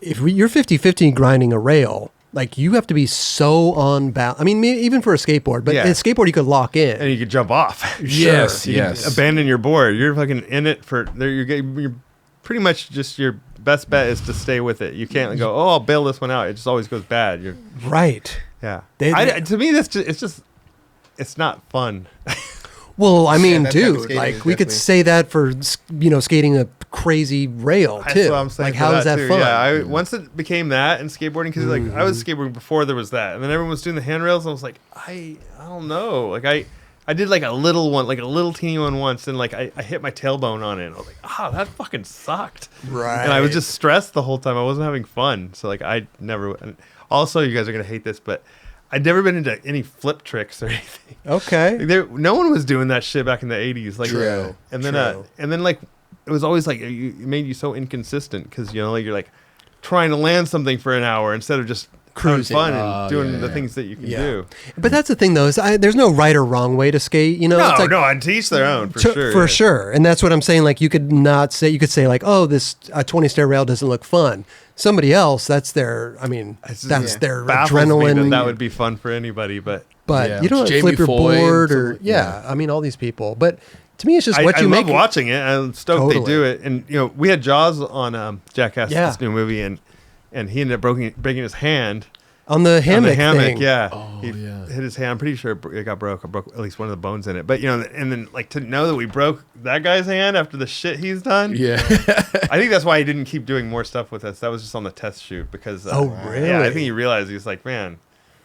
if you're 50-50 grinding a rail, Like you have to be so on balance. I mean, even for a skateboard, but Yeah. a skateboard you could lock in. And you could jump off. Yes, You yes. could abandon your board. You're fucking in it for there. You're pretty much just your best bet is to stay with it. You can't go, oh, I'll bail this one out. It just always goes bad. You're Right. yeah. They- To me, it's not fun. Well, I mean, that type of dude, skating like is we could definitely- say that for skating a crazy rail too. That's what I'm saying. Like, for how is that too. fun? Yeah, once it became that and skateboarding, because like I was Mm-hmm. skateboarding before there was that, and then everyone was doing the handrails, and I was like, I don't know. Like I did like a little one, like a little teeny one once, and like I hit my tailbone on it. And I was like, that fucking sucked. Right. And I was just stressed the whole time. I wasn't having fun. So like I never. And also, you guys are gonna hate this, but I'd never been into any flip tricks or anything. Okay. No one was doing that shit back in the 80s. Like, True, and then true. like it was always like it made you so inconsistent because like you're like trying to land something for an hour instead of just Cruising. having fun and doing yeah, the yeah. things that you can Yeah. do. But that's the thing, though. Is there's no right or wrong way to skate. It's like, I'd teach their own for sure. For yeah. sure. And that's what I'm saying. Like, you could say like, oh, this 20 stair rail doesn't look fun. Somebody else, that's their It's just- that's their Baffles me adrenaline. that would be fun for anybody, but but Yeah. you don't Jamie flip your Foy and board or some- yeah. I mean, all these people. But to me, it's just what I you love make. watching it. I'm stoked they Totally. do it. And we had Jaws on Jackass, Yeah. this new movie, and he ended up breaking his hand. on the hammock, On the hammock, thing. yeah. Oh, He yeah. hit his hand. I'm pretty sure it got broke. I broke at least one of the bones in it. But and then like to know that we broke that guy's hand after the shit he's done. Yeah. I think that's why he didn't keep doing more stuff with us. That was just on the test shoot because. Oh, Yeah, I really? think he realized he's like, man.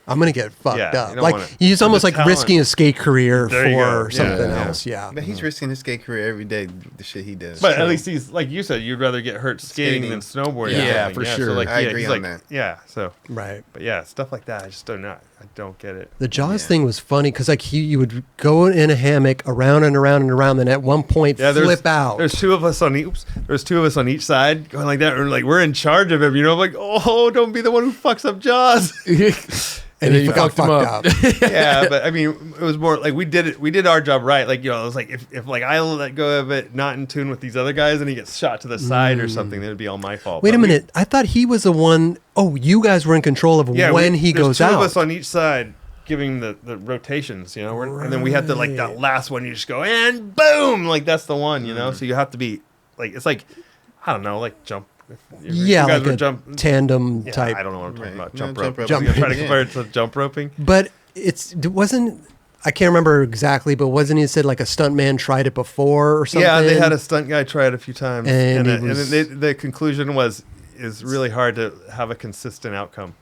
I'm gonna get fucked Yeah, up. you don't Like wanna- he's almost the like talent. risking a skate career There you go. for Yeah, something yeah. else. Yeah. But he's risking his skate career every day. The shit he does. But at least he's like you said, you'd rather get hurt skating Skating. than snowboarding. or Yeah, something. for So sure. like, I yeah, agree he's on like, that. Yeah. So, Right. but yeah, stuff like that. I just don't know. I don't get it. The Jaws Yeah. thing was funny because like you would go in a hammock around and around and around, then at one point Yeah, flip out. There's two of us on each side going like that, or like we're in charge of him. Like, oh, don't be the one who fucks up Jaws. and then he you got fucked him fucked up. up. Yeah, but I mean, it was more like we did our job right. Like it was like if like I let go of it, not in tune with these other guys, and he gets shot to the side or something, then it'd be all my fault. Wait a But we- minute. I thought he was the one oh you guys were in control of Yeah, when he there's goes two out. of us on each side giving the rotations, and then we have to like that Right. last one. You just go and boom, like that's the one, So you have to be like it's like I don't know, like jump. If Yeah, you guys like were a tandem yeah, type. I don't know what I'm talking Right. about. No, Jump jump rope. rope. Jump Try to rope. compare it to jump roping. But it wasn't. I can't remember exactly, but wasn't he said like a stuntman tried it before or something? Yeah, they had a stunt guy try it a few times, And and, he was- the conclusion is really hard to have a consistent outcome.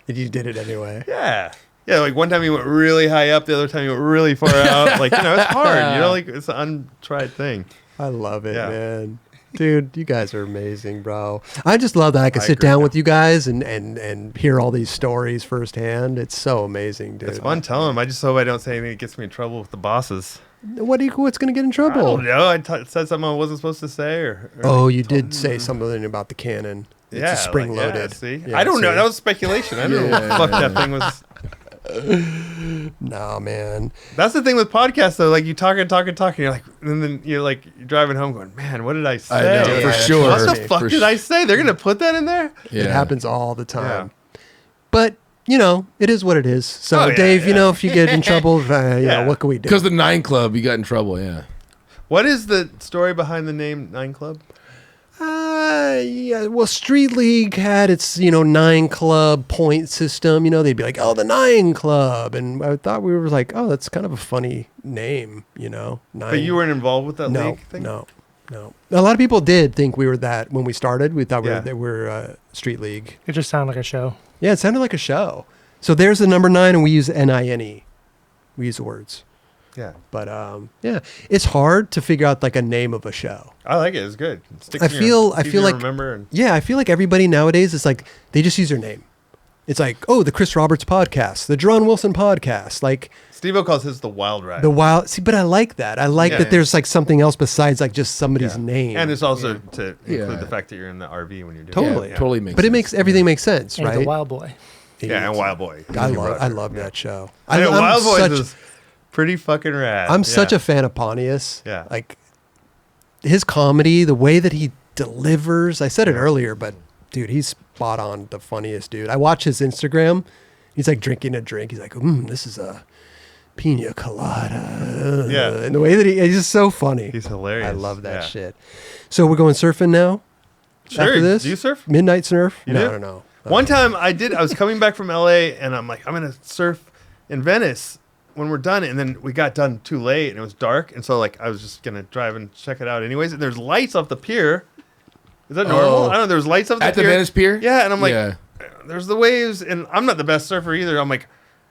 And you did it anyway. Yeah. Yeah, like one time he went really high up, the other time he went really far out. Like, it's hard, like it's an untried thing. I love it, Yeah. man. Dude, you guys are amazing, bro. I just love that I could I sit agree, down man. with you guys and hear all these stories firsthand. It's so amazing, dude. It's fun telling him. I just hope I don't say anything that gets me in trouble with the bosses. What's going to get in I trouble? don't know. Said something I wasn't supposed to say. Or Oh, you did say something about the cannon. It's yeah, a spring like, loaded. Yeah, see? Yeah, I don't know. see? That was speculation. I don't know what the fuck that thing was. Nah, man. That's the thing with podcasts, though. Like, you talk and talk and talk, and you're like, and then you're like, you're driving home going, man, what did I say? I know, Yeah, for sure. What the for fuck did I say? They're going to put that in there? Yeah. It happens all the time. But, it is what it is. So, Oh, yeah, Dave, yeah. if you get in trouble, Yeah. what can we do? Because the 9 Club, you got in trouble, yeah. What is the story behind the name Nine Club? Yeah, well, Street League had its, 9 club point system. They'd be like, oh, the 9 Club. And I thought we were like, oh, that's kind of a funny name, 9. But you weren't involved with that no, league thing? no. A lot of people did think we were that when we started. We thought Yeah. we were Street League. It just sounded like a show. Yeah, it sounded like a show. So there's the number 9, and we use NINE. We use the words. Yeah. But, yeah, it's hard to figure out like a name of a show. I like it. It's good. It sticks I in your- feel it's easy to like remember and yeah, I feel like everybody nowadays is like they just use their name. It's like, oh, the Chris Roberts podcast, the Jerron Wilson podcast, like Steve-O calls his the Wild Ride. the wild. See, but I like that. I like Yeah. that there's like something else besides like just somebody's Yeah. name. And it's also to include Yeah. the fact that you're in the RV when you're doing Totally. it. Yeah, totally makes but it sense. makes everything makes sense, And he's right? a wild boy. Yeah, and Wild Boy. I love that show. I know I'm Wild Boys such- is pretty fucking rad. I'm such Yeah. a fan of Pontius. Yeah. Like his comedy, the way that he delivers. I said it earlier, but dude, he's spot on the funniest dude. I watch his Instagram. He's like drinking a drink. He's like, this is a pina colada. Yeah. And the way that he's just so funny. He's hilarious. I love that Yeah. shit. So we're going surfing now? Sure. After this? Do you surf? Midnight surf? You no, do? no. One time I was coming back from LA and I'm like, I'm going to surf in Venice when we're done. And then we got done too late and it was dark. And so like I was just going to drive and check it out anyways. And there's lights off the pier. Is that normal? I don't know. There's lights off the At pier. the Venice Pier? Yeah. And I'm like, Yeah. there's the waves. And I'm not the best surfer either. I'm like,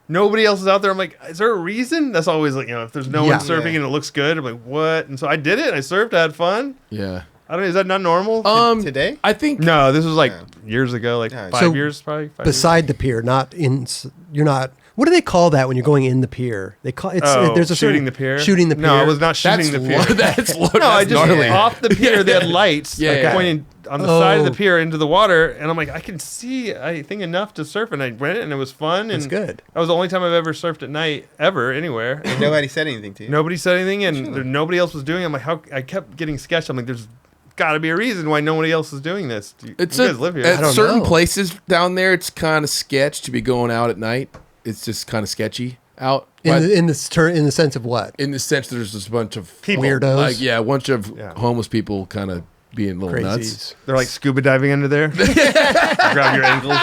nobody else is out there. I'm like, is there a reason? That's always like, if there's no one surfing and it looks good, I'm like, what? And so I did it. I surfed. I had fun. Yeah. I don't know. Is that not normal? Today? I think No, this was like years ago, like Yeah. 5 So, years probably. 5 Beside the pier, not in. You're not. What do they call that when you're going in the pier? They call it's. There's a shooting certain- the pier. Shooting the pier. No, I was not shooting the pier. That's No, I just gnarly. off the pier. They had lights Yeah, like, yeah. pointing on the side of the Oh. pier into the water, and I'm like, I can see, I think enough to surf, and I went, and it was fun. And It's good. That was the only time I've ever surfed at night ever anywhere. And Nobody said anything to you. nobody said anything, and nobody else was doing it. I'm like, how? I kept getting sketched. I'm like, there's got to be a reason why nobody else is doing this. You guys live here. At don't certain know. places down there, it's kind of sketch to be going out at night. It's just kind of sketchy out. But in the sense of what? in the sense, there's just a bunch of People. Weirdos? like a bunch of Yeah. homeless people kind of being little nuts. Crazies. They're like scuba diving under there. Grab your ankles.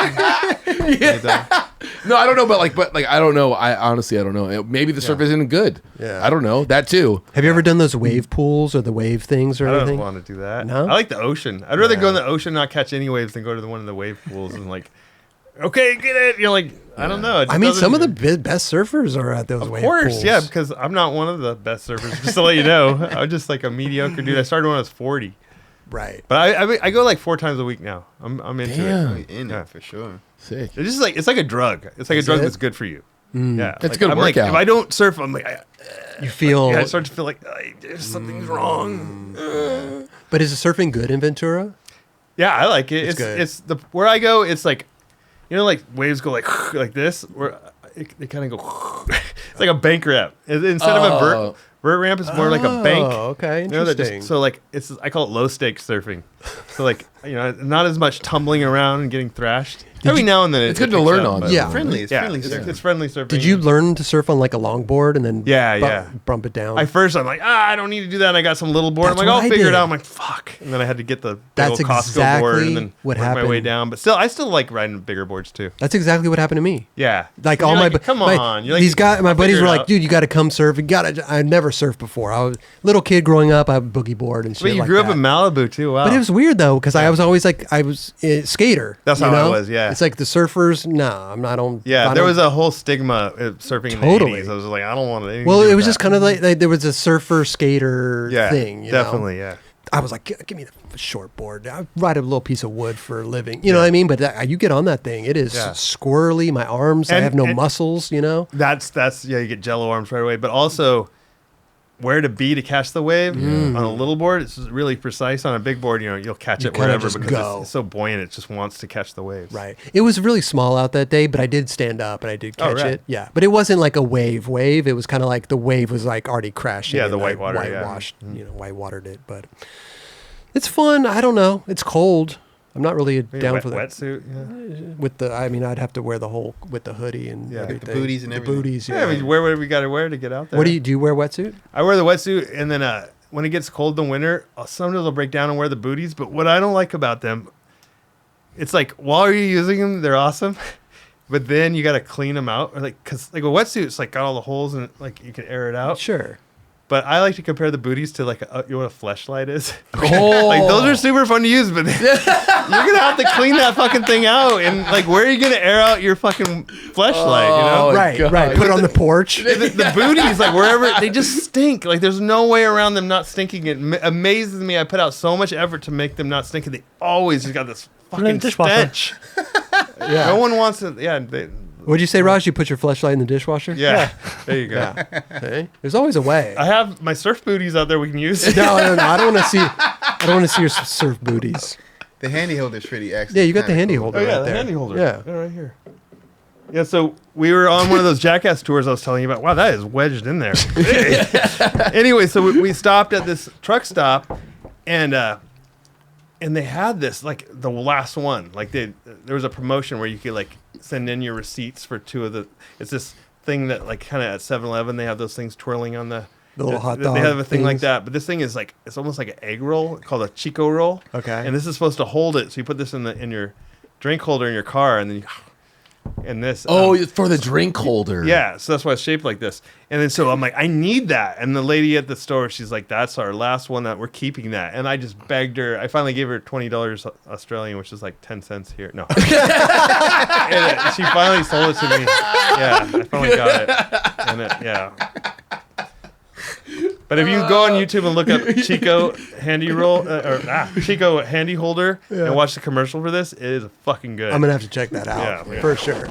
No, I don't know, but I don't know. I honestly, I don't know. Maybe the surf isn't good. Yeah. I don't know that too. Have you ever done those wave pools or the wave things or I don't anything? want to do that. No? I like the ocean. I'd rather go in the ocean, not catch any waves, than go to one of the wave pools and like, okay, get it. You're like, I don't know. It I just mean, doesn't- some of the best surfers are at those Of wave course, pools. yeah, because I'm not one of the best surfers. Just to let you know, I'm just like a mediocre dude. I started when I was 40, Right. but I go like 4 times a week now. I'm into Damn. it. In Yeah. it for sure. Sick. It's just like it's like a drug. It's like a Is drug it? that's good for you. Yeah, It's a like, good I'm like, workout. if I don't surf, I'm like, You feel. I start to feel like something's wrong. But is the surfing good in Ventura? Yeah, I like it. It's good. It's the where I go. It's like, like waves go like this. Where they kind of go. It's like a bank ramp instead of a vert ramp. It's more like a bank. Oh, okay. You know, that Interesting. so like I call it low stakes surfing. So like not as much tumbling around and getting thrashed. Every now and then It's good to picks learn up, on. but- Yeah. Friendly. It's Yeah, friendly. it's, surfing. it's friendly surfing. Did you learn to surf on like a longboard and then Yeah. bump it down? I'm like, I don't need to do that. And I got some little board. That's I'm like, what I'll I figure did. it out. I'm like, fuck. And then I had to get the big That's old Costco board exactly and then what work my way happened. down. But I still like riding bigger boards too. That's exactly what happened to me. Yeah. Like You're all my like, come on. You're like, these guys, my I'll buddies figure were it like, out. dude, you got to come surf. I never surfed before. I was a little kid growing up. I had a boogie board and shit. But you like grew up that. in Malibu too. Wow. But it was weird though because I was always like I was a skater. That's you how I know? was, yeah. It's like the surfers. No, I'm not on. Yeah, I there don't- was a whole stigma of surfing in Totally. the 80s. I was like, I don't want anything Well, to do it with was just that. kind of like there was a surfer skater yeah, thing. You know? definitely, yeah. I was like, give me the short board. I ride a little piece of wood for a living. You know what I mean? But you get on that thing, it is Yeah. squirrely. My arms, I And- have no and- muscles. You know. That's you get jello arms right away. But also, where to be to catch the wave on a little board, it's really precise. On a big board, you'll catch You it kinda wherever just because go. it's so buoyant. It just wants to catch the waves. Right. It was really small out that day, but I did stand up and I did Oh, catch right. it. Yeah. But it wasn't like a wave. It was kind of like the wave was like already crashing. Yeah, the and I whitewater, yeah. Whitewashed, whitewatered it. But it's fun. I don't know. It's cold. I'm not really Maybe down wet, for that. wetsuit. Yeah. With I'd have to wear the whole with the hoodie and Yeah. everything. The booties and the everything. booties. Yeah, Yeah. I mean, wear whatever you got to wear to get out there. What do you wear wetsuit? I wear the wetsuit, and then when it gets cold in the winter, sometimes I'll break down and wear the booties. But what I don't like about them, it's like while you're using them, they're awesome, but then you got to clean them out, or because like a wetsuit, it's like got all the holes and like you can air it out. Sure. But I like to compare the booties to like you know what a fleshlight is. Oh. Like those are super fun to use, but you're gonna have to clean that fucking thing out, and like where are you gonna air out your fucking fleshlight? Oh, You know, Right. God. Right. Put it on the porch. the booties, like wherever they just stink. Like there's no way around them not stinking. It amazes me. I put out so much effort to make them not stink, and they always just got this Put it in fucking the dishwasher. stench. Yeah. No one wants to. Yeah, What'd you say, Raj? You put your fleshlight in the dishwasher? yeah. There you go. Yeah. Hey, there's always a way. I have my surf booties out there we can use. No. I don't want to see. I don't want to see your surf booties. The handy holder's pretty excellent. Yeah, you got the handy holder. Oh yeah, right the there. handy holder. Yeah. right here. Yeah, so we were on one of those Jackass tours I was telling you about. Wow, that is wedged in there. Anyway, so we stopped at this truck stop, and And they had this like the last one. Like there was a promotion where you could like send in your receipts for 2 of the. It's this thing that like kind of at 7-Eleven they have those things twirling on the little hot dog. They have a thing like things. that, but this thing is like it's almost like an egg roll called a Chico roll. Okay. And this is supposed to hold it, so you put this in your drink holder in your car, and then and this. For the drink holder. Yeah, so that's why it's shaped like this. And then so I'm like, I need that. And the lady at the store, she's like, that's our last one that we're keeping that. And I just begged her. I finally gave her $20 Australian, which is like 10 cents here. No. And she finally sold it to me. Yeah, I finally got it. And yeah. But if you go on YouTube and look up Chico handy roll Chico handy holder and watch the commercial for this, it is fucking good. I'm gonna have to check that out for sure.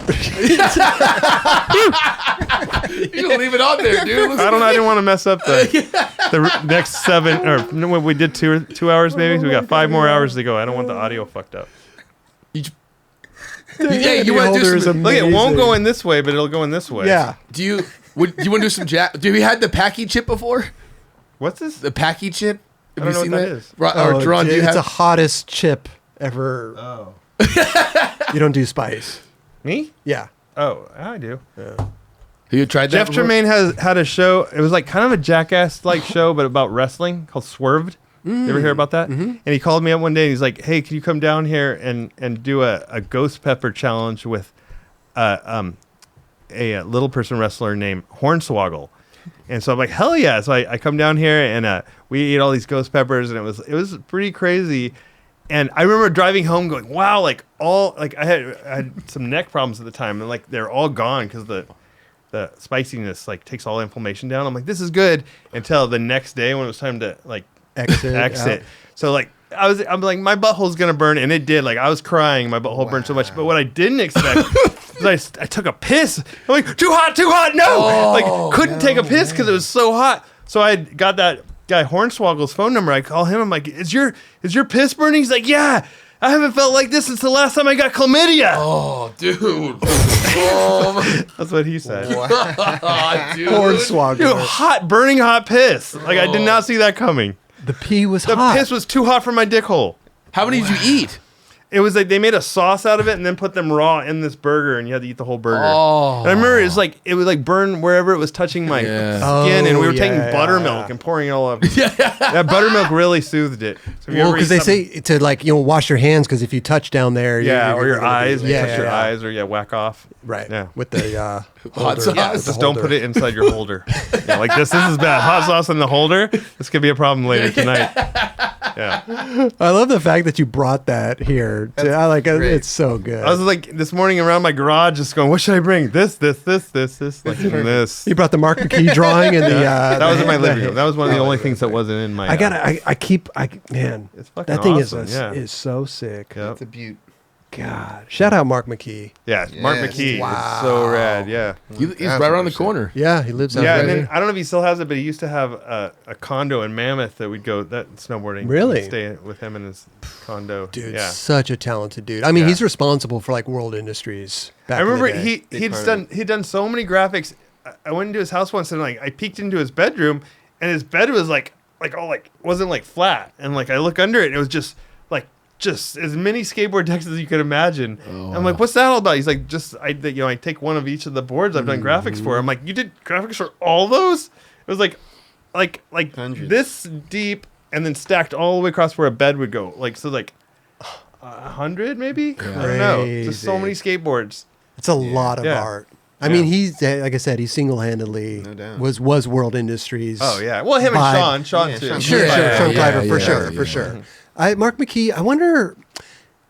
You can leave it on there, dude. I don't know. I didn't want to mess up the next 7 or no, we did 2 hours maybe. So we got 5 more hours to go. I don't want the audio fucked up. You want to do some? Look, it won't go in this way, but it'll go in this way. Yeah. Do you want to do some Do we had the Packy chip before? What's this? The Packy chip? I don't know what that is. Or Drawn, do you it's have? the hottest chip ever. Oh. You don't do spice. Me? Yeah. Oh, I do. Have you tried that Jeff before? Tremaine had a show. It was like kind of a Jackass-like show, but about wrestling called Swerved. You ever hear about that? Mm-hmm. And he called me up one day and he's like, hey, can you come down here and do a ghost pepper challenge with a little person wrestler named Hornswoggle? And so I'm like, hell yeah. So I come down here and we ate all these ghost peppers and it was pretty crazy. And I remember driving home going, wow, I had some neck problems at the time and like they're all gone because the spiciness like takes all inflammation down. I'm like, this is good until the next day when it was time to like exit. So like I'm like, my butthole's gonna burn, and it did. Like I was crying, my butthole burned so much. But what I didn't expect was I took a piss. I'm like, too hot, no! Couldn't take a piss because it was so hot. So I got that guy Hornswoggle's phone number. I call him. I'm like, is your piss burning? He's like, yeah. I haven't felt like this since the last time I got chlamydia. Oh, dude. That's what he said. Dude. Hornswoggle. Dude, burning hot piss. Like I did not see that coming. The pee was The hot. piss was too hot for my dick hole. How many did you eat? It was like they made a sauce out of it and then put them raw in this burger, and you had to eat the whole burger. Oh. And I remember it would like burn wherever it was touching my skin, and we were taking buttermilk and pouring it all up. That buttermilk really soothed it. So Well, because they say to wash your hands because if you touch down there, or your eyes, touch your yeah. eyes, or whack off. Right. Yeah. With the hot holder. sauce. Yeah, with the Just don't put it inside your holder. Like this is bad. Hot sauce in the holder. This could be a problem later tonight. Yeah. I love the fact that you brought that here. I like it. It's so good. I was like this morning around my garage, just going, "What should I bring? This, like this." You brought the Mark McKee drawing and the. That was in my living room. That was one of the only things that wasn't in my. Man, It's fucking that thing awesome, is so sick. Yep. It's a beaut. God, shout out Mark McKee. Yeah, Mark Yes. McKee Wow. is so rad. Yeah, He's right around the corner. Yeah, he lives out yeah. there. And then I don't know if he still has it, but he used to have a condo in Mammoth that we'd go snowboarding. Really? We'd stay with him in his condo. Dude, yeah. such a talented dude. I mean, Yeah. he's responsible for like World Industries. Back I remember in the day. he'd done so many graphics. I went into his house once and like I peeked into his bedroom, and his bed was like wasn't like flat, and like I look under it, and it was just as many skateboard decks as you could imagine. I'm like, what's that all about? He's like, I take one of each of the boards I've done graphics for. I'm like, you did graphics for all those? It was like Hundreds. this deep, and then stacked all the way across where a bed would go. Like 100 maybe? I don't know. Just so many skateboards. It's a lot of Yeah. art. I mean, he's like I said, he single-handedly No doubt. was World Industries. Oh yeah. Well, him Vibe. and Sean Yeah, too. Sean Sure, Yeah, Sean yeah, Cliver, for yeah, sure, yeah. for sure. Mark McKee. I wonder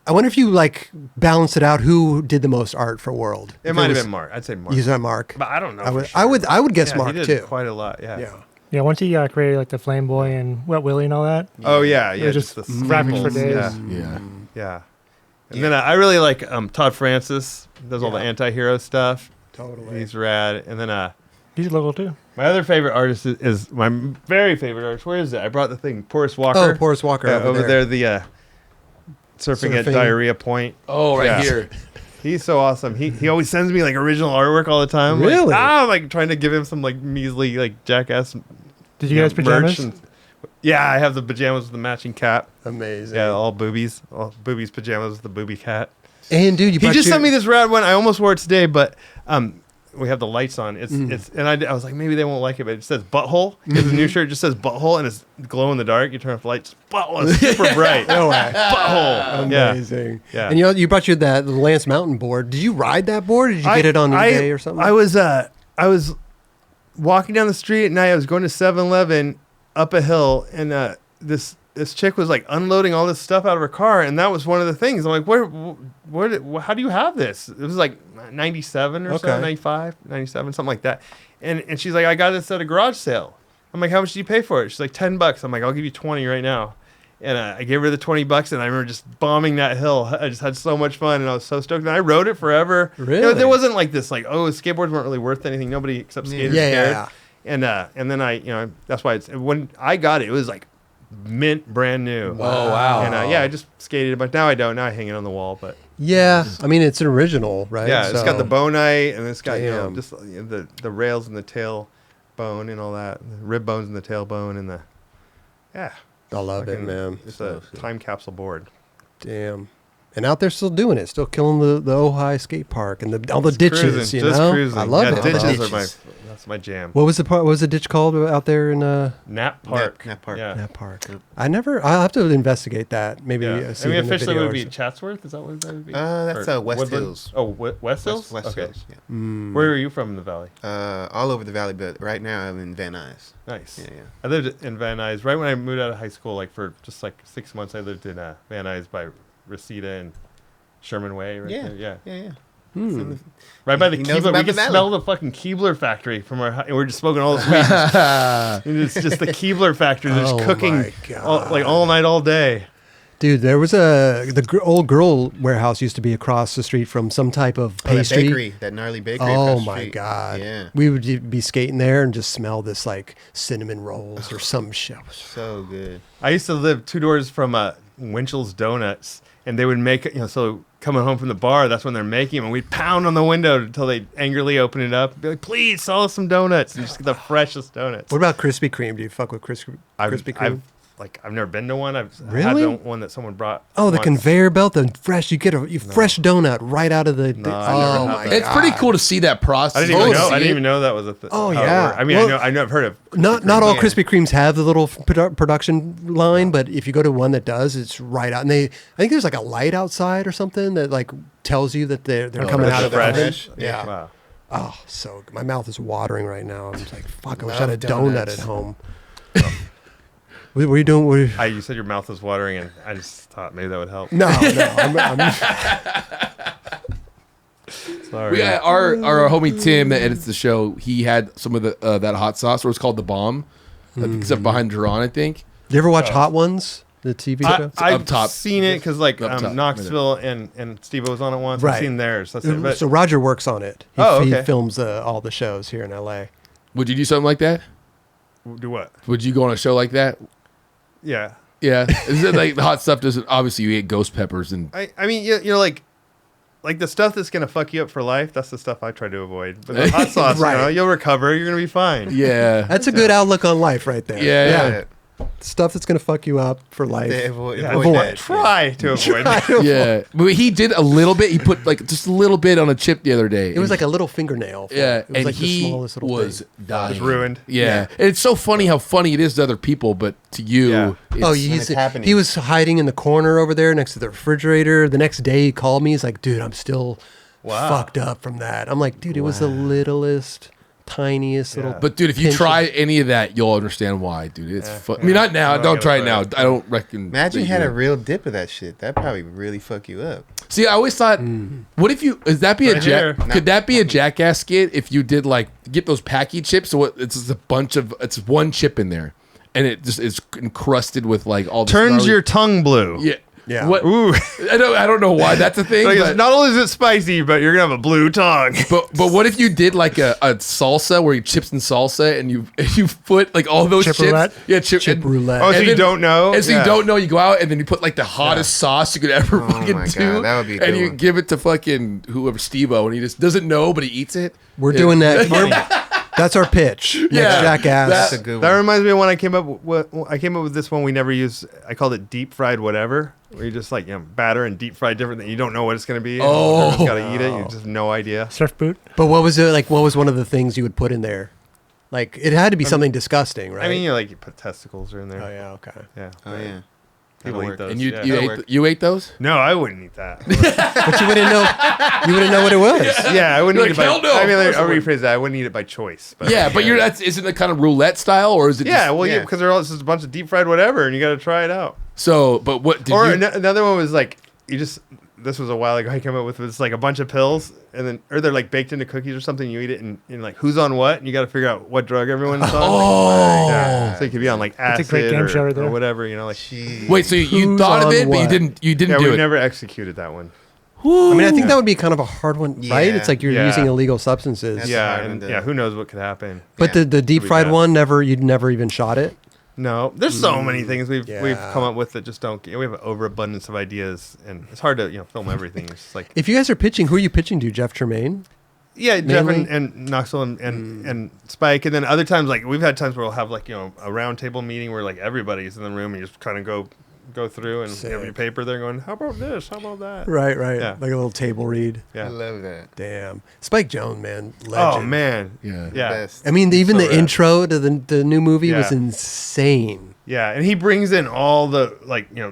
if you like balance it out. Who did the most art for World? It might have been Mark. I'd say Mark. He's not Mark. But I don't know. I for would, sure. I would guess Yeah, Mark he did too. quite a lot. Yeah. Yeah. Yeah, once he created like the Flame Boy and Wet Willie and all that. Oh yeah. Yeah. just the graphics for symbols, days. Yeah. Yeah. Yeah. And then I really like Todd Francis. Does all the anti-hero stuff. Totally. He's rad. And then He's local too. my other favorite artist is my very favorite artist. Where is it? I brought the thing. Forrest Walker. Oh, Forrest Walker Yeah, over over there. there. The surfing at Surfing. Diarrhea Point. Oh, right Yeah. here. He's so awesome. He always sends me like original artwork all the time. Really? I'm like trying to give him some like measly like Jackass. Did you guys merch pajamas? and- Yeah, I have the pajamas with the matching cap. Amazing. Yeah, all boobies pajamas with the booby cat. And dude, He just sent me this rad one. I almost wore it today, but we have the lights on. It's and I was like, maybe they won't like it, but it says butthole. Because the new shirt just says butthole and it's glow in the dark. You turn off the lights, butthole. It's super bright. No way. Butthole. Amazing. Yeah. And you brought you the Lance Mountain board. Did you ride that board? Or did you get it on eBay or something? I was walking down the street at night. I was going to 7-Eleven up a hill, and this chick was like unloading all this stuff out of her car, and that was one of the things. I'm like, how do you have this? It was like 97 or so, 95, 97, something like that. And she's like, I got this at a garage sale. I'm like, how much did you pay for it? She's like, $10. I'm like, I'll give you 20 right now. And I gave her the $20, and I remember just bombing that hill. I just had so much fun, and I was so stoked. And I rode it forever. Really? You know, there wasn't like this, like, oh, skateboards weren't really worth anything. Nobody except skaters cared. Yeah. And then that's why when I got it, it was like mint brand new. Oh wow! And I just skated a bunch. Now I don't. Now I hang it on the wall. But Yeah, I mean it's an original, right? yeah, it's got the bonite, and it's got Damn. just the rails and the tail bone and all that, the rib bones and the tailbone and the I love it, man. It's a time capsule board. Damn. And out there still doing it, still killing the Ojai skate park and all the ditches. Cruising, You just know, cruising. I love it. Ditches are that's my jam. What was the ditch called out there in Nap Park. Nap Park. Yeah. that park? I'll have to investigate that. Maybe. Yeah. See I mean, it in the officially it video would be or Chatsworth. Is that what that would be? That's Or West Woodland? Hills. Oh, West Hills. West Okay. Hills. Yeah. Mm. Where are you from in the valley? All over the valley, but right now I'm in Van Nuys. Nice. Yeah. I lived in Van Nuys right when I moved out of high school. Like for just like 6 months, I lived in Van Nuys by Reseda and Sherman Way. Right there. Yeah. Hmm. Right by the He knows Keebler. about We the could valley. smell the fucking Keebler factory from our. And we're just smoking all this weed. And it's just the Keebler factory. They're just Oh cooking my God. all night, all day. Dude, there was old girl warehouse used to be across the street from some type of Oh, that pastry. bakery, that gnarly bakery. Oh across the my street. God. Yeah. We would be skating there and just smell this like cinnamon rolls or some shit. So good. I used to live 2 doors from Winchell's Donuts, and they would make it. So coming home from the bar, that's when they're making them, and we'd pound on the window until they angrily open it up. Be like, please sell us some donuts, and just get the freshest donuts. What about Krispy Kreme? Do you fuck with Krispy Kreme? I've never been to one. I've Really? had one that someone brought. Oh, the once. conveyor belt, the fresh. You get a fresh donut right out of the. I never oh had my that. God! It's pretty cool to see that process. I didn't even To know. see I didn't it. even know that was a thing. Oh, yeah. I mean, Well, I know. I've heard of. Not all Yeah. Krispy Kremes have the little production line, but if you go to one that does, it's right out. And I think there's like a light outside or something that like tells you that they're coming out of the oven. fresh. Yeah. Wow. Oh, so good. My mouth is watering right now. I'm just like, fuck. I wish I Love had a donut donuts. at home. What were you doing? You said your mouth was watering, and I just thought maybe that would help. No. I'm Sorry. We got our homie Tim that edits the show. He had some of the that hot sauce, or it's called the bomb. Except behind Duran, I think. you ever watch Hot Ones, the TV show? I've Up top. seen it because like Up top. Knoxville and Steve was on it once. Right. I've seen theirs. That's it. But So Roger works on it. He, Oh, he okay. films all the shows here in LA. Would you do something like that? do what? Would you go on a show like that? Yeah. Yeah. Is it like the hot stuff doesn't obviously you ate ghost peppers and I mean, you know, like the stuff that's gonna fuck you up for life. That's the stuff I try to avoid. But the hot sauce, Right. you'll recover. You're gonna be fine. yeah. That's a good outlook on life right there. Yeah. Stuff that's going to fuck you up for life. Avoid avoid. that. Try to avoid. Yeah. But he did a little bit. He put like just a little bit on a chip the other day. It was like a little fingernail. yeah, It was and like the he smallest little was thing. dying. It's ruined. Yeah. And it's so funny how funny it is to other people, but to you, Yeah. Oh, it's happening. he was hiding in the corner over there next to the refrigerator. The next day he called me. He's like, dude, I'm still Wow. fucked up from that. I'm like, dude, it was the littlest, tiniest little. But dude, if you pinch try of- any of that, you'll understand why, dude. It's Yeah. I mean, not now. I'm not Don't gonna try it try now. it. I don't reckon. Imagine that you had you a would. real dip of that shit. That probably really fuck you up. See, I always thought, what if you? Is that be Right here. could that be a Jackass skit if you did like get those packy chips? So it's just a bunch of it's one chip in there, and it just is encrusted with like all. This Turns gnarly- your tongue blue. yeah. Yeah. What? Ooh. I don't know why that's a thing. Like, but, not only is it spicy, but you're gonna have a blue tongue. but what if you did like a salsa where you chips and salsa and you put like all those Chip chips? roulette? Yeah, Chip roulette. Oh, so And you then- don't know? And so you Yeah. don't know, you go out and then you put like the hottest sauce you could ever fucking my do. God, that would be a and good you one. give it to fucking whoever Steve-O and he just doesn't know, but he eats it. We're doing that. That's our pitch. Yeah, Next Jackass. That's a good That one. reminds me of when I came up with this one we never used. I called it deep fried whatever. Where you just like batter and deep fry different thing. You don't know what it's gonna be. Oh. You gotta eat it. You just have no idea. Surf boot. But what was it like? What was one of the things you would put in there? Like it had to be something disgusing, right? I mean, you put testicles in there. oh yeah, okay. Yeah. Oh yeah. People That'll eat work. those. And you yeah. you that'll ate work. you ate those? No, I wouldn't eat that. But you wouldn't know. You wouldn't know what it was. Yeah, I wouldn't You're eat like, it by. hell no, I mean, of course I I'll wouldn't. rephrase that. I wouldn't eat it by choice. But Yeah, but isn't it kind of roulette style, or is it? yeah, just, well, yeah, Yeah. because they're all just a bunch of deep fried whatever, and you got to try it out. So, but what did Or you? another one was like you just. This was a while ago. I came up with it's like a bunch of pills, and then or they're like baked into cookies or something. You eat it, and like who's on what, and you got to figure out what drug everyone's on. Oh. Yeah. So you could be on like That's a acid great game show right or there. whatever. Like Jeez. Wait, so you Who's thought of on it, but you what? didn't. You didn't yeah, do we it. never executed that one. I mean, I think that would be kind of a hard one, right? Yeah. It's like you're Yeah. using illegal substances. That's Yeah, hard and to- yeah, who knows what could happen? But Yeah. the deep Could be fried bad. one, you'd never even shot it. No, there's so many things we've Yeah. come up with that just don't. We have an overabundance of ideas, and it's hard to film everything. It's just like If you guys are pitching, who are you pitching to? Jeff Tremaine? yeah, Jeff Mainly? and Knoxville and Spike, and then other times like we've had times where we'll have like a round table meeting where like everybody's in the room and you just kind of go through and you have your Sick. paper there going, how about this? How about that? Right. Yeah. Like a little table read. I Yeah. love that. Damn. Spike Jonze, man. Legend. Oh man. Yeah. Yeah. Best. I mean, even So the rad. intro to the new movie was Yeah. insane. Yeah, and he brings in all the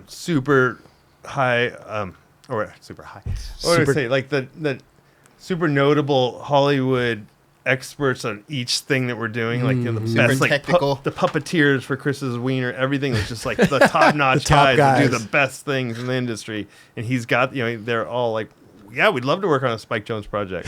super high or super high. What would Super- I say? Like the super notable Hollywood experts on each thing that we're doing, like the Super best, like technical. the puppeteers for Chris's wiener, everything is just like the top notch The top guys that do guys. the best things in the industry, and he's got they're all like, yeah, we'd love to work on a Spike Jonze project.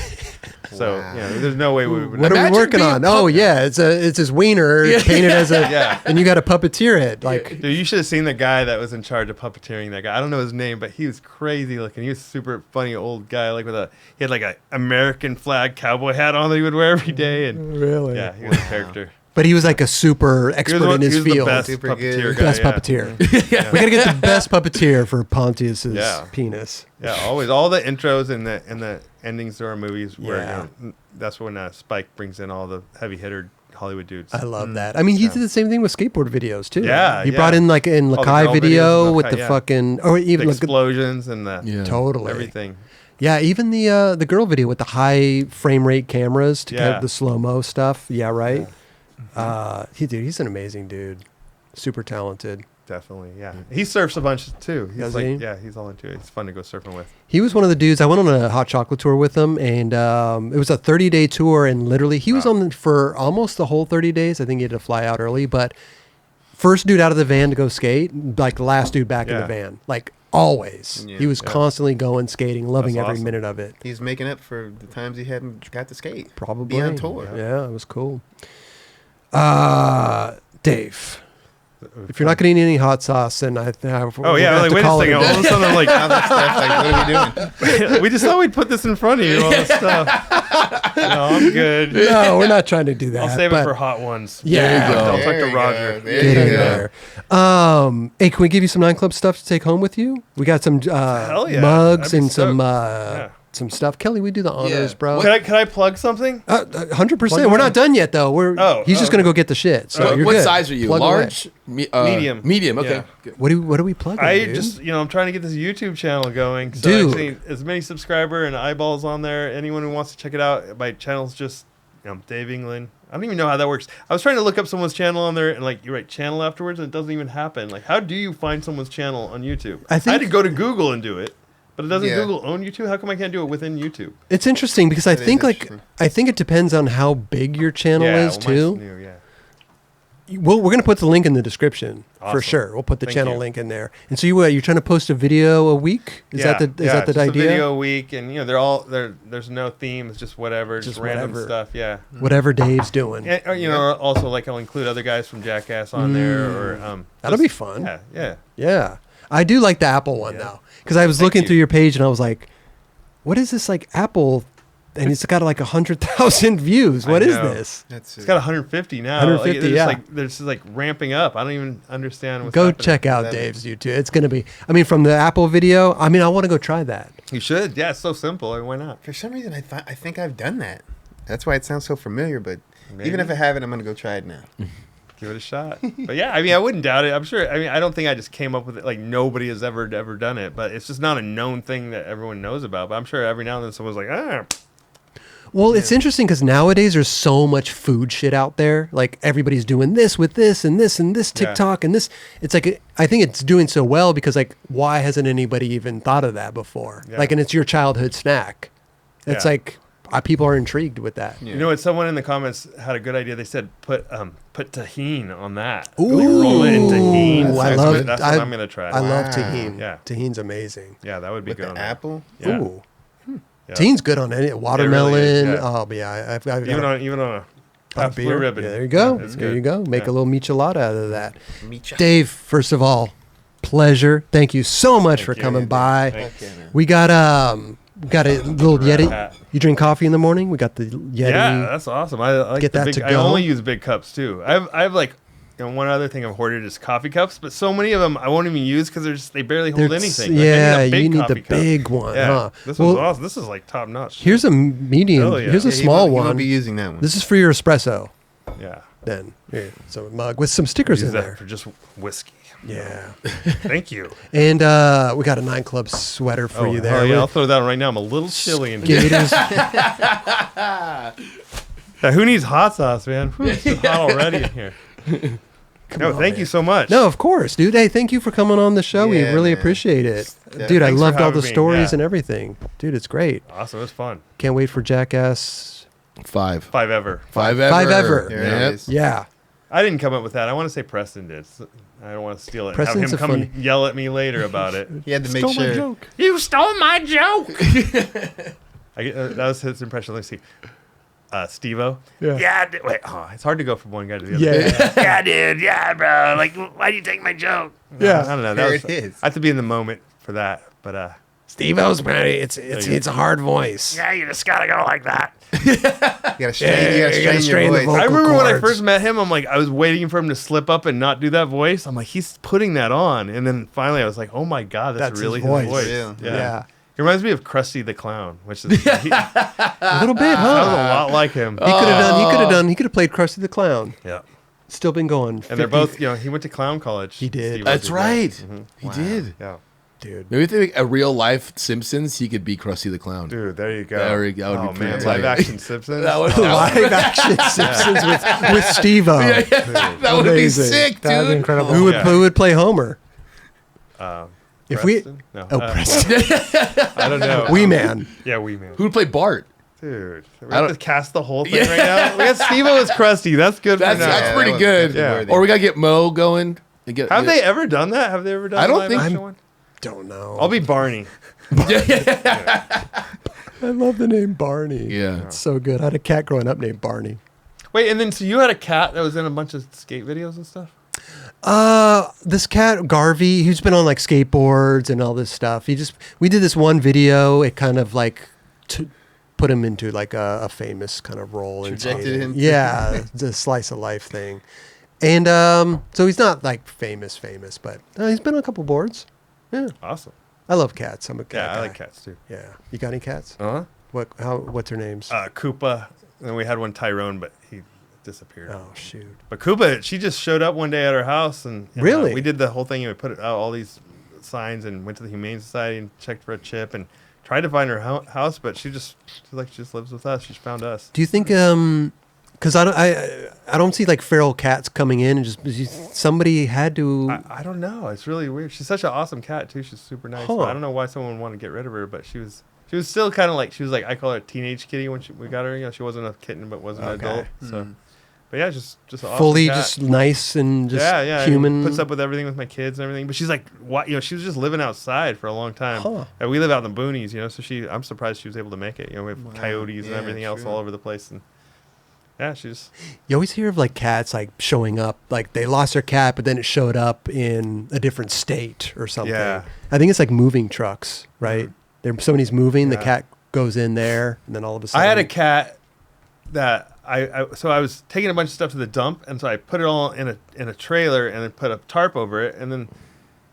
So Wow. there's no way we would. What are we Imagine working being on? a Oh yeah, it's his wiener painted as a, Yeah. and you got to puppeteer it. Like Dude, you should have seen the guy that was in charge of puppeteering that guy. I don't know his name, but he was crazy looking. He was a super funny old guy, like he had like a American flag cowboy hat on that he would wear every day, and really, yeah, he was a character. But he was like a super He expert was, in his he was the field. best Super puppeteer good. guy. Best yeah. puppeteer. We gotta get the best puppeteer for Pontius's Yeah. penis. Yeah, always all the intros and the endings to our movies where Yeah. that's when Spike brings in all the heavy hitter Hollywood dudes. I love that. I mean, he did the same thing with skateboard videos too. Yeah, he yeah. brought in like in All the Lakai girl videos video in with Lakai, the yeah. fucking, or the even like, explosions and the Yeah. totally everything. Yeah, even the girl video with the high frame rate cameras to Yeah. get the slow mo stuff. Yeah, right. He's an amazing dude. Super talented. Definitely, yeah. He surfs a bunch too. He's Does like, he? yeah, he's all into it. It's fun to go surfing with. He was one of the dudes. I went on a hot chocolate tour with him, and it was a 30-day tour. And literally, he was on for almost the whole 30 days. I think he had to fly out early, but first dude out of the van to go skate, like the last dude back in the Yeah. van, like always. Yeah. He was Yeah. constantly going skating, loving That's every awesome. minute of it. He's making up for the times he hadn't got to skate. Probably Be on tour. Yeah, it was cool. Dave, if you're not going to eat any hot sauce, then I think Oh yeah, like wait a second. All of a sudden, I'm like, All that stuff, like, what are we doing? we just thought we'd put this in front of you. All this stuff. No, I'm good. No, we're not trying to do that. I'll save it but for hot ones. Yeah. There you go. I'll There talk you to go. Roger. There Get you in go. there. Hey, can we give you some 9 Club stuff to take home with you? We got some Hell yeah. mugs That'd be and some stoked. some stuff. Kelly, we do the honors, Yeah. bro. Can I plug something? 100%. We're not done yet, though. He's just oh, gonna go get the shit. So What, you're what good. size are you? Plug away. Large? Medium. Medium. Okay. Yeah. Good. What are we plugging? I dude? just, I'm trying to get this YouTube channel going. So Dude. I need as many subscriber and eyeballs on there. Anyone who wants to check it out, my channel's just, Dave England. I don't even know how that works. I was trying to look up someone's channel on there, and you write channel afterwards, and it doesn't even happen. Like, how do you find someone's channel on YouTube? I had think- to go to Google and do it, but it doesn't Yeah. Google own YouTube. How come I can't do it within YouTube? It's interesting because I That is think interesting. I think it depends on how big your channel is well, mine's too. new, yeah. Well, we're gonna put the link in the description for Awesome. sure. We'll put the Thank channel you. link in there. And so you're trying to post a video a week? Is that the just idea? A video a week, and they're all there's no theme. It's just whatever, just random whatever. stuff. Yeah. Whatever Dave's doing. And, also I'll include other guys from Jackass on there, or That'll just- be fun. Yeah, yeah. Yeah, I do like the Apple one Yeah. though, because I was Thank looking you. through your page and I was like, "What is this like Apple?" And it's got like 100,000 views. What is know. this? That's It's got 150 now. 150, yeah. They're just ramping up. I don't even understand what's Go happening. check out That- Dave's YouTube. It's gonna be. I mean, from the Apple video. I mean, I want to go try that. You should. Yeah, it's so simple. Why not? For some reason, I think I've done that. That's why it sounds so familiar. But Maybe. even if I haven't, I'm gonna go try it now. Give it a shot. But yeah, I mean, I wouldn't doubt it. I'm sure. I mean, I don't think I just came up with it. Like nobody has ever done it, but it's just not a known thing that everyone knows about. But I'm sure every now and then someone's like, Well, it's interesting because nowadays there's so much food shit out there. Like everybody's doing this with this and this and this TikTok and this. It's like I think it's doing so well because like why hasn't anybody even thought of that before? Yeah. Like, and it's your childhood snack. It's Yeah. like people are intrigued with that. You know what? Someone in the comments had a good idea. They said put tahini on that. Ooh. Like, roll it in tahini. Ooh, I That's love what- it. That's what I'm gonna try. I love Wow. tahini. Yeah. Tahini's amazing. Yeah, that would be With good. the on that. apple. Yeah. Ooh. Yeah. Tahini's good on any watermelon. is, yeah. Oh, but yeah. I've got Even on a Pabst Blue beer. Ribbon. Yeah, there you go. Yeah, it's there good. you go. Make Yeah. a little michelada out of that. Micha. Dave, first of all, pleasure. Thank you so much for you. coming by. Thanks. Okay, man. We got a little Rat Yeti. hat. You drink coffee in the morning? We got the Yeti. Yeah, that's awesome. I like Get the that big, to I go. only use big cups too. I have like one other thing I've hoarded is coffee cups, but so many of them I won't even use because they barely hold They're- anything. Like, I yeah, need a big you need the coffee cup. big one, Yeah, huh? this Well, one's awesome. This is like top notch. Here's a medium. Hell yeah. Here's a Yeah, small he one. won't be using that one. This is for your espresso. Yeah, Then here, so a mug with some stickers use in that there. for just whiskey. Yeah, Thank you. and we got a 9 Club sweater for you there. hell yeah, with I'll throw that on right now. I'm a little chilly in here. Gators. Yeah, who needs hot sauce, man? Whew, it's hot already in here. No, on, thank man. you so much. No, of course, dude. Hey, thank you for coming on the show. We Yeah, really man. appreciate it. Yeah, Dude, I thanks for loved all the having me, stories yeah. and everything. Dude, it's great. Awesome. It was fun. Can't wait for Jackass. 5 Five ever. ever. 5 ever. There it Yep. is. Yeah. I didn't come up with that. I want to say Preston did. I don't want to steal it. Preston's Have a him come funny- yell at me later about it. He had to make sure. You stole my joke. That was his impression. Let's see. Steve-O. Yeah. Wait. Oh, it's hard to go from one guy to the other. Yeah. Yeah, dude. Yeah, bro. Like, why do you take my joke? Yeah. I don't know. There That was, it is. I have to be in the moment for that. But Steve-O's pretty. It's a hard voice. yeah, you just gotta go like that. You gotta strain, you gotta strain the your voice. vocal I remember when I cords. first met him, I'm like, I was waiting for him to slip up and not do that voice. I'm like, he's putting that on, and then finally I was like, oh my god, that's That's really his voice. his voice. Yeah. Yeah. He reminds me of Krusty the Clown, which is he sounds A little bit, a huh? lot like him. He could have played Krusty the Clown. Yeah, Still been going. and they're both, he went to clown college. He did. Steve-O That's did, right. yeah. He did. Yeah, Dude. Maybe think a real life Simpsons, he could be Krusty the Clown. dude, there you go. There we go. That would Oh be man, pretty live tight. action Simpsons. That would, Live action Simpsons with Steve-O. that would be Amazing. sick, That'd be dude. incredible. Who would Yeah. who would play Homer? If we Preston? No. Preston. I don't know. Wee Man. Yeah, Wee Man. Who would play Bart? Dude, we I have to don't- cast the whole thing right now. We got Steve-O as Krusty. That's good That's for now. that's pretty that was good. definitely worthy. Or we gotta get Mo going. And get, Have they ever done that? Have they ever done I don't a live think- action I'm- one? Don't know. I'll be Barney. I love the name Barney. Yeah. It's so good. I had a cat growing up named Barney. Wait, and then so you had a cat that was in a bunch of skate videos and stuff? This cat Garvey, he's been on like skateboards and all this stuff. We did this one video. It kind of like put him into like a famous kind of role. in Trajected skating. him. Yeah, the slice of life thing. And so he's not like famous, but he's been on a couple boards. Yeah, Awesome. I love cats. I'm a cat Yeah, I guy. like cats too. Yeah, you got any cats? Uh-huh. What's her names? Koopa. And we had one Tyrone, but he disappeared. Oh shoot. But Koopa, she just showed up one day at our house, and Really? we did the whole thing, and we put out all these signs, and went to the Humane Society and checked for a chip, and tried to find her house, but she just lives with us. She's found us. Do you think because I don't see like feral cats coming in and just somebody had to. I don't know. It's really weird. She's such an awesome cat too. She's super nice. Huh. But I don't know why someone would want to get rid of her, but she was still kind of like, she was like, I call her a teenage kitty when we got her. She wasn't a kitten, but wasn't an Okay. adult. So, but yeah, just an awesome fully cat. just nice and just yeah, human. Puts up with everything with my kids and everything. But she's like, what? She was just living outside for a long time. Huh. And we live out in the boonies, so I'm surprised she was able to make it. We have coyotes and Yeah, everything else true. all over the place, and yeah, she's You always hear of like cats like showing up, like they lost their cat, but then it showed up in a different state or something. Yeah. I think it's like moving trucks, right? Somebody's moving, the Yeah. cat goes in there, and then all of a sudden. I had a cat that so I was taking a bunch of stuff to the dump, and so I put it all in a trailer and then put a tarp over it, and then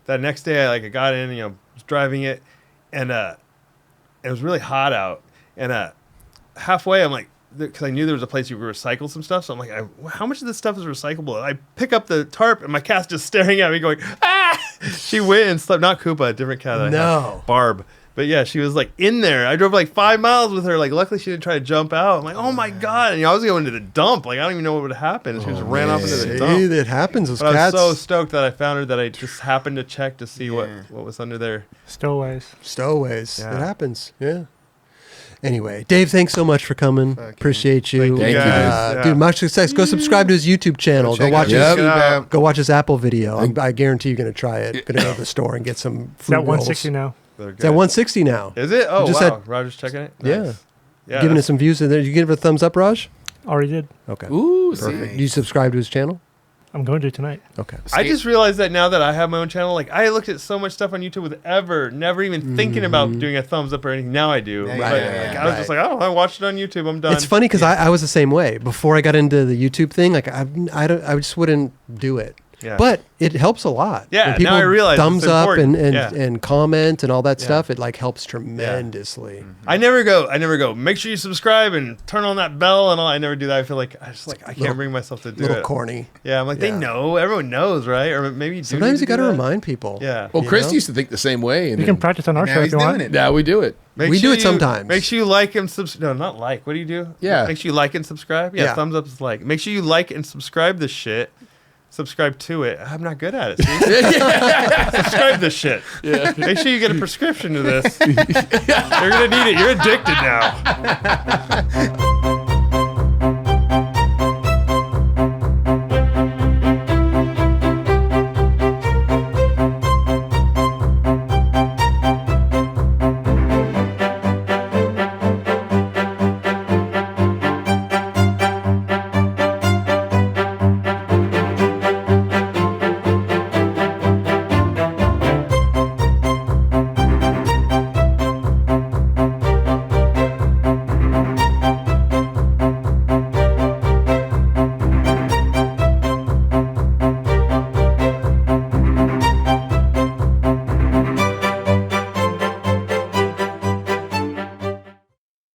that next day I got in, was driving it, and it was really hot out, and halfway I'm like, because I knew there was a place you could recycle some stuff. So I'm like, how much of this stuff is recyclable? And I pick up the tarp, and my cat's just staring at me, going, ah! She went and slept. Not Koopa, a different cat. That I had, Barb. But yeah, she was like in there. I drove like 5 miles with her. Like, luckily she didn't try to jump out. I'm like, oh my God. And I was going to the dump. Like, I don't even know what would happen. She just ran off into the dump. It happens. Those but cats. I was so stoked that I found her that I just happened to check to see what was under there. Stowaways. It happens. Yeah. Anyway, Dave, thanks so much for coming. Appreciate you. Thank you guys. Dude, much success. Go subscribe to his YouTube channel. Go watch his Apple video. I guarantee you're going to try it. Going to go to the store and get some It's fruit at 160 rolls. now. It's at 160 now. Is it? Oh, just wow. Roger's checking it? Nice. Yeah. Giving it some views. And you give it a thumbs up, Raj? Already did. Okay. Ooh, Perfect. Do you subscribe to his channel? I'm going to tonight. Okay. I just realized that now that I have my own channel, like I looked at so much stuff on YouTube with never even thinking about doing a thumbs up or anything. Now I do. Yeah, But I was just like, oh, I watched it on YouTube. I'm done. It's funny because I was the same way. Before I got into the YouTube thing, like I just wouldn't do it. Yeah. But it helps a lot. Yeah, When people now I realize thumbs it's up important. and comment and all that stuff, it like helps tremendously. I never go. Make sure you subscribe and turn on that bell and all. I never do that. I feel like I can't bring myself to do Little it. corny. Yeah, I'm like they know. Everyone knows, right? Or maybe you Sometimes you got got to remind people. Yeah. Well, You Chris know? used to think the same way. And You can practice on our Now show if he's you want. doing it. Yeah, we do it. We do it sometimes. Make sure you like and subscribe. No, not like. What do you do? Yeah. Make sure you like and subscribe. Yeah. Thumbs up is like. Make sure you like and subscribe this shit. Subscribe to it. I'm not good at it. See? Subscribe this shit. Yeah. Make sure you get a prescription to this. You're gonna need it. You're addicted now.